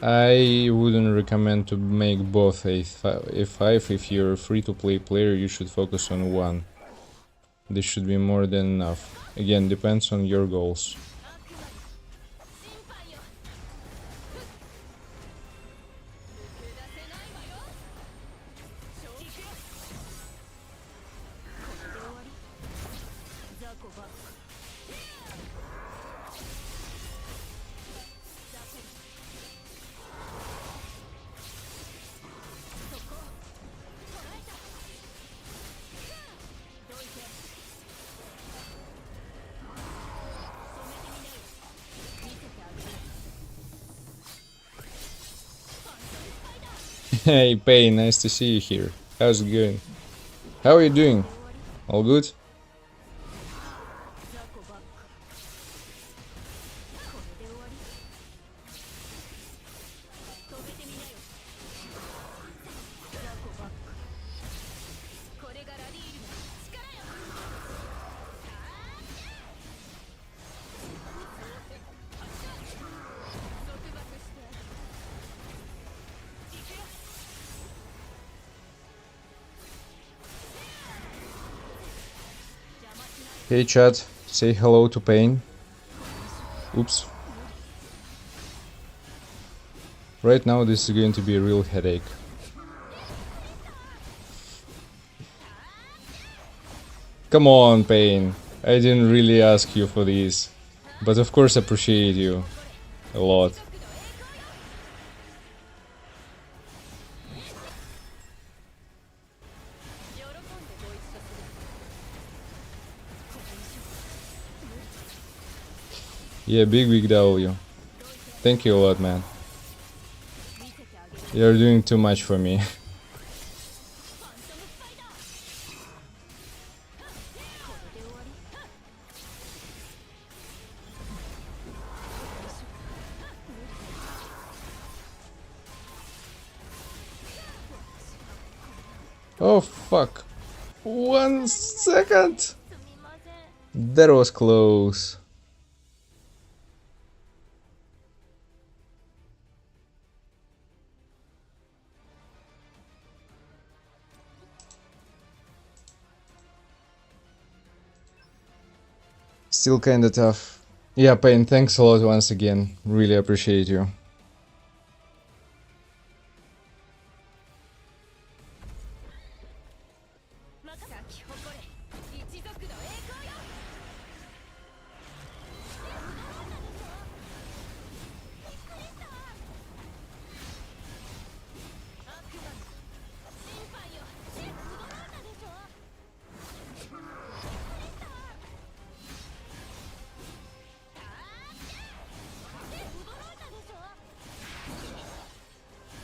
Speaker 1: I wouldn't recommend to make both a5. If you're a free-to-play player, you should focus on one. This should be more than enough. Again, depends on your goals. Hey Pei, nice to see you here. How's it going? How are you doing? All good? Hey chat, say hello to Pain. Oops. Right now this is going to be a real headache. Come on, Pain. I didn't really ask you for this. But of course appreciate you. A lot. Yeah, big W. Thank you a lot, man. You're doing too much for me. Oh fuck. 1 second. That was close. Still kinda tough. Yeah, Pain, thanks a lot once again. Really appreciate you.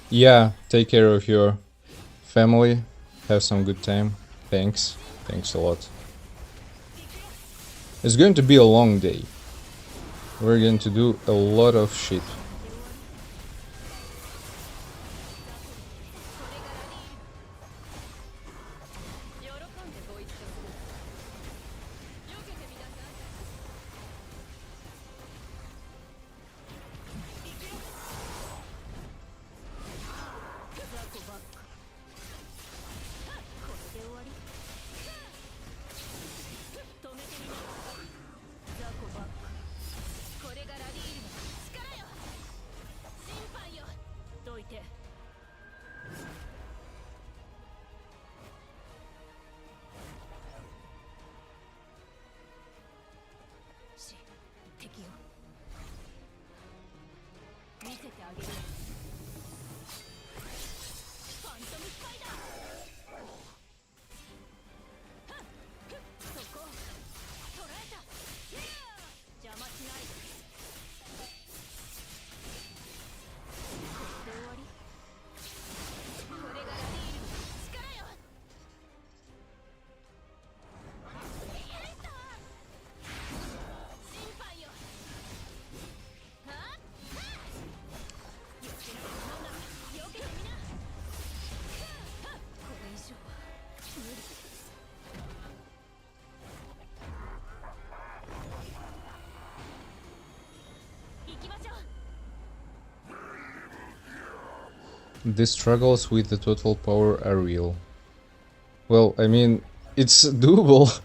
Speaker 1: Yeah, take care of your family. Have some good time. Thanks. Thanks a lot. It's going to be a long day. We're going to do a lot of shit. The struggles with the total power are real. Well, I mean, it's doable,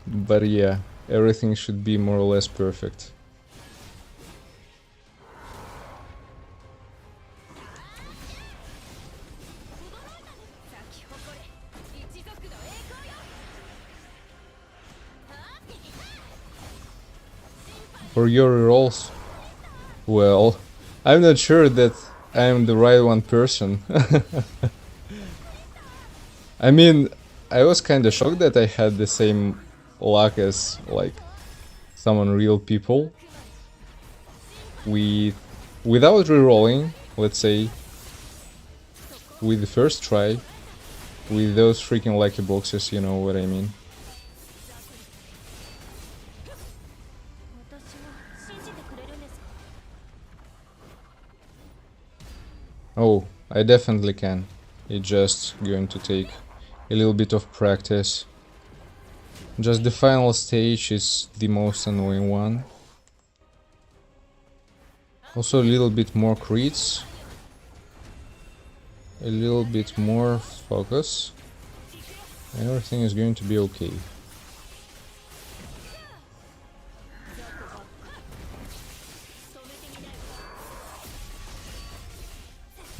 Speaker 1: but yeah, everything should be more or less perfect. For your rolls, well, I'm not sure that I'm the right one person. I mean, I was kinda shocked that I had the same luck as, like, some unreal people. Without rerolling, let's say, with the first try, with those freaking lucky boxes, you know what I mean. Oh, I definitely can. It's just going to take a little bit of practice. Just the final stage is the most annoying one. Also a little bit more crits. A little bit more focus. Everything is going to be okay.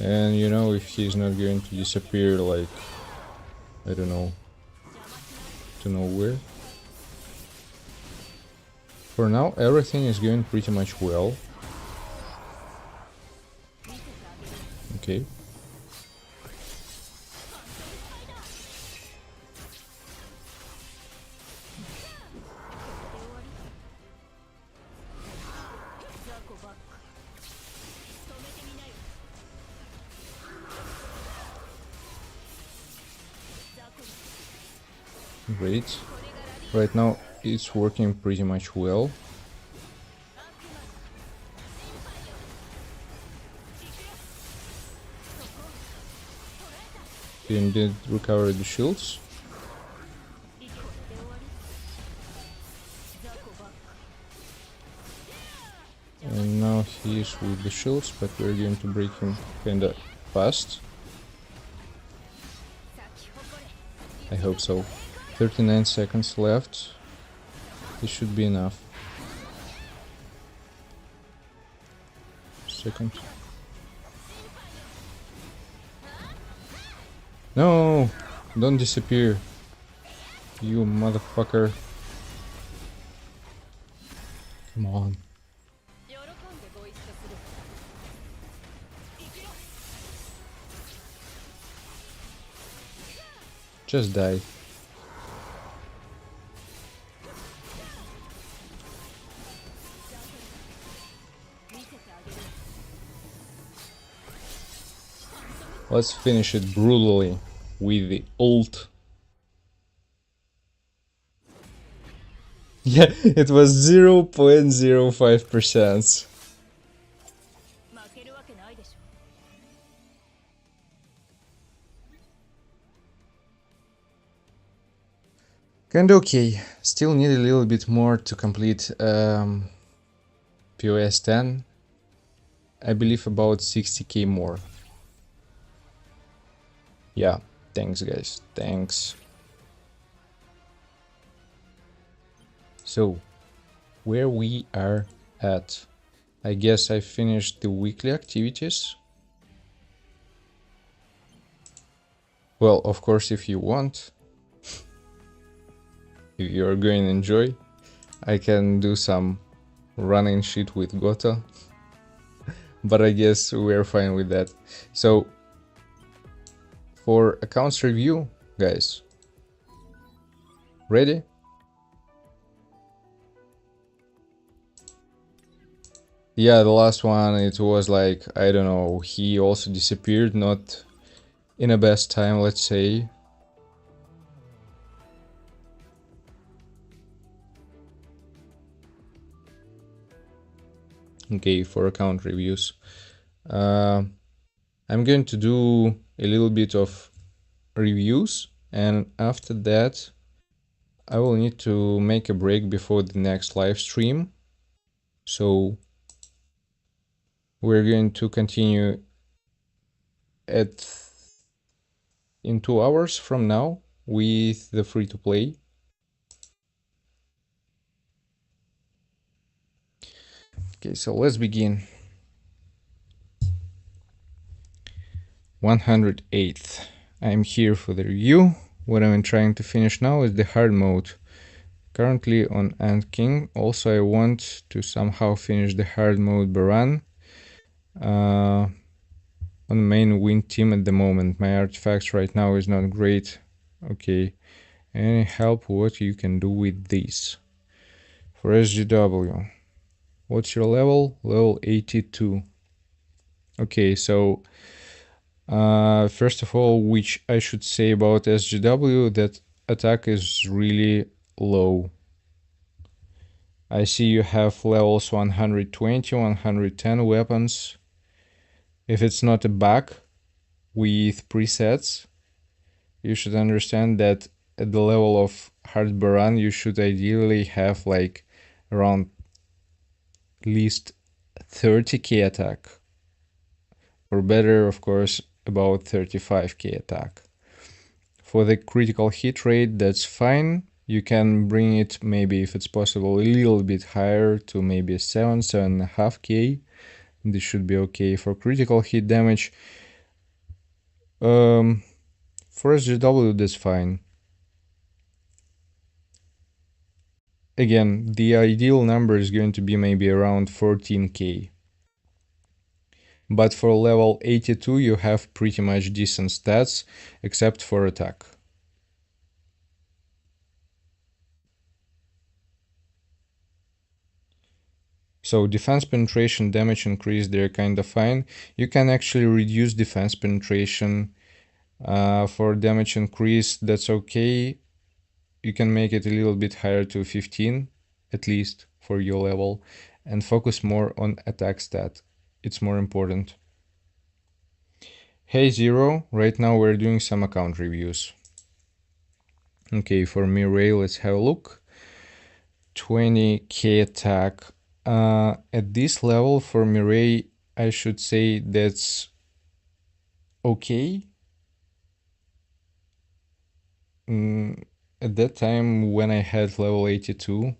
Speaker 1: And you know, if he's not going to disappear like, I don't know, to nowhere. For now, everything is going pretty much well. Okay. Great. Right now it's working pretty much well. He indeed recovered the shields. And now he is with the shields, but we're going to break him kinda fast. I hope so. 39 seconds left. This should be enough. Second. No! Don't disappear. You motherfucker. Come on. Just die. Let's finish it brutally with the ult. Yeah, it was 0.05%. Kinda okay. Still need a little bit more to complete POS 10. I believe about 60k more. Yeah, thanks guys, thanks. So, where we are at. I guess I finished the weekly activities. Well, of course, if you want, if you're going to enjoy, I can do some running shit with Gota. But I guess we're fine with that. So, for accounts review, guys, ready? Yeah, the last one, it was like, I don't know, he also disappeared, not in a best time, let's say. Okay, for account reviews. I'm going to do a little bit of reviews, and after that I will need to make a break before the next live stream. So we're going to continue in 2 hours from now with the free-to-play. Okay, so let's begin. 108th. I'm here for the review. What I'm trying to finish now is the hard mode. Currently on Ant King. Also, I want to somehow finish the hard mode Baran. On main win team at the moment. My artifacts right now is not great. Okay. Any help what you can do with this? For SGW. What's your level? Level 82. Okay, so first of all, which I should say about SGW, that attack is really low. I see you have levels 120, 110 weapons. If it's not a bug with presets, you should understand that at the level of hard Baran, you should ideally have like around at least 30k attack. Or better, of course, about 35k attack. For the critical hit rate, that's fine. You can bring it, maybe if it's possible, a little bit higher to maybe 7.5k. This should be okay. For critical hit damage, For SGW, that's fine. Again, the ideal number is going to be maybe around 14k. But for level 82, you have pretty much decent stats, except for attack. So defense penetration, damage increase, they're kind of fine. You can actually reduce defense penetration. For damage increase, that's okay. You can make it a little bit higher to 15, at least for your level, and focus more on attack stat. It's more important. Hey Zero, right now we're doing some account reviews. Okay, for Mirai, let's have a look. 20k attack. At this level for Mirai, I should say that's okay. At that time when I had level 82,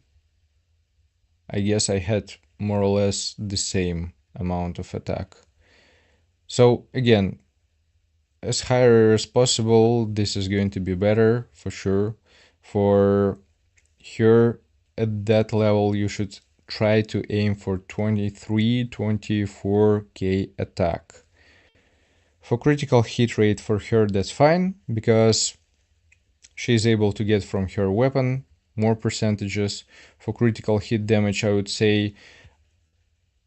Speaker 1: I guess I had more or less the same amount of attack. So again, as higher as possible, this is going to be better for sure. For here at that level, you should try to aim for 23-24k attack. For critical hit rate for her, that's fine, because she is able to get from her weapon more percentages. For critical hit damage, I would say,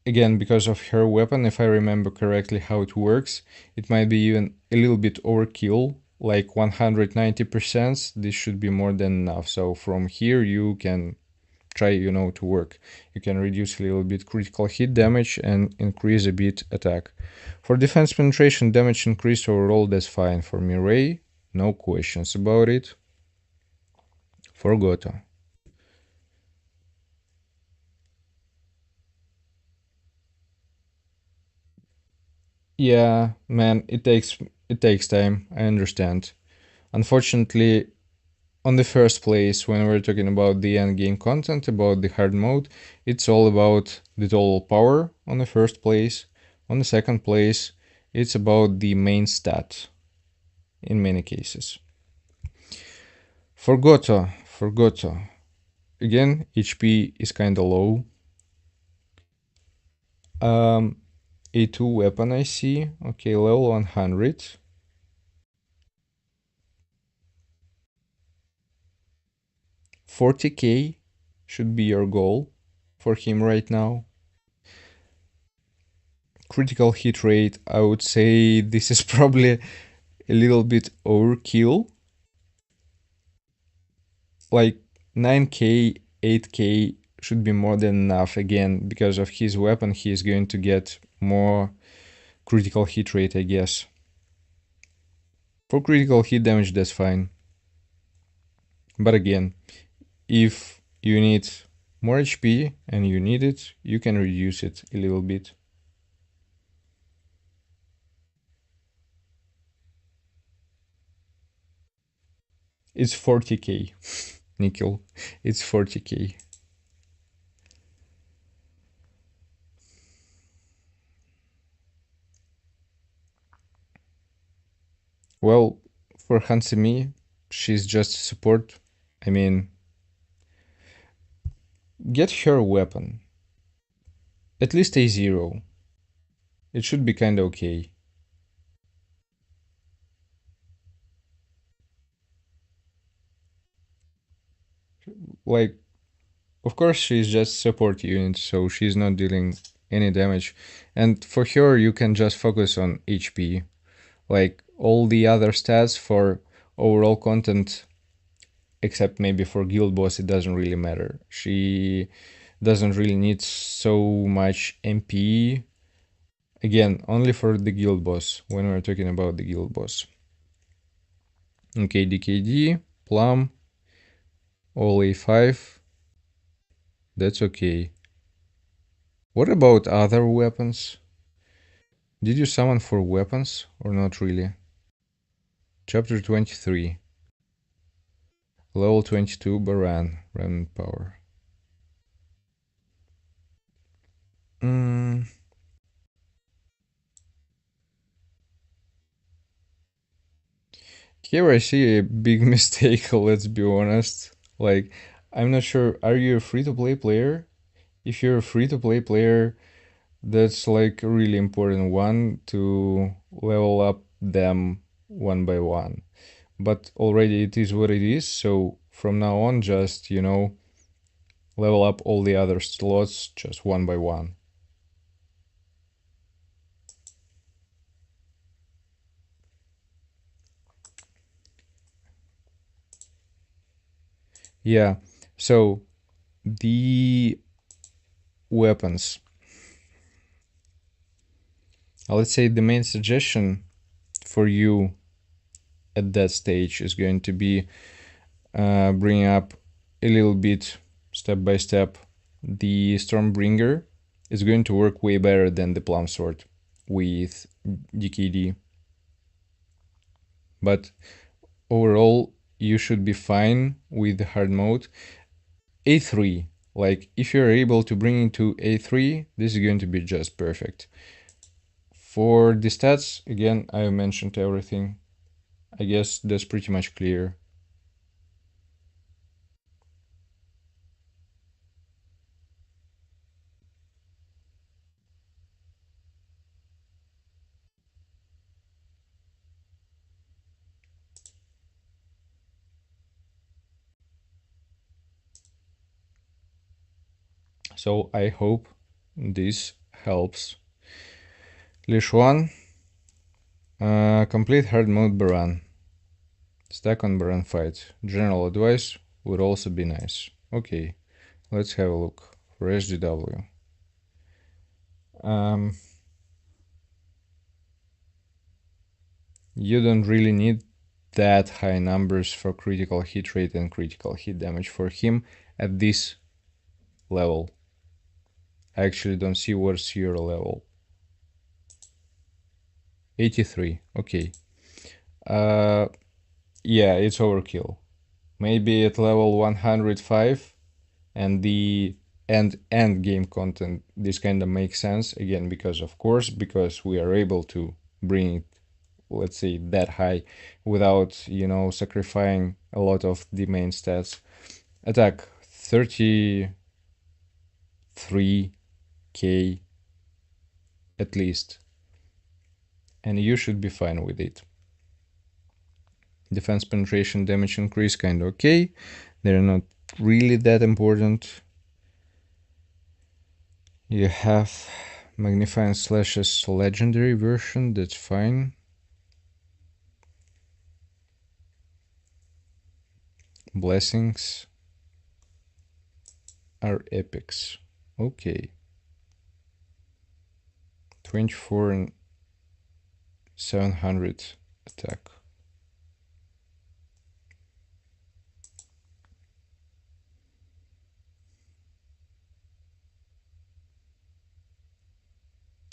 Speaker 1: again, because of her weapon, if I remember correctly how it works, it might be even a little bit overkill, like 190%. This should be more than enough. So from here you can try, to work. You can reduce a little bit critical hit damage and increase a bit attack. For defense penetration, damage increase overall, that's fine. For Mirai, no questions about it. For Goto. Yeah, man, it takes time, I understand. Unfortunately, on the first place, when we're talking about the end game content, about the hard mode, it's all about the total power on the first place. On the second place, it's about the main stat in many cases. For Goto, again, HP is kinda low. A2 weapon I see, okay, level 100. 40k should be your goal for him right now. Critical hit rate, I would say this is probably a little bit overkill. Like 9k, 8k should be more than enough. Again, because of his weapon, he is going to get more critical hit rate, I guess. For critical hit damage, that's fine. But again, if you need more HP and you need it, you can reduce it a little bit. It's 40k, Nickel. It's 40k. Well, for Hansemi, she's just support. I mean, get her weapon. At least a 0. It should be kinda okay. Like, of course she's just support unit, so she's not dealing any damage. And for her, you can just focus on HP. Like, all the other stats for overall content, except maybe for guild boss, it doesn't really matter. She doesn't really need so much MP. Again, only for the guild boss, when we're talking about the guild boss. Okay, DKD, Plum, all A5. That's okay. What about other weapons? Did you summon for weapons or not really? Chapter 23. Level 22 Baran, Remnant Power. Here I see a big mistake, let's be honest. Like, I'm not sure, are you a free-to-play player? If you're a free-to-play player, that's like a really important one to level up them one by one. But already it is what it is, so from now on, just, level up all the other slots just one by one. Yeah, so the weapons. Let's say the main suggestion for you at that stage is going to be bring up a little bit step by step. The Stormbringer is going to work way better than the Plum Sword with DKD. But overall, you should be fine with the hard mode. A3, like if you're able to bring it to A3, this is going to be just perfect. For the stats, again, I mentioned everything. I guess that's pretty much clear. So I hope this helps. Leash 1, complete hard mode Baran. Stack on Baran fight. General advice would also be nice. Okay, let's have a look for SGW. You don't really need that high numbers for critical hit rate and critical hit damage for him at this level. I actually don't see what's your level. 83, okay. Yeah, it's overkill. Maybe at level 105 and the end game content, this kind of makes sense again, because we are able to bring it, let's say, that high without, sacrificing a lot of the main stats. Attack 33k at least, and you should be fine with it. Defense penetration damage increase kind of okay. They're not really that important. You have magnifying slashes legendary version, that's fine. Blessings are epics. Okay. 24 and 700 attack.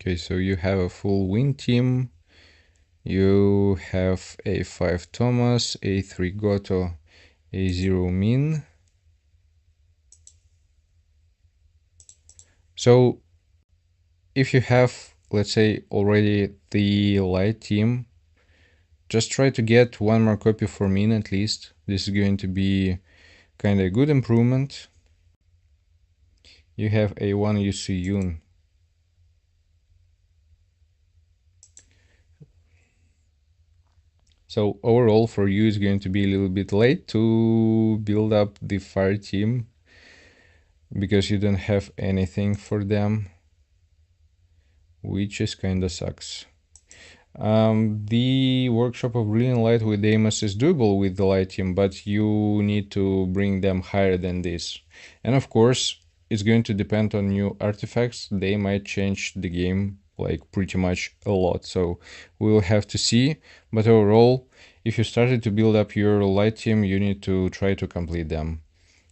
Speaker 1: Okay, so you have a full win team. You have A5 Thomas, A3 Goto, A0 Min. So if you have, let's say, already the light team, just try to get one more copy for Min at least. This is going to be kind of a good improvement. You have A1 Yusu Yun. So overall for you it's going to be a little bit late to build up the fire team because you don't have anything for them, which is kind of sucks. The workshop of Brilliant Light with Amos is doable with the light team, but you need to bring them higher than this. And of course, it's going to depend on new artifacts. They might change the game like pretty much a lot, so we'll have to see. But overall, if you started to build up your light team, you need to try to complete them.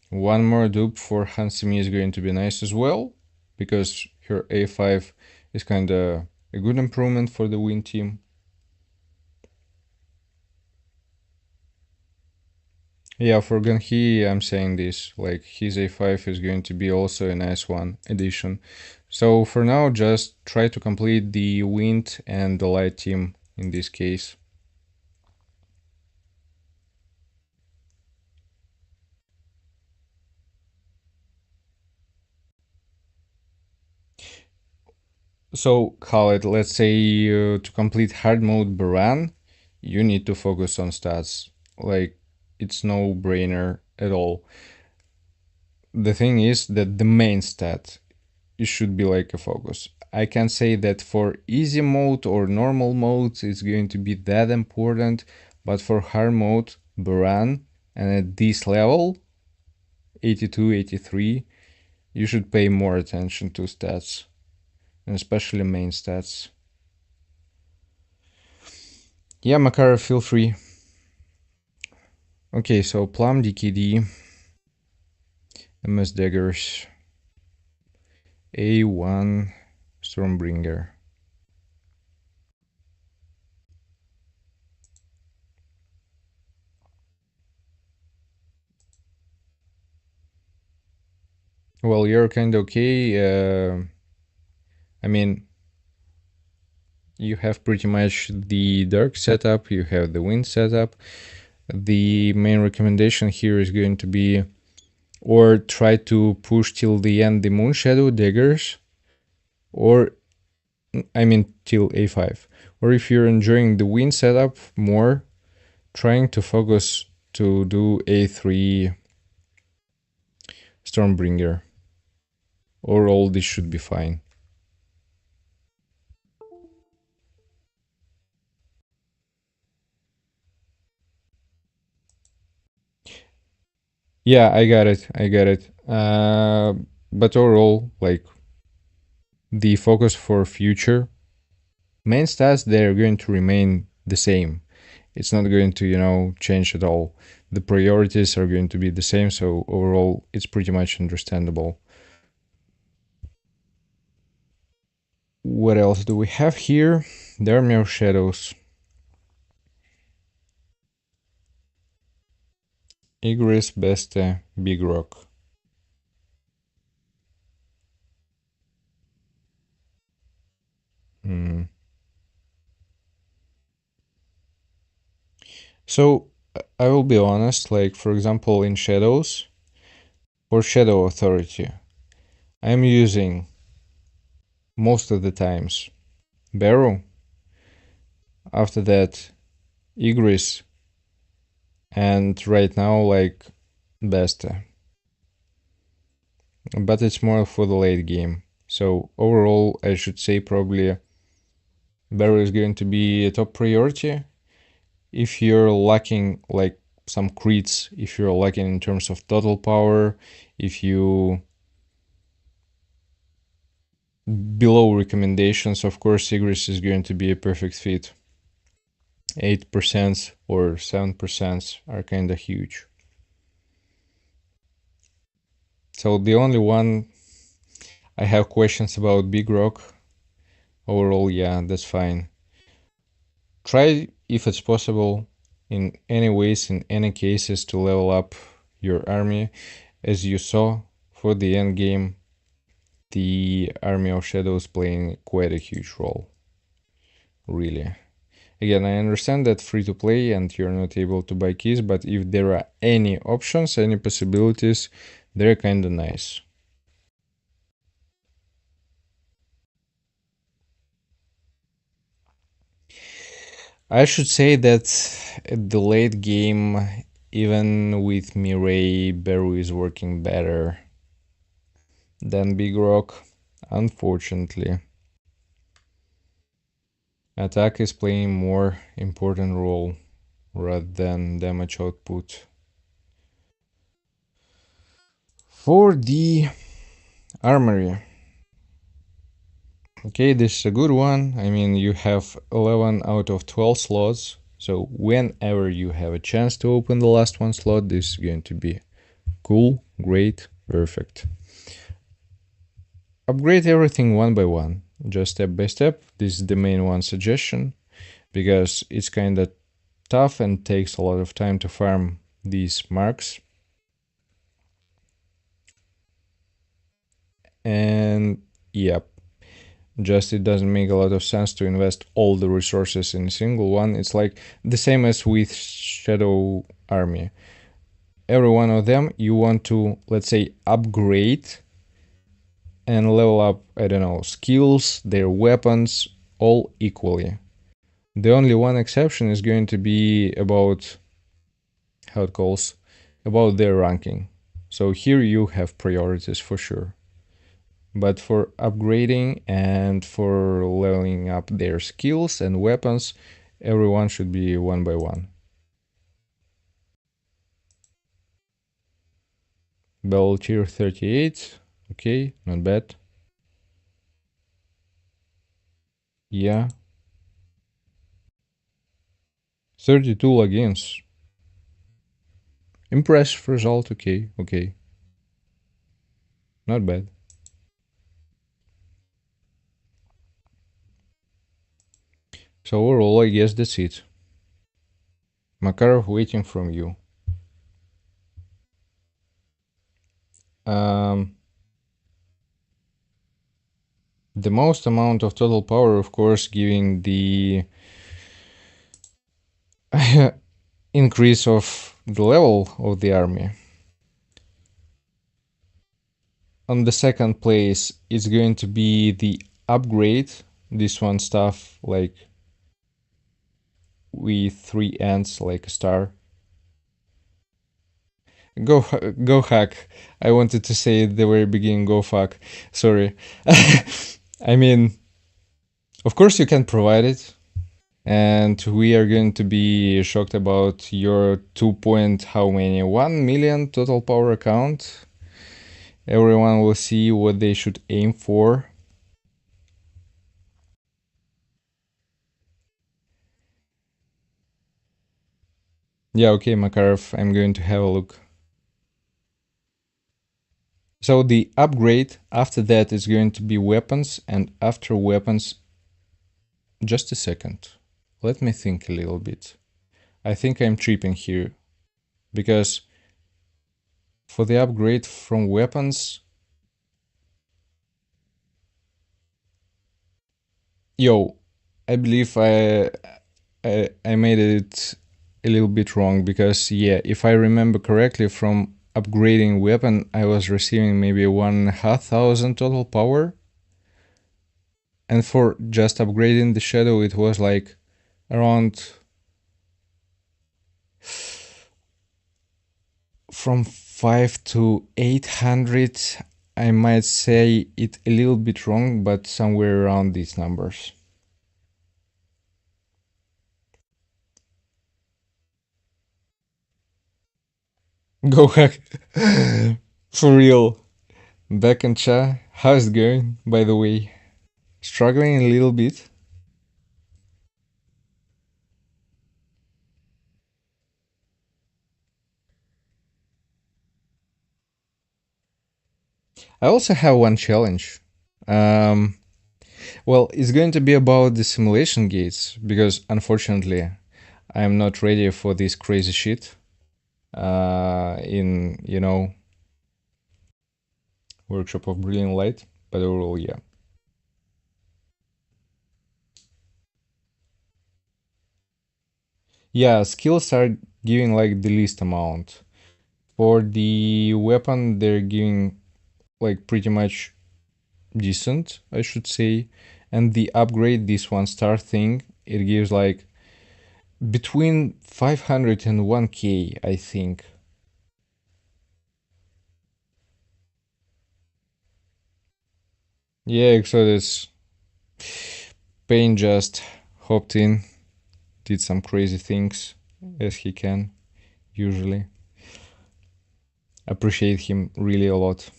Speaker 1: One more dupe for Hansimi is going to be nice as well, because her A5 is kind of a good improvement for the win team. Yeah, for Ganhi, I'm saying this, like his A5 is going to be also a nice one addition. So for now, just try to complete the wind and the light team in this case. So Khaled, let's say to complete hard mode Baran, you need to focus on stats. Like, it's no brainer at all. The thing is that the main stat, it should be like a focus. I can say that for easy mode or normal modes it's going to be that important, but for hard mode Baran and at this level 82, 83, you should pay more attention to stats, and especially main stats. Yeah, Makara, feel free. Okay, so Plum DKD, MS Daggers, A1, Stormbringer. Well, you're kind of okay. I mean, you have pretty much the dark setup, you have the wind setup. The main recommendation here is going to be, or try to push till the end the Moon Shadow Daggers, or I mean till A5. Or if you're enjoying the wind setup more, trying to focus to do A3 Stormbringer, or all this should be fine. Yeah, I got it. But overall, like, the focus for future main stats, they're going to remain the same. It's not going to, change at all. The priorities are going to be the same, so overall, it's pretty much understandable. What else do we have here? There are mere shadows. Igris, Beste, Big Rock. Mm. So I will be honest, like for example in Shadows, for Shadow Authority, I'm using most of the times Barrow, after that Igris, and right now like Beste. But it's more for the late game. So overall I should say probably Barrow is going to be a top priority. If you're lacking like some crits, if you're lacking in terms of total power, if you below recommendations, of course Igris is going to be a perfect fit. 8% or 7% are kind of huge. So the only one I have questions about Big Rock. Overall, yeah, that's fine. Try, if it's possible, in any ways, in any cases, to level up your army. As you saw, for the end game, the Army of Shadows playing quite a huge role. Really. Again, I understand that free to play and you're not able to buy keys, but if there are any options, any possibilities, they're kinda nice. I should say that at the late game, even with Mirai, Beru is working better than Big Rock, unfortunately. Attack is playing more important role rather than damage output. For the armory, okay, this is a good one. I mean, you have 11 out of 12 slots, so whenever you have a chance to open the last one slot, this is going to be cool, great, perfect. Upgrade everything one by one, just step by step. This is the main one suggestion, because it's kind of tough and takes a lot of time to farm these marks. And yep, just it doesn't make a lot of sense to invest all the resources in a single one. It's like the same as with Shadow Army. Every one of them you want to, let's say, upgrade and level up, I don't know, skills, their weapons, all equally. The only one exception is going to be about how it calls, about their ranking. So here you have priorities for sure. But for upgrading and for leveling up their skills and weapons, everyone should be one by one. Battle tier 38. Okay, not bad. Yeah. 32 logins. Impressive result, okay, okay. Not bad. So overall, I guess that's it. Makarov waiting from you. The most amount of total power, of course, giving the increase of the level of the army. On the second place, it's going to be the upgrade. This one stuff like with 3 ends, like a star. Go hack. I wanted to say at the very beginning, go fuck. Sorry. I mean, of course you can provide it. And we are going to be shocked about your 2 point how many? 1 million total power account. Everyone will see what they should aim for. Yeah, okay, Makarov, I'm going to have a look. So the upgrade after that is going to be weapons, and after weapons, just a second. Let me think a little bit. I think I'm tripping here, because for the upgrade from weapons, yo, I believe I made it a little bit wrong, because yeah, if I remember correctly, from upgrading weapon I was receiving maybe 1,500 total power, and for just upgrading the shadow it was like around from 5 to 800. I might say it a little bit wrong, but somewhere around these numbers. Go hack. For real. Back in chat. How's it going, by the way? Struggling a little bit? I also have one challenge. Well, it's going to be about the simulation gates, because unfortunately I'm not ready for this crazy shit in, you know, Workshop of Brilliant Light, but overall, yeah. Yeah, skills are giving like the least amount. For the weapon, they're giving like pretty much decent, I should say. And the upgrade, this 1-star thing, it gives like between 500 and 1k, I think. Yeah, Exodus. Payne just hopped in, did some crazy things, as he can, usually. Appreciate him really a lot.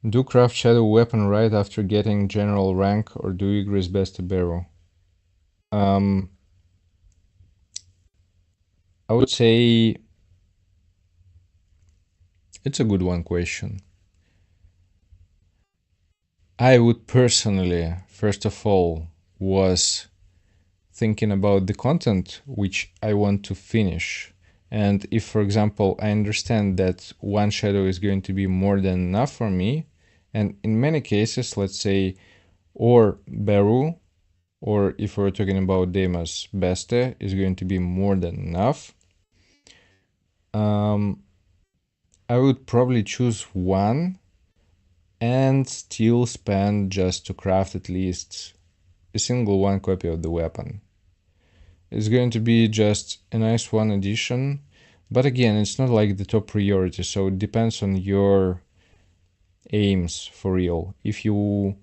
Speaker 1: Do craft shadow weapon right after getting general rank, or do you agree best to barrel? I would say it's a good one question. I would personally, first of all, was thinking about the content which I want to finish. And if, for example, I understand that one shadow is going to be more than enough for me, and in many cases, let's say, or Beru, or if we're talking about Demas Beste, is going to be more than enough. I would probably choose one and still spend just to craft at least a single one copy of the weapon. It's going to be just a nice one addition, but again, it's not like the top priority, so it depends on your aims for real. If you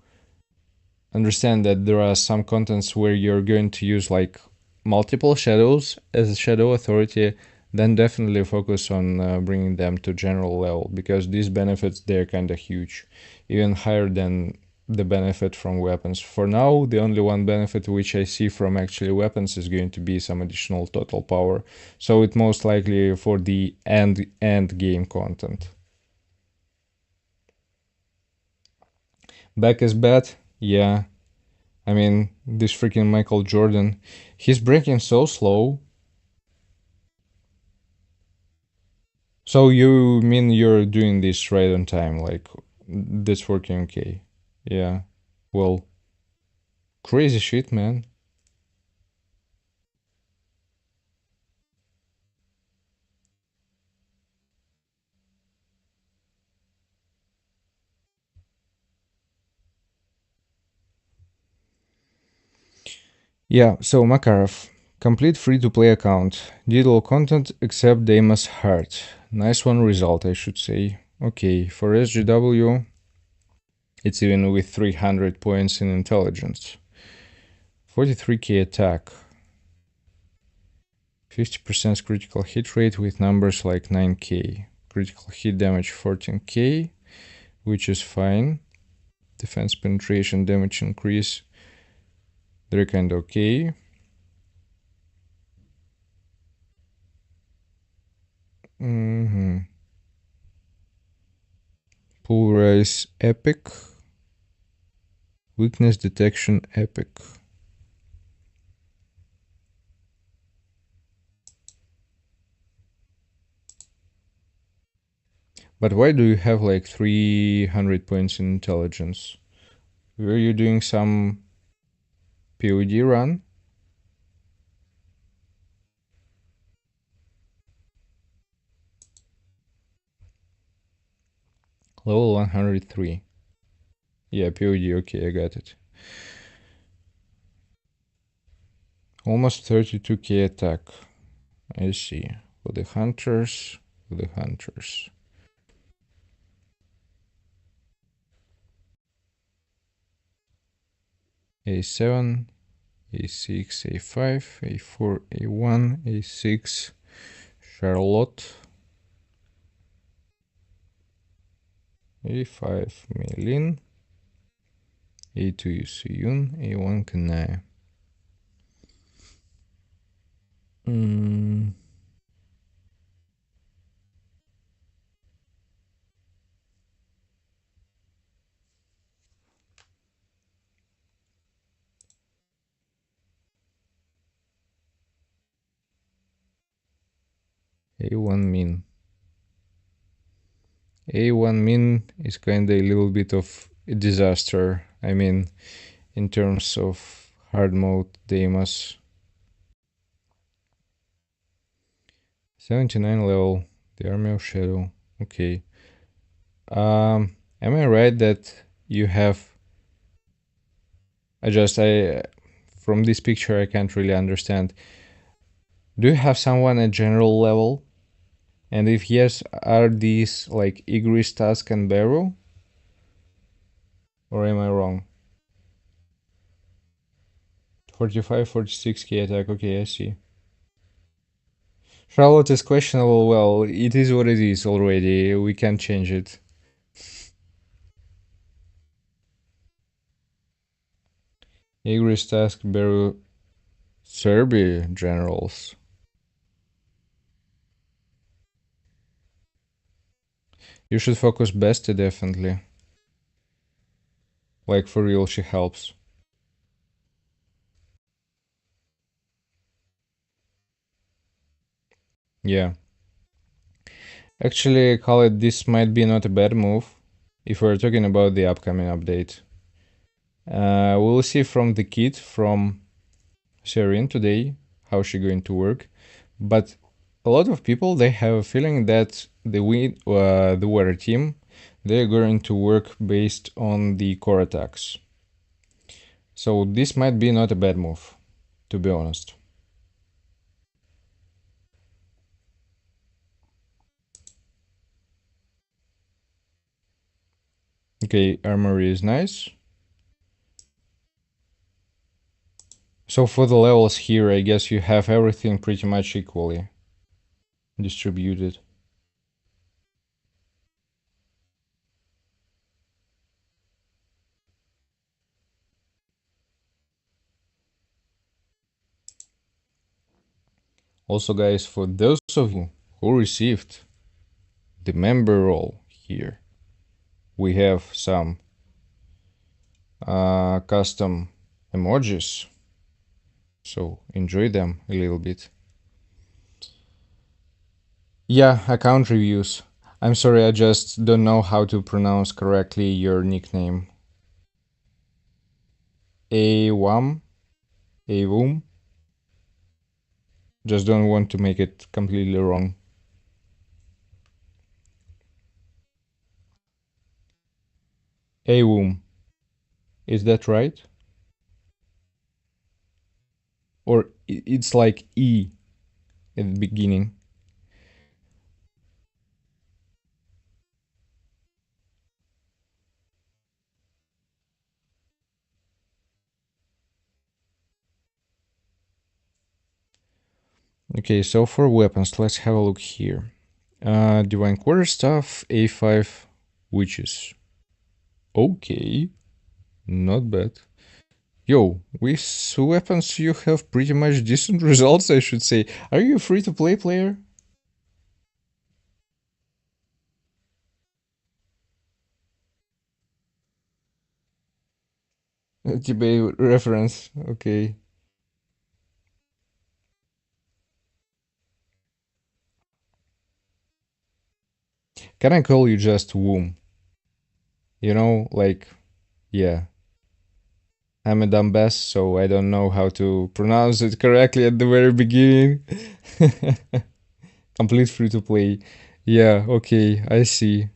Speaker 1: understand that there are some contents where you're going to use like multiple shadows as a shadow authority, then definitely focus on bringing them to general level, because these benefits, they're kind of huge, even higher than the benefit from weapons. For now, the only one benefit which I see from actually weapons is going to be some additional total power, so it's most likely for the end game content. Back is bad, yeah. I mean, this freaking Michael Jordan, he's breaking so slow. So you mean you're doing this right on time, like that's working okay? Yeah. Well, crazy shit, man. Yeah, so Makarov, complete free-to-play account. Did all content except Damas Heart. Nice one result, I should say. Okay, for SGW, it's even with 300 points in intelligence. 43k attack. 50% critical hit rate with numbers like 9k. Critical hit damage 14k, which is fine. Defense penetration damage increase, they're kind of okay. Pulverize epic. Weakness detection epic. But why do you have like 300 points in intelligence? Were you doing some POD run? Level 103. Yeah, POD, okay, I got it. Almost 32k attack. I see. For the hunters, A7, A6, A5, A4, A1, A6, Charlotte, A5, Melin, A2, Yusuyun, A1, Kanaya. A1 min. A1 min is kinda a little bit of a disaster. I mean, in terms of hard mode Deimos. 79 level, the Army of Shadow. Okay. Am I right that you have... from this picture I can't really understand. Do you have someone at general level? And if yes, are these like Igris, Tusk, and Beru? Or am I wrong? 45, 46k attack, okay, I see. Charlotte is questionable, well, it is what it is already, we can't change it. Igris, Tusk, Beru, Serbia generals. You should focus Beste definitely. Like for real, she helps. Yeah. Actually, call it, this might be not a bad move if we're talking about the upcoming update. We'll see from the kit from Sherin today how she going to work, but a lot of people they have a feeling that the water team they're going to work based on the core attacks. So this might be not a bad move, to be honest. Okay, armory is nice. So for the levels here, I guess you have everything pretty much equally distributed. Also, guys, for those of you who received the member role here, we have some custom emojis, so enjoy them a little bit. Yeah, account reviews. I'm sorry, I just don't know how to pronounce correctly your nickname. Awam? Awum? Just don't want to make it completely wrong. Awum. Is that right? Or it's like E at the beginning? Okay, so for weapons, let's have a look here. Divine Quarterstaff, A5, Witches. Okay, not bad. Yo, with weapons you have pretty much decent results, I should say. Are you a free-to-play player? TB reference, okay. Can I call you just Womb? You know, like, yeah. I'm a dumb bass, so I don't know how to pronounce it correctly at the very beginning. Complete free to play. Yeah, okay, I see.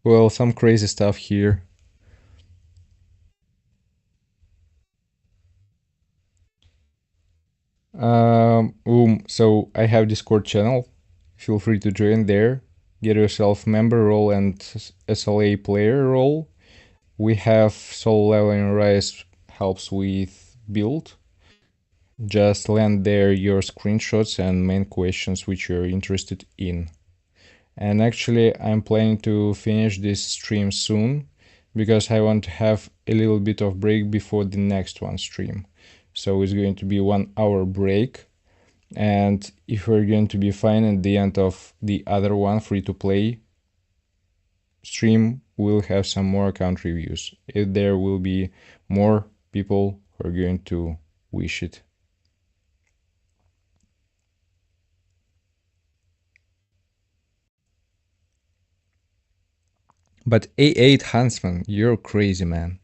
Speaker 1: Well, some crazy stuff here. So I have Discord channel. Feel free to join there. Get yourself member role and SLA player role. We have solo leveling rise helps with build. Just land there your screenshots and main questions which you're interested in. And actually, I'm planning to finish this stream soon because I want to have a little bit of break before the next one stream. So it's going to be 1 hour break. And if we're going to be fine at the end of the other one, free to play stream, we'll have some more account reviews. If there will be more people who are going to wish it. But A8 Huntsman, you're crazy, man.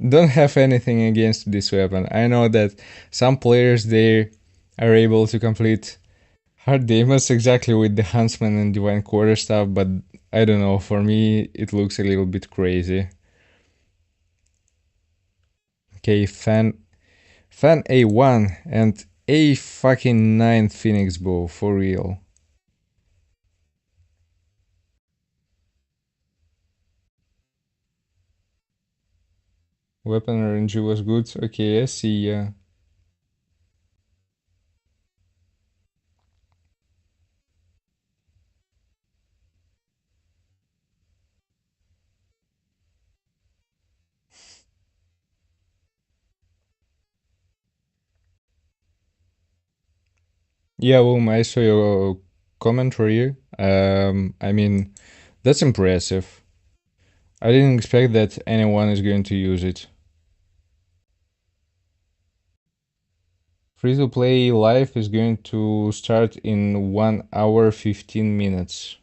Speaker 1: Don't have anything against this weapon. I know that some players they are able to complete hard demons exactly with the Huntsman and Divine Quarterstaff, but I don't know, for me it looks a little bit crazy. Okay, fan A1 and A fucking 9 Phoenix Bow, for real. Weapon RNG was good. Okay, I see, yeah. Yeah, well, I saw your commentary. I mean, that's impressive. I didn't expect that anyone is going to use it. Free to play live is going to start in 1 hour 15 minutes.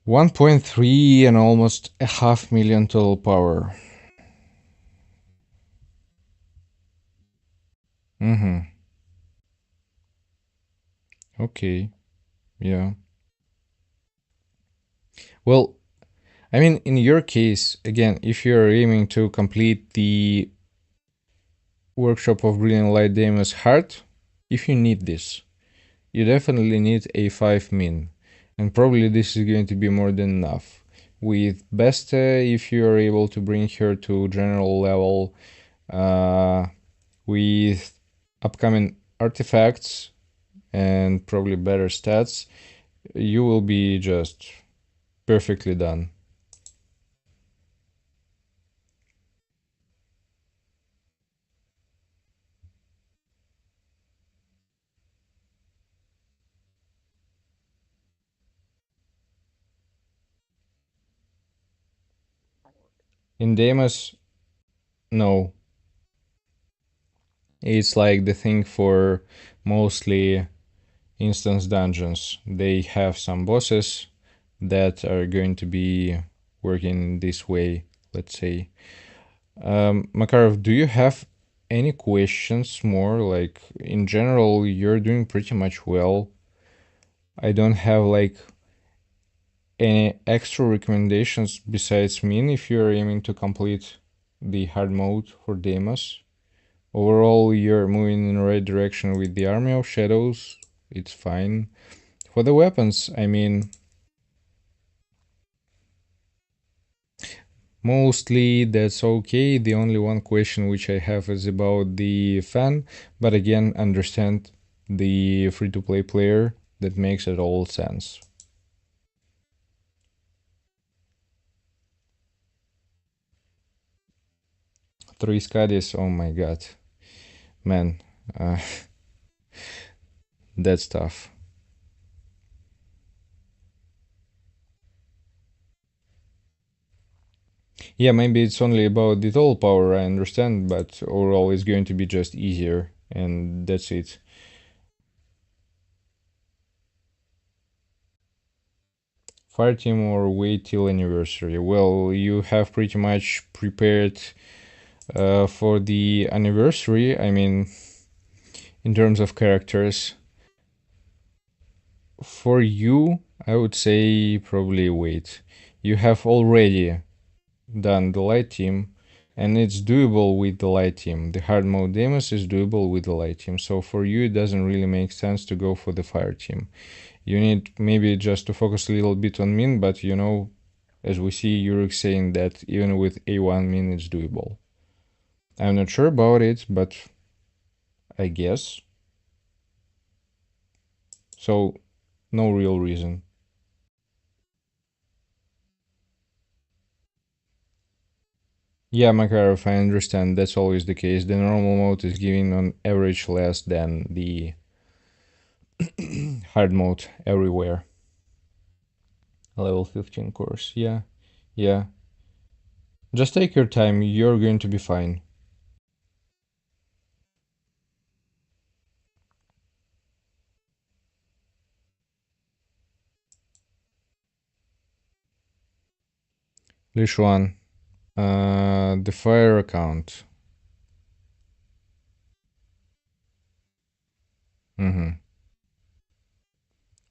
Speaker 1: 1.3 and almost a 500,000 total power. Okay, yeah. Well, I mean, in your case, again, if you're aiming to complete the workshop of Brilliant Light Demos hard, if you need this, you definitely need a 5 min, and probably this is going to be more than enough. With Besta, if you are able to bring her to general level, with upcoming artifacts and probably better stats, you will be just perfectly done. In Deimos, no. It's like the thing for mostly instance dungeons. They have some bosses that are going to be working this way, let's say. Makarov, do you have any questions more? Like, in general, you're doing pretty much well. I don't have like any extra recommendations besides Min if you're aiming to complete the hard mode for Deimos. Overall, you're moving in the right direction with the Army of Shadows. It's fine. For the weapons, I mean, mostly that's okay. The only one question which I have is about the fan, but again, understand the free-to-play player. That makes it all sense. 3 Scadis, oh my god. Man, uh, that's tough. Yeah, maybe it's only about the total power, I understand, but overall it's going to be just easier, and that's it. Fireteam or wait till anniversary? Well, you have pretty much prepared for the anniversary. I mean, in terms of characters, for you, I would say probably wait. You have already done the light team, and it's doable with the light team. The hard mode demos is doable with the light team. So for you, it doesn't really make sense to go for the fire team. You need maybe just to focus a little bit on min, but you know, as we see Yurik saying that even with A1 min, it's doable. I'm not sure about it, but I guess. So, no real reason. Yeah, Makarov, I understand. That's always the case. The normal mode is giving on average less than the hard mode everywhere. Level 15 course. Yeah, yeah. Just take your time. You're going to be fine. Lishuan. The fire account.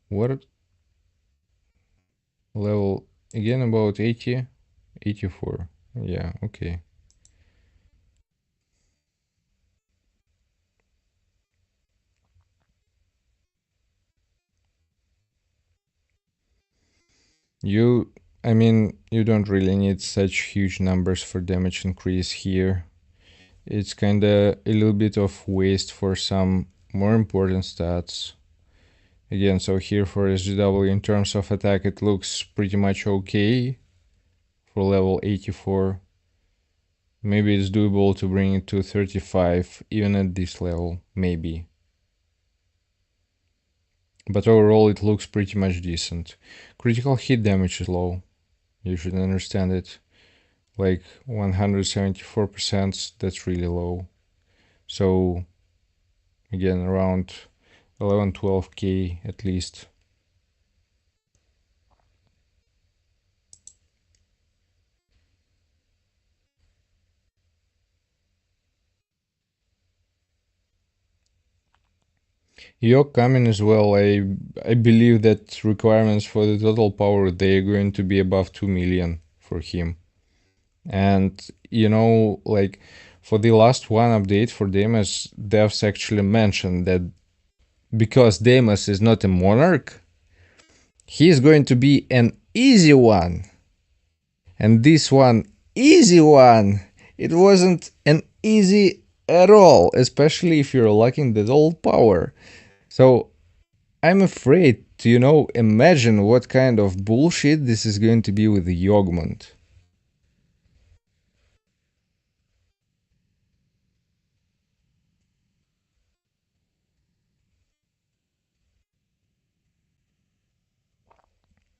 Speaker 1: What level? Again, about 80? 84. Yeah, okay. I mean, you don't really need such huge numbers for damage increase here. It's kinda a little bit of waste for some more important stats. Again, so here for SGW in terms of attack, it looks pretty much okay for level 84. Maybe it's doable to bring it to 35, even at this level, maybe. But overall, it looks pretty much decent. Critical hit damage is low. You should understand it. Like 174%, that's really low. So, again, around 11-12k at least. You're coming as well. I believe that requirements for the total power, they are going to be above 2 million for him. And like for the last one update for Deimos, devs actually mentioned that because Deimos is not a monarch, he's going to be an easy one. And this one, easy one, it wasn't an easy at all, especially if you're lacking the old power. So I'm afraid to, imagine what kind of bullshit this is going to be with the Yogmont.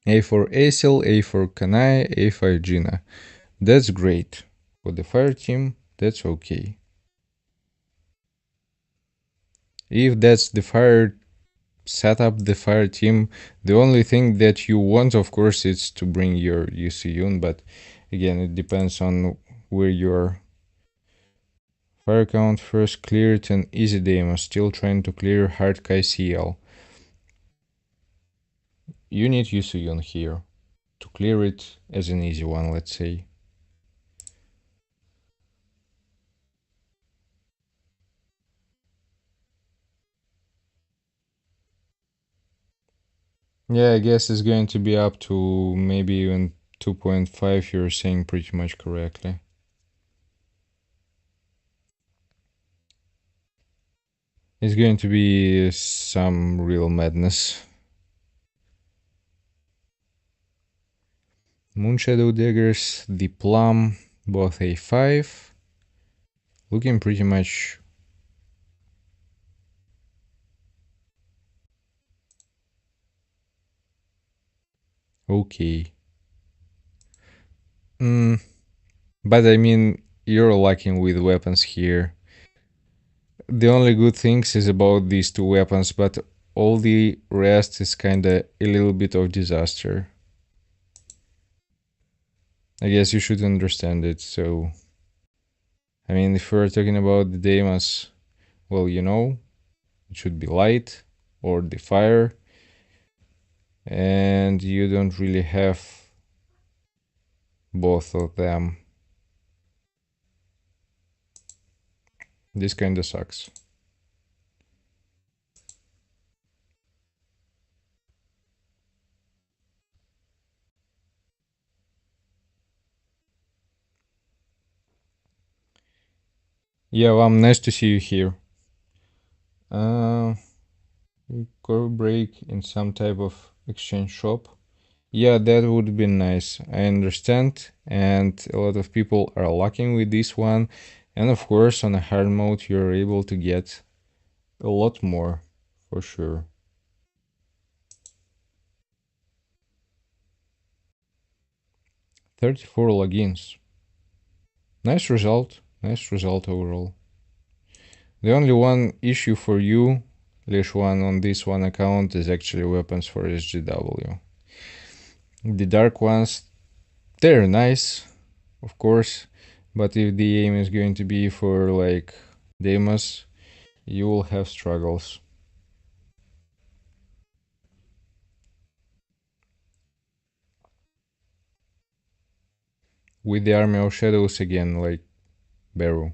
Speaker 1: A for Asil, A for Kanai, A for Gina. That's great. For the fire team, that's okay. If that's the fire setup, the fire team, the only thing that you want, of course, is to bring your Yusuyun, but again, it depends on where your fire count first cleared an easy demo, still trying to clear hard Kai CL. You need Yusuyun here to clear it as an easy one, let's say. Yeah, I guess it's going to be up to maybe even 2.5, you're saying pretty much correctly. It's going to be some real madness. Moonshadow Daggers, the Plum, both A5. Looking pretty much okay. But I mean, you're lacking with weapons here. The only good things is about these two weapons, but all the rest is kinda a little bit of disaster. I guess you should understand it, so... I mean, if we're talking about the Deimos, well, it should be light or the fire, and you don't really have both of them. This kinda sucks. Yeah, well, nice to see you here. Core break in some type of exchange shop. Yeah, that would be nice. I understand, and a lot of people are lacking with this one. And of course, on a hard mode, you're able to get a lot more, for sure. 34 logins. Nice result overall. The only one issue for you, Lish1, on this one account is actually weapons for SGW. The dark ones, they're nice, of course, but if the aim is going to be for like Deimos, you will have struggles. With the Army of Shadows again, like Beru.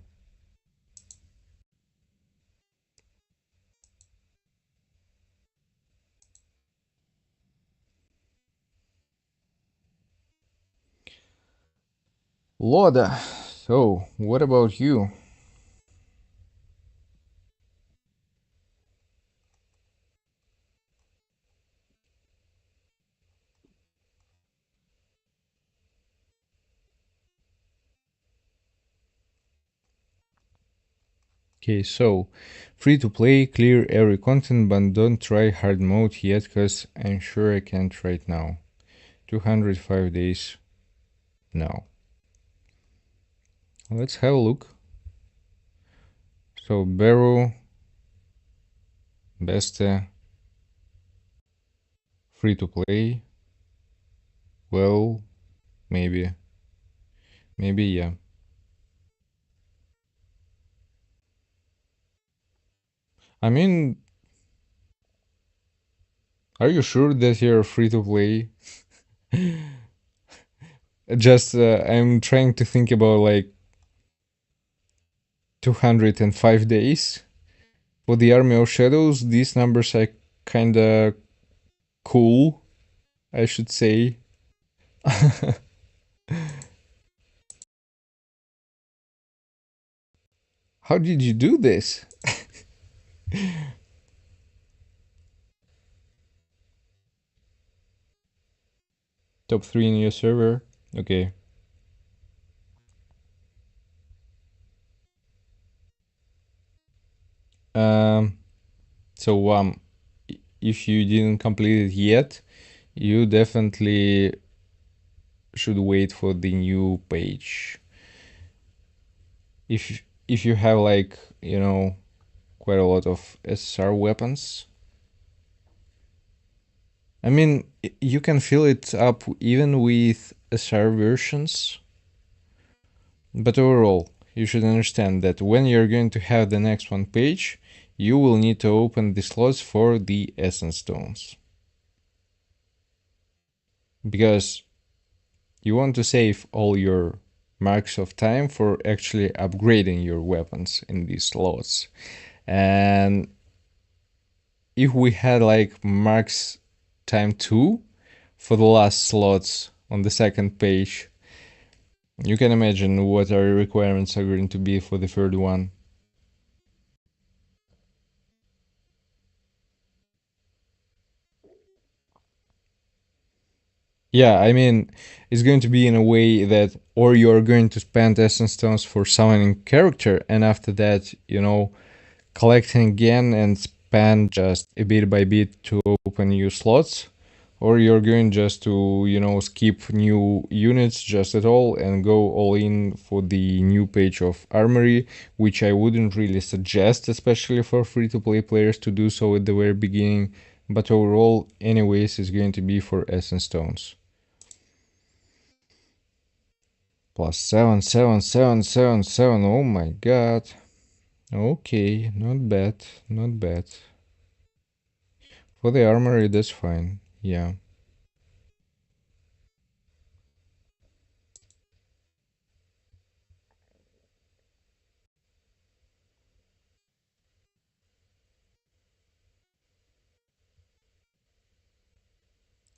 Speaker 1: Loda, so what about you? Okay, so free to play, clear every content, but don't try hard mode yet, cause I'm sure I can't right now. 205 days now. Let's have a look. So Beru, Beste, free to play. Well, maybe. Maybe, yeah. I mean, Are you sure that you're free to play? Just I'm trying to think about like 205 days. For the Army of Shadows, these numbers are kinda cool, I should say. How did you do this? Top 3 in your server? Okay. Um, so if you didn't complete it yet, you definitely should wait for the new page. If you have like, quite a lot of SR weapons, I mean, you can fill it up even with SR versions, but overall, you should understand that when you're going to have the next one page, you will need to open the slots for the Essence Stones. Because you want to save all your marks of time for actually upgrading your weapons in these slots. And if we had like marks time 2 for the last slots on the second page, you can imagine what our requirements are going to be for the third one. Yeah, I mean, it's going to be in a way that, or you're going to spend essence stones for summoning character, and after that, collecting again and spend just a bit by bit to open new slots, or you're going just to, skip new units just at all and go all in for the new page of Armory, which I wouldn't really suggest, especially for free-to-play players, to do so at the very beginning, but overall, anyways, is going to be for essence stones. Plus 7, 7, 7, 7, 7. Oh my god. Okay, not bad, not bad. For the armory, that's fine. Yeah.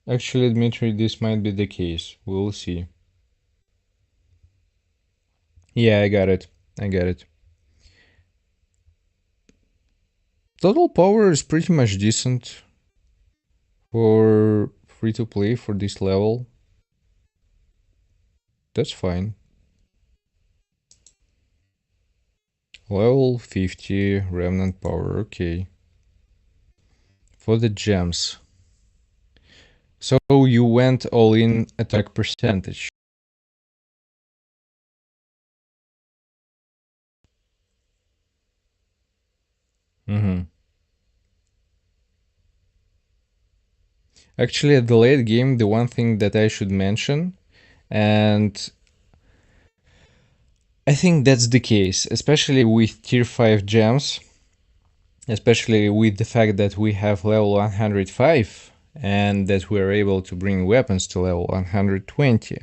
Speaker 1: Actually, Dmitry, this might be the case. We'll see. Yeah, I got it. I got it. Total power is pretty much decent for free to play for this level. That's fine. Level 50 remnant power, okay. For the gems. So you went all in attack percentage. Mm-hmm. Actually, at the late game, the one thing that I should mention, and I think that's the case, especially with tier 5 gems, especially with the fact that we have level 105 and that we're able to bring weapons to level 120.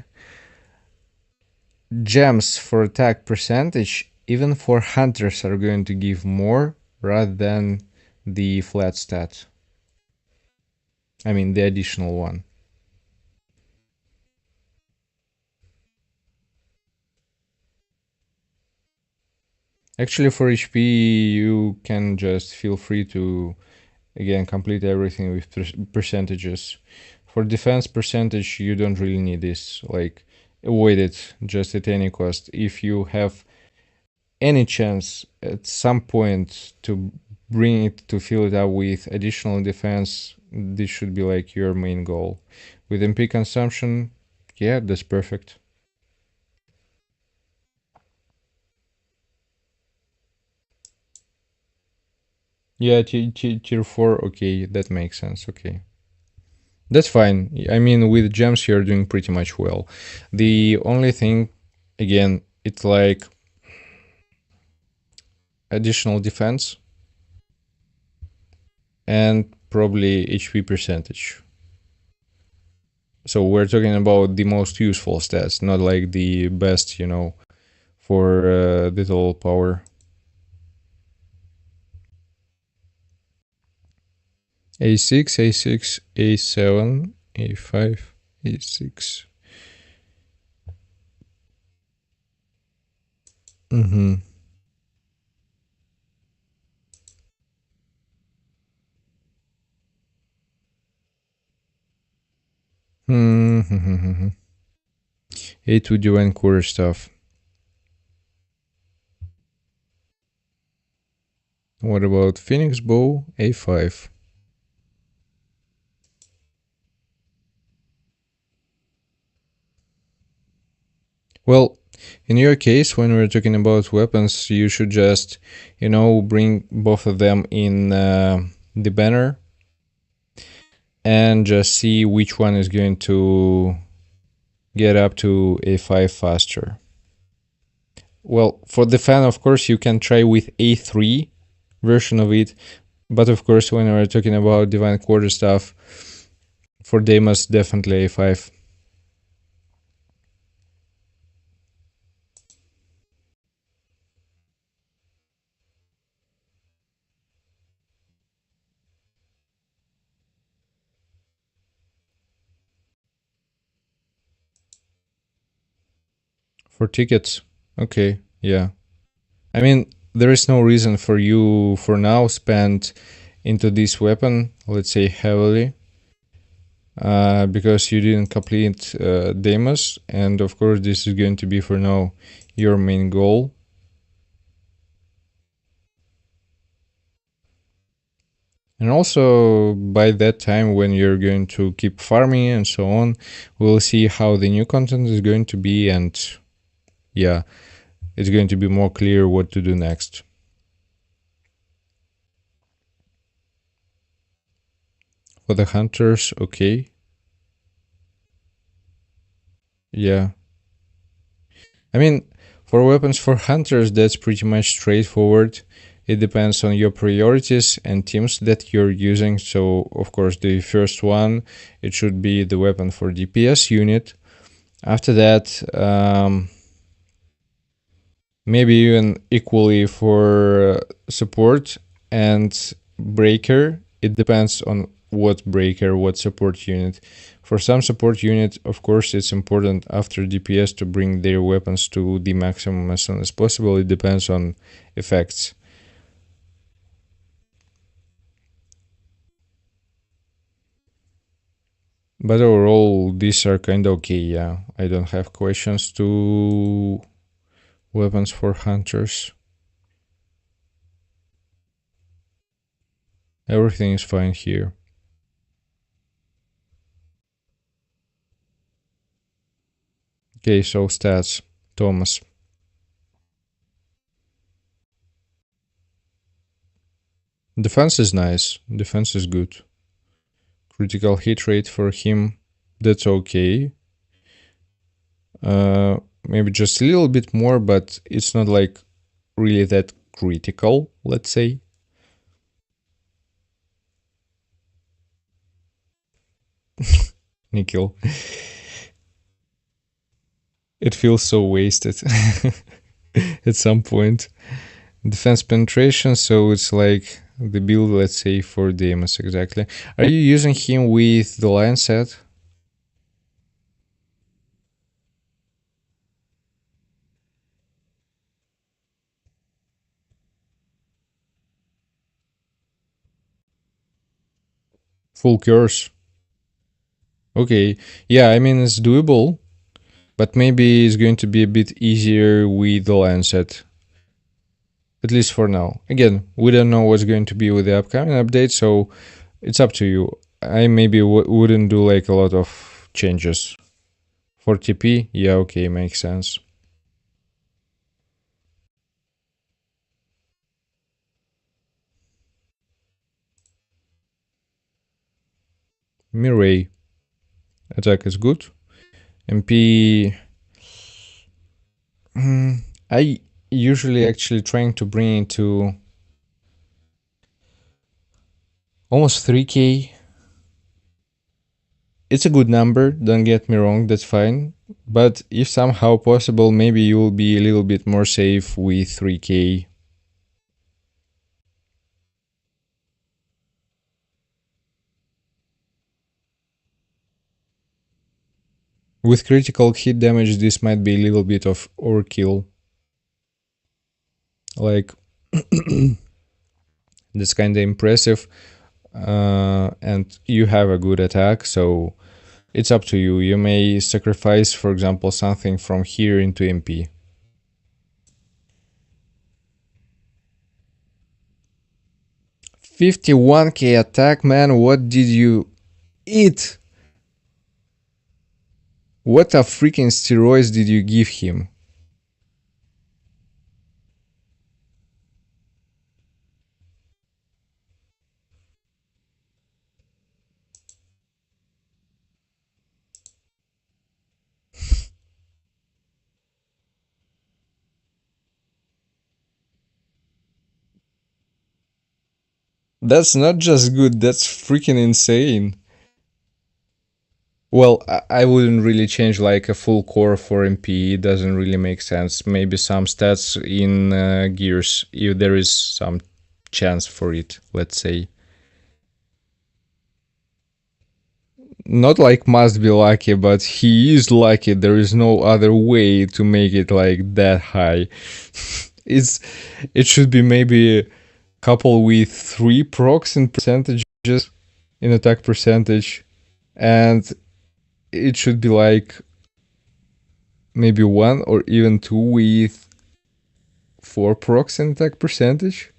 Speaker 1: Gems for attack percentage, even for hunters, are going to give more rather than the flat stat. I mean, the additional one. Actually, for HP, you can just feel free to, again, complete everything with percentages. For defense percentage, you don't really need this. Like, avoid it just at any cost. If you have any chance at some point to bring it to fill it up with additional defense, this should be like your main goal. With MP consumption, yeah, that's perfect. Yeah, tier 4, okay, that makes sense, okay. That's fine. I mean, with gems, you're doing pretty much well. The only thing, again, it's like additional defense. And probably HP percentage. So we're talking about the most useful stats, not like the best, you know, for the total power. A6, A6, A7, A5, A6. Mm-hmm. Mm-hmm. A2W and quarter stuff. What about Phoenix Bow? A5. Well, in your case, when we're talking about weapons, you should just, you know, bring both of them in the banner and just see which one is going to get up to A5 faster. Well, for the fan, of course, you can try with A3 version of it, but of course, when we're talking about Divine Quarter stuff, for Deimos, definitely A5. For tickets, okay, yeah. I mean, there is no reason for you for now spend into this weapon, let's say heavily, because you didn't complete Deimos, and of course this is going to be for now your main goal. And also by that time when you're going to keep farming and so on, we'll see how the new content is going to be, and yeah, it's going to be more clear what to do next. For the hunters, okay. Yeah. I mean, for weapons for hunters, that's pretty much straightforward. It depends on your priorities and teams that you're using. So, of course, the first one, it should be the weapon for DPS unit. After that, maybe even equally for support and breaker. It depends on what breaker, what support unit. For some support unit, of course, it's important after DPS to bring their weapons to the maximum as soon as possible. It depends on effects. But overall, these are kind of okay, yeah. I don't have questions to weapons for hunters. Everything is fine here. Okay, so stats. Thomas. Defense is nice. Defense is good. Critical hit rate for him, that's okay. Maybe just a little bit more, but it's not like really that critical, let's say. Nickel. It feels so wasted at some point. Defense penetration, so it's like the build, let's say, for Deimos exactly. Are you using him with the lion set? Full curse. Okay, yeah, I mean, it's doable, but maybe it's going to be a bit easier with the lion set. At least for now. Again, we don't know what's going to be with the upcoming update, so it's up to you. I maybe wouldn't do like a lot of changes. For TP, yeah, okay, makes sense. Mirai, attack is good. MP, I usually actually trying to bring into Almost 3k. It's a good number, don't get me wrong, that's fine. But if somehow possible, maybe you'll be a little bit more safe with 3k. With critical hit damage, this might be a little bit of overkill. Like, that's kinda impressive. And you have a good attack, so it's up to you. You may sacrifice, for example, something from here into MP. $51k attack, man, what did you eat? What a freaking steroids did you give him? That's not just good, that's freaking insane. Well, I wouldn't really change like a full core for MP, it doesn't really make sense. Maybe some stats in gears, if there is some chance for it, let's say. Not like must be lucky, but he is lucky. There is no other way to make it like that high. It should be maybe couple with 3 procs in percentages in attack percentage, and it should be like maybe 1 or even 2 with 4 procs in attack percentage.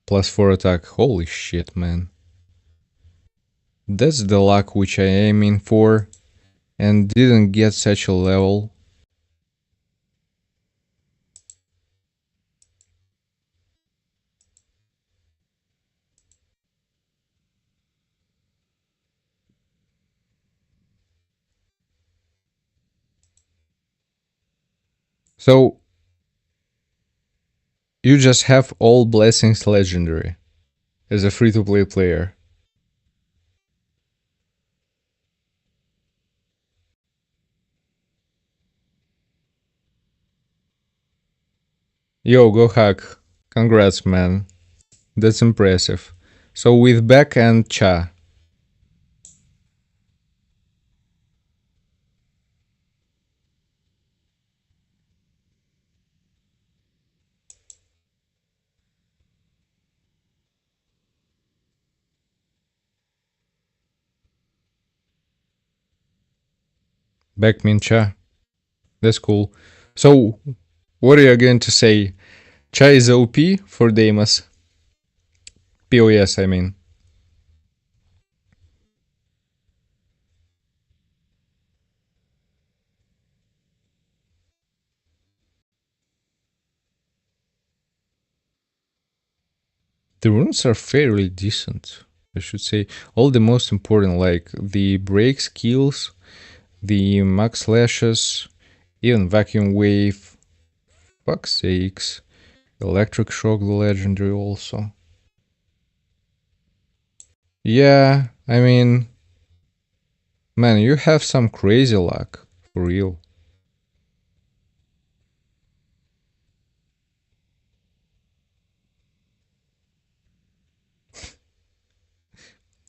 Speaker 1: Plus 4 attack. Holy shit, man. That's the luck which I aiming for, and didn't get such a level. So you just have all blessings legendary as a free-to-play player. Yo, go hack. Congrats, man. That's impressive. So with Beck and Cha. Beck mean Cha. That's cool. So, what are you going to say? Cha is OP for Deimos. POS, I mean. The runes are fairly decent, I should say. All the most important, like the break skills, the max slashes, even vacuum wave, fuck's sakes, electric shock, the legendary also. Yeah, I mean, man, you have some crazy luck, for real.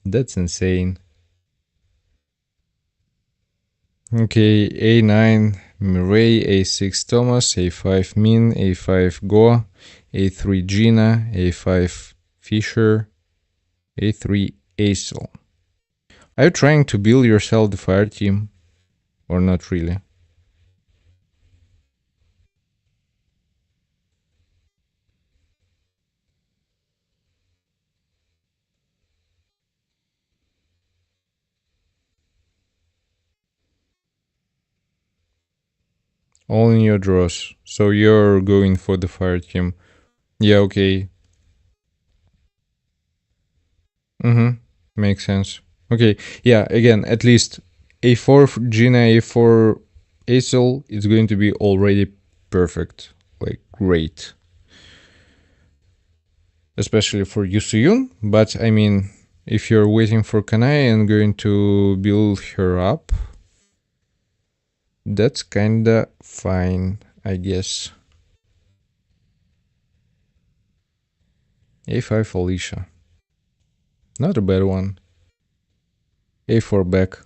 Speaker 1: That's insane. Okay, A9 Mireille, A6 Thomas, A5 Min, A5 Go, A3 Gina, A5 Fisher, A3 Acel. Are you trying to build yourself the fire team? Or not really? All in your draws. So you're going for the fire team. Yeah, okay. Makes sense. Okay, yeah, again, at least A4 Gina, A4 Acel is going to be already perfect, like great. Especially for Yusuyun, but I mean, if you're waiting for Kanai and going to build her up, that's kinda fine, I guess. A5 Alicia. Not a bad one. A4 back.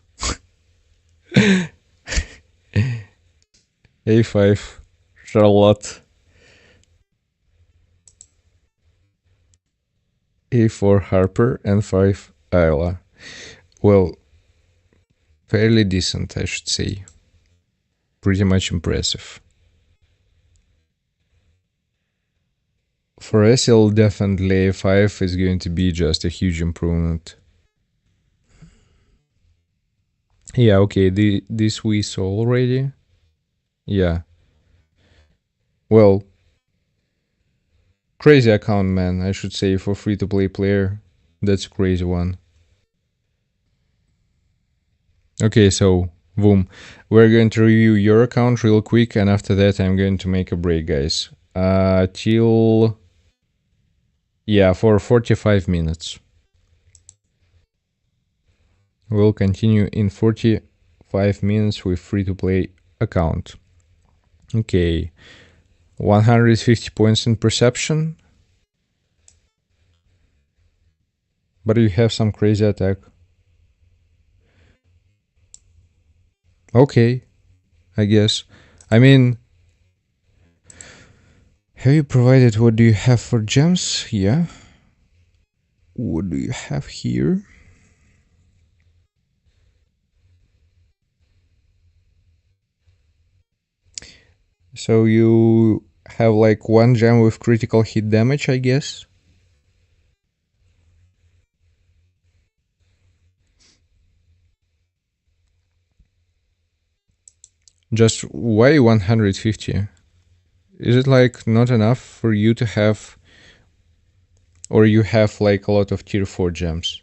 Speaker 1: A5 Charlotte. A4 Harper and 5 Ayla. Well, fairly decent, I should say. Pretty much impressive. For SL, definitely A5 is going to be just a huge improvement. Yeah, okay, this we saw already. Yeah. Well, crazy account, man, I should say, for free-to-play player. That's a crazy one. Okay, so, boom. We're going to review your account real quick, and after that I'm going to make a break, guys. Till... yeah, for 45 minutes. We'll continue in 45 minutes with free-to-play account. Okay. 150 points in perception. But you have some crazy attack. Okay, I guess. I mean, have you provided what do you have for gems? Yeah. What do you have here? So you have like one gem with critical hit damage, I guess. Just why 150? Is it like not enough for you to have, or you have like a lot of tier 4 gems?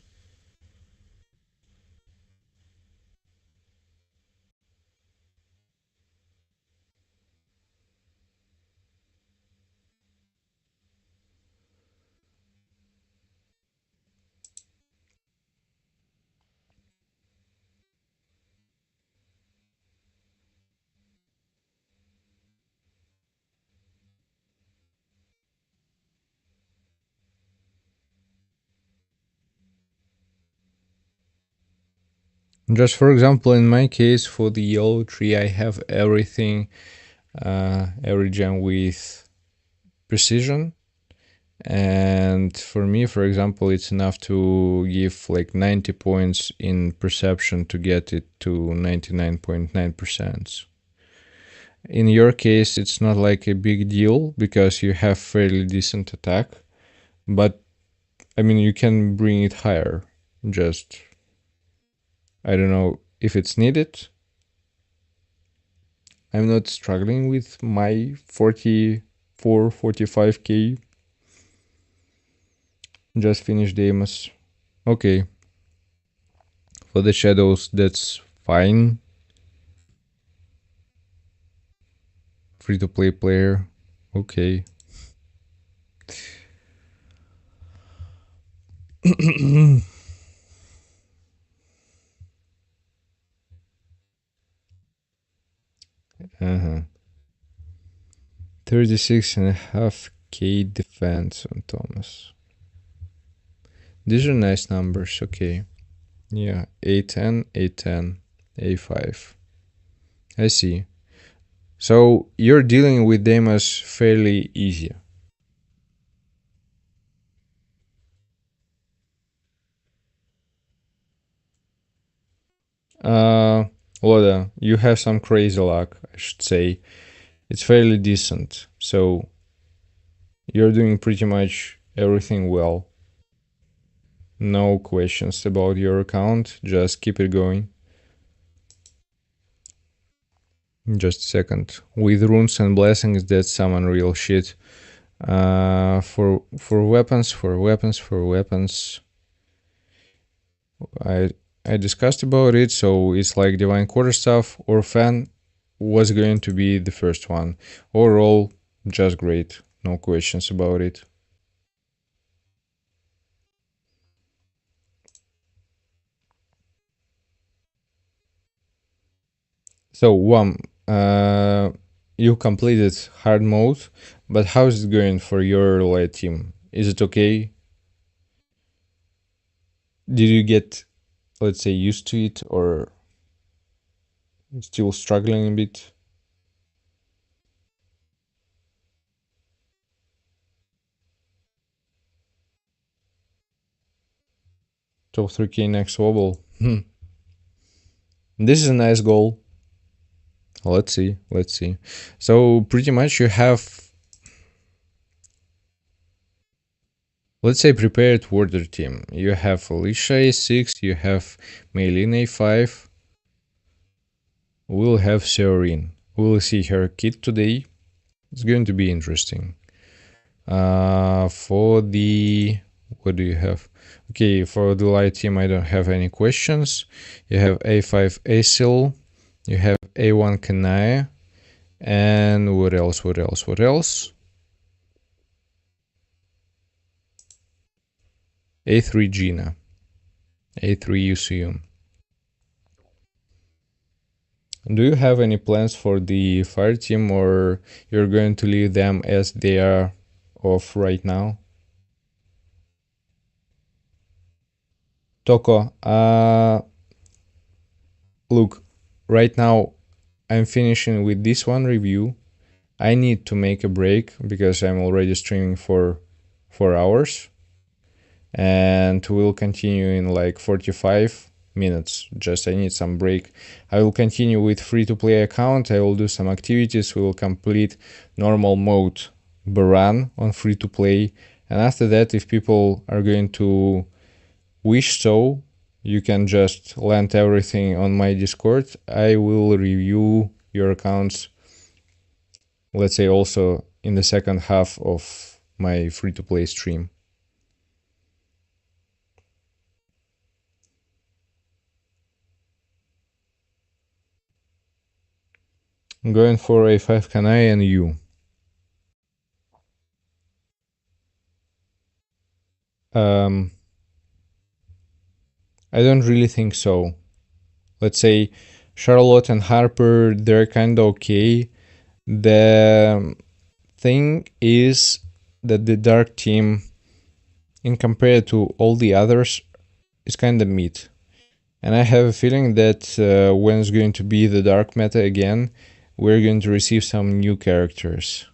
Speaker 1: Just for example, in my case, for the yellow tree, I have everything, every gem with precision. And for me, for example, it's enough to give like 90 points in perception to get it to 99.9%. In your case, it's not like a big deal because you have fairly decent attack, but I mean, you can bring it higher. Just, I don't know if it's needed. I'm not struggling with my 44, 45k. Just finished Amos. Okay. For the shadows, that's fine. Free-to-play player. Okay. Uh-huh. 36.5k defense on Thomas. These are nice numbers, okay. Yeah, A10, A10, A5. I see. So you're dealing with Demas fairly easy. Loda, you have some crazy luck, I should say. It's fairly decent, so you're doing pretty much everything well. No questions about your account, just keep it going. Just a second. With runes and blessings, that's some unreal shit. For weapons, I discussed about it, so it's like divine quarterstaff or fan was going to be the first one. Overall, just great. No questions about it. So, you completed hard mode, but how's it going for your light team? Is it okay? Did you get, let's say, used to it, or still struggling a bit? Top 3K next wobble. This is a nice goal. Let's see, let's see. So pretty much you have, let's say, prepared warrior team. You have Alicia A6, you have Meilin A5. We'll have Seorin. We'll see her kit today. It's going to be interesting. For the, what do you have? Okay, for the light team, I don't have any questions. You have A5 Asil, you have A1 Kanaya, and what else? What else? What else? A3 Gina, A3 Yusium. Do you have any plans for the fire team, or you're going to leave them as they are off right now? Toko, look, right now I'm finishing with this one review. I need to make a break because I'm already streaming for 4 hours, and we'll continue in like 45 minutes. Just I need some break. I will continue with free-to-play account. I will do some activities. We will complete normal mode Baran on free-to-play, and after that, if people are going to wish so, you can just land everything on my Discord. I will review your accounts, let's say, also in the second half of my free-to-play stream. I'm going for A5 Kanai and you. I don't really think so. Let's say Charlotte and Harper, they're kind of okay. The thing is that the dark team, in compared to all the others, is kind of mid. And I have a feeling that when it's going to be the dark meta again, we're going to receive some new characters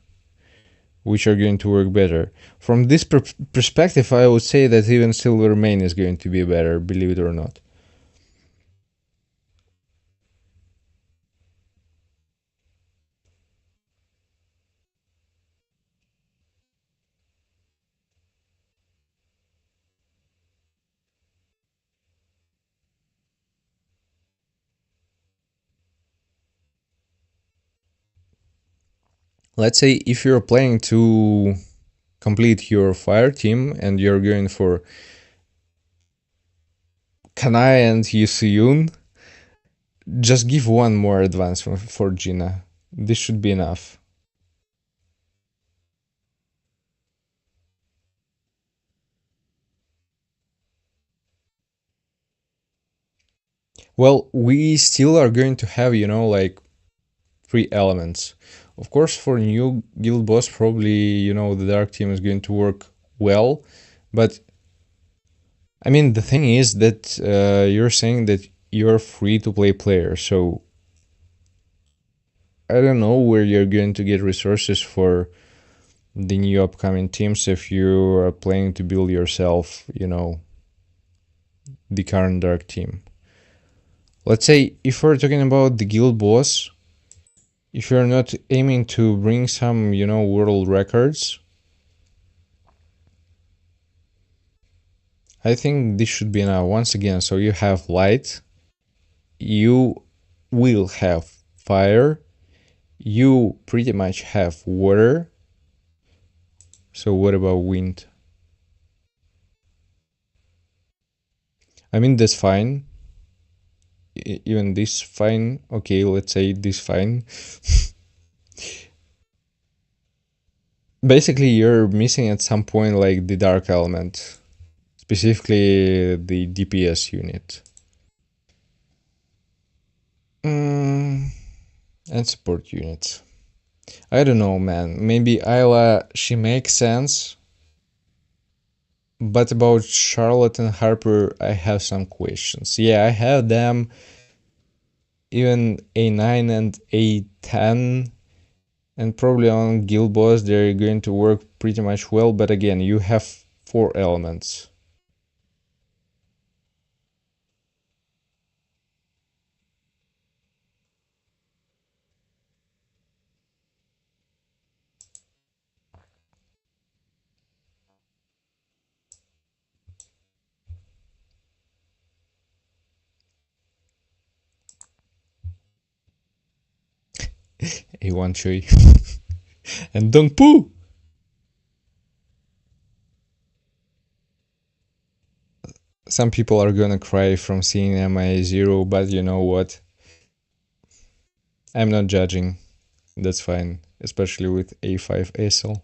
Speaker 1: which are going to work better. From this perspective, I would say that even Silver Main is going to be better, believe it or not. Let's say if you're planning to complete your fire team and you're going for Kanai and Yusuyun, just give one more advance for Gina. This should be enough. Well, we still are going to have, like 3 elements. Of course, for new guild boss, probably, the dark team is going to work well. But, I mean, the thing is that you're saying that you're free to play player. So, I don't know where you're going to get resources for the new upcoming teams if you are planning to build yourself, the current dark team. Let's say if we're talking about the guild boss, if you're not aiming to bring some, world records, I think this should be enough. Once again, so you have light, you will have fire, you pretty much have water. So what about wind? I mean, that's fine. even this fine. Okay, let's say this fine. Basically, you're missing at some point like the dark element, specifically the DPS unit. And support units. I don't know, man. Maybe Ayla, she makes sense. But about Charlotte and Harper, I have some questions. Yeah, I have them even A9 and A10. And probably on Guild Boss, they're going to work pretty much well. But again, you have 4 elements. A1 Choi. And Dong Poo! Some people are gonna cry from seeing MI0, but you know what? I'm not judging. That's fine, especially with A5 ASL.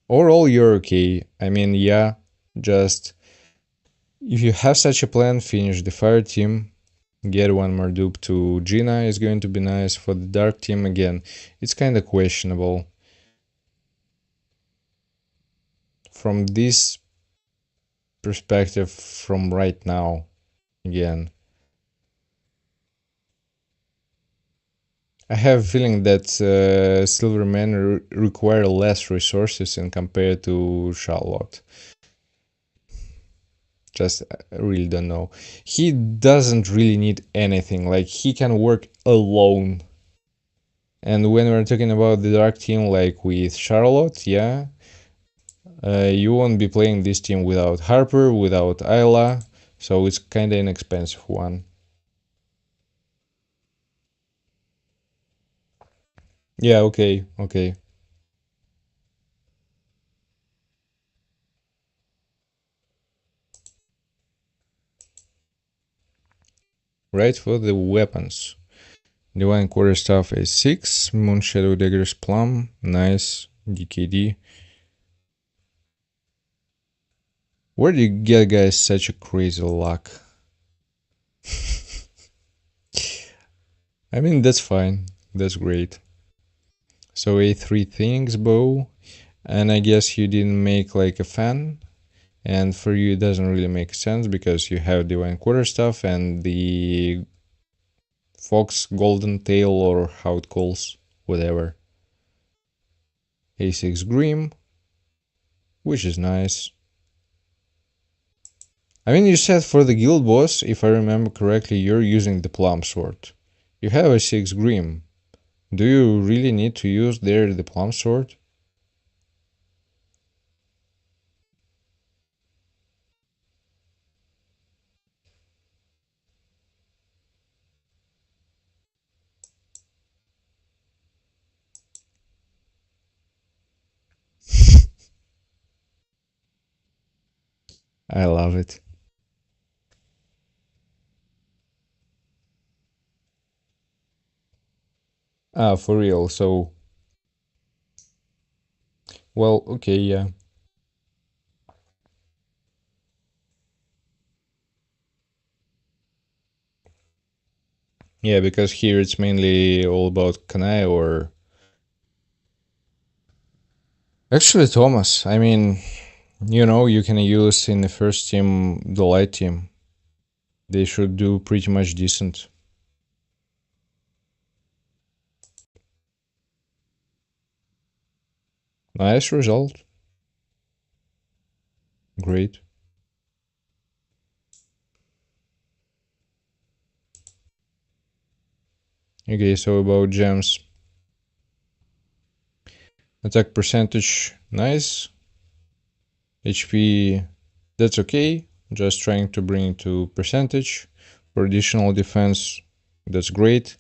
Speaker 1: Overall, you're okay. I mean, yeah, just if you have such a plan, finish the fire team, get one more dupe to Gina is going to be nice. For the dark team, again, it's kind of questionable. From this perspective, from right now, again, I have a feeling that Silvermen require less resources in compared to Charlotte. Just I really don't know. He doesn't really need anything. Like, he can work alone. And when we're talking about the dark team, like with Charlotte, yeah, you won't be playing this team without Harper, without Ayla, so it's kind of an expensive one. Yeah, okay, okay. Right, for the weapons. Divine Quarterstaff is 6, Moonshadow Dagger's Plum, nice, DKD. Where do you get, guys, such a crazy luck? I mean, that's fine, that's great. So a 3 things bow, and I guess you didn't make like a fan, and for you it doesn't really make sense because you have Divine Quarterstaff and the Fox Golden Tail, or how it calls, whatever. A6 Grim, which is nice. I mean, you said for the guild boss, if I remember correctly, you're using the Plum Sword. You have a 6 Grim. Do you really need to use there the Plum Sword? I love it. Ah, for real, so... Well, okay, yeah. Yeah, because here it's mainly all about Kanai or... Actually, Thomas, I mean, you know, you can use in the first team the light team. They should do pretty much decent. Nice result. Great. Okay, so about gems. Attack percentage, nice. HP, that's okay. Just trying to bring it to percentage. For additional defense, that's great.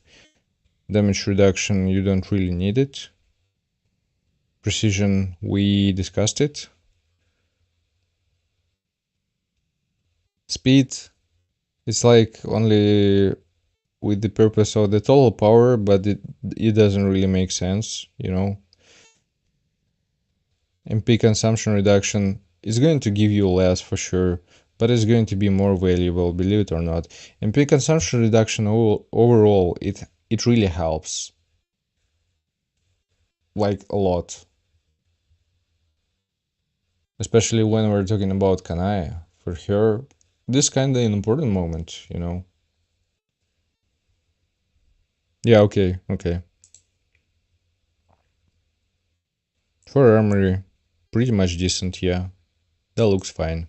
Speaker 1: Damage reduction, you don't really need it. Precision, we discussed it. Speed It's like only with the purpose of the total power, but it doesn't really make sense, you know. MP consumption reduction is going to give you less for sure, but it's going to be more valuable, believe it or not. MP consumption reduction overall, it really helps, like a lot. Especially when we're talking about Kanaya. For her, this kind of an important moment, you know. Yeah, okay. For armory, pretty much decent, yeah. That looks fine.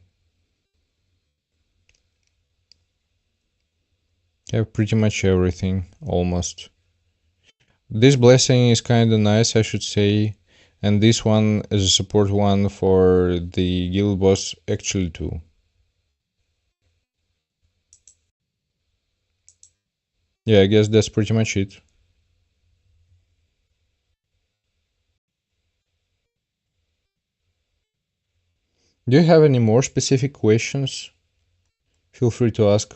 Speaker 1: Have pretty much everything, almost. This blessing is kinda nice, I should say. And this one is a support one for the guild boss actually too. Yeah, I guess that's pretty much it. Do you have any more specific questions? Feel free to ask.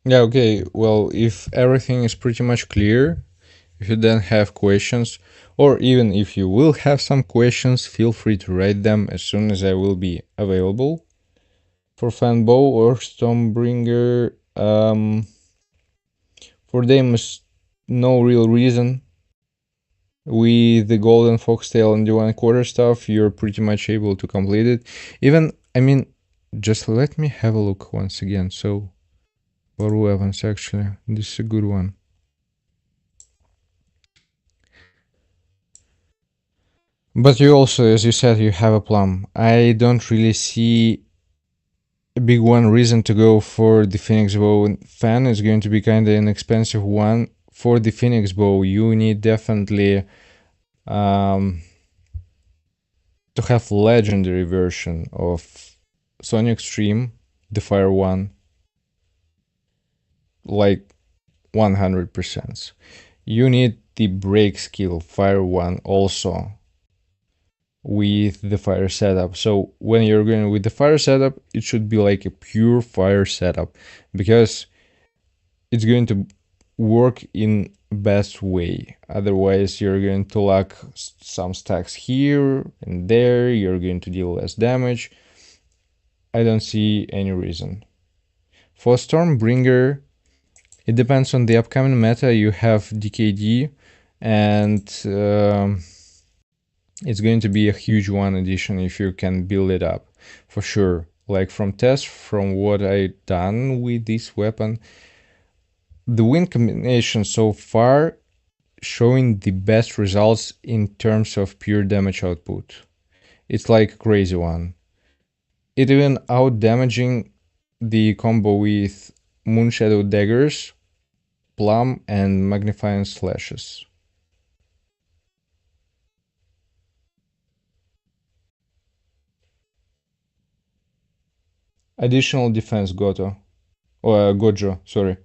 Speaker 1: Yeah, okay. Well, if everything is pretty much clear, if you then have questions, or even if you will have some questions, feel free to write them as soon as I will be available. For Fanbow or Stormbringer, for them is no real reason. With the Golden Foxtail and the 1/4 stuff, you're pretty much able to complete it. Even, I mean, just let me have a look once again. So, for weapons, actually, this is a good one. But you also, as you said, you have a plum. I don't really see a big one reason to go for the Phoenix Bow. Fan is going to be kind of an expensive one. For the Phoenix Bow, you need definitely to have legendary version of Sonic Stream, the Fire one, like 100%. You need the break skill Fire one also with the fire setup. So when you're going with the fire setup, it should be like a pure fire setup, because it's going to work in best way. Otherwise, you're going to lack some stacks here and there. You're going to deal less damage. I don't see any reason. For Stormbringer, it depends on the upcoming meta. You have DKD, and it's going to be a huge one addition if you can build it up, for sure. Like from tests, from what I done with this weapon, the win combination so far showing the best results in terms of pure damage output. It's like a crazy one. It even out damaging the combo with Moonshadow Daggers, Plum, and Magnifying Slashes. Additional defense Gojo, sorry.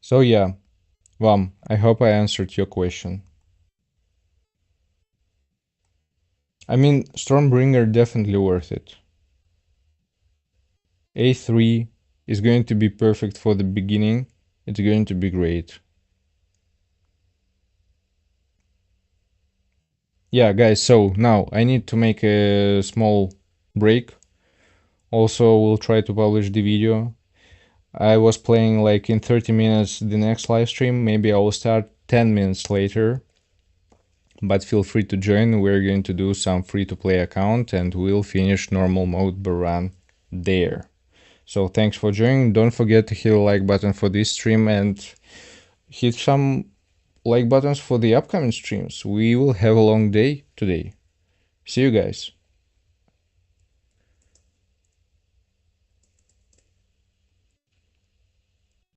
Speaker 1: So yeah, Vam, I hope I answered your question. I mean, Stormbringer definitely worth it. A3 is going to be perfect for the beginning. It's going to be great. Yeah, guys, so now I need to make a small break. Also, we'll try to publish the video. I was playing like in 30 minutes the next live stream. Maybe I will start 10 minutes later. But feel free to join. We're going to do some free-to-play account and we'll finish normal mode per run. there. So thanks for joining. Don't forget to hit the like button for this stream and hit some like buttons for the upcoming streams. We will have a long day today. See you guys.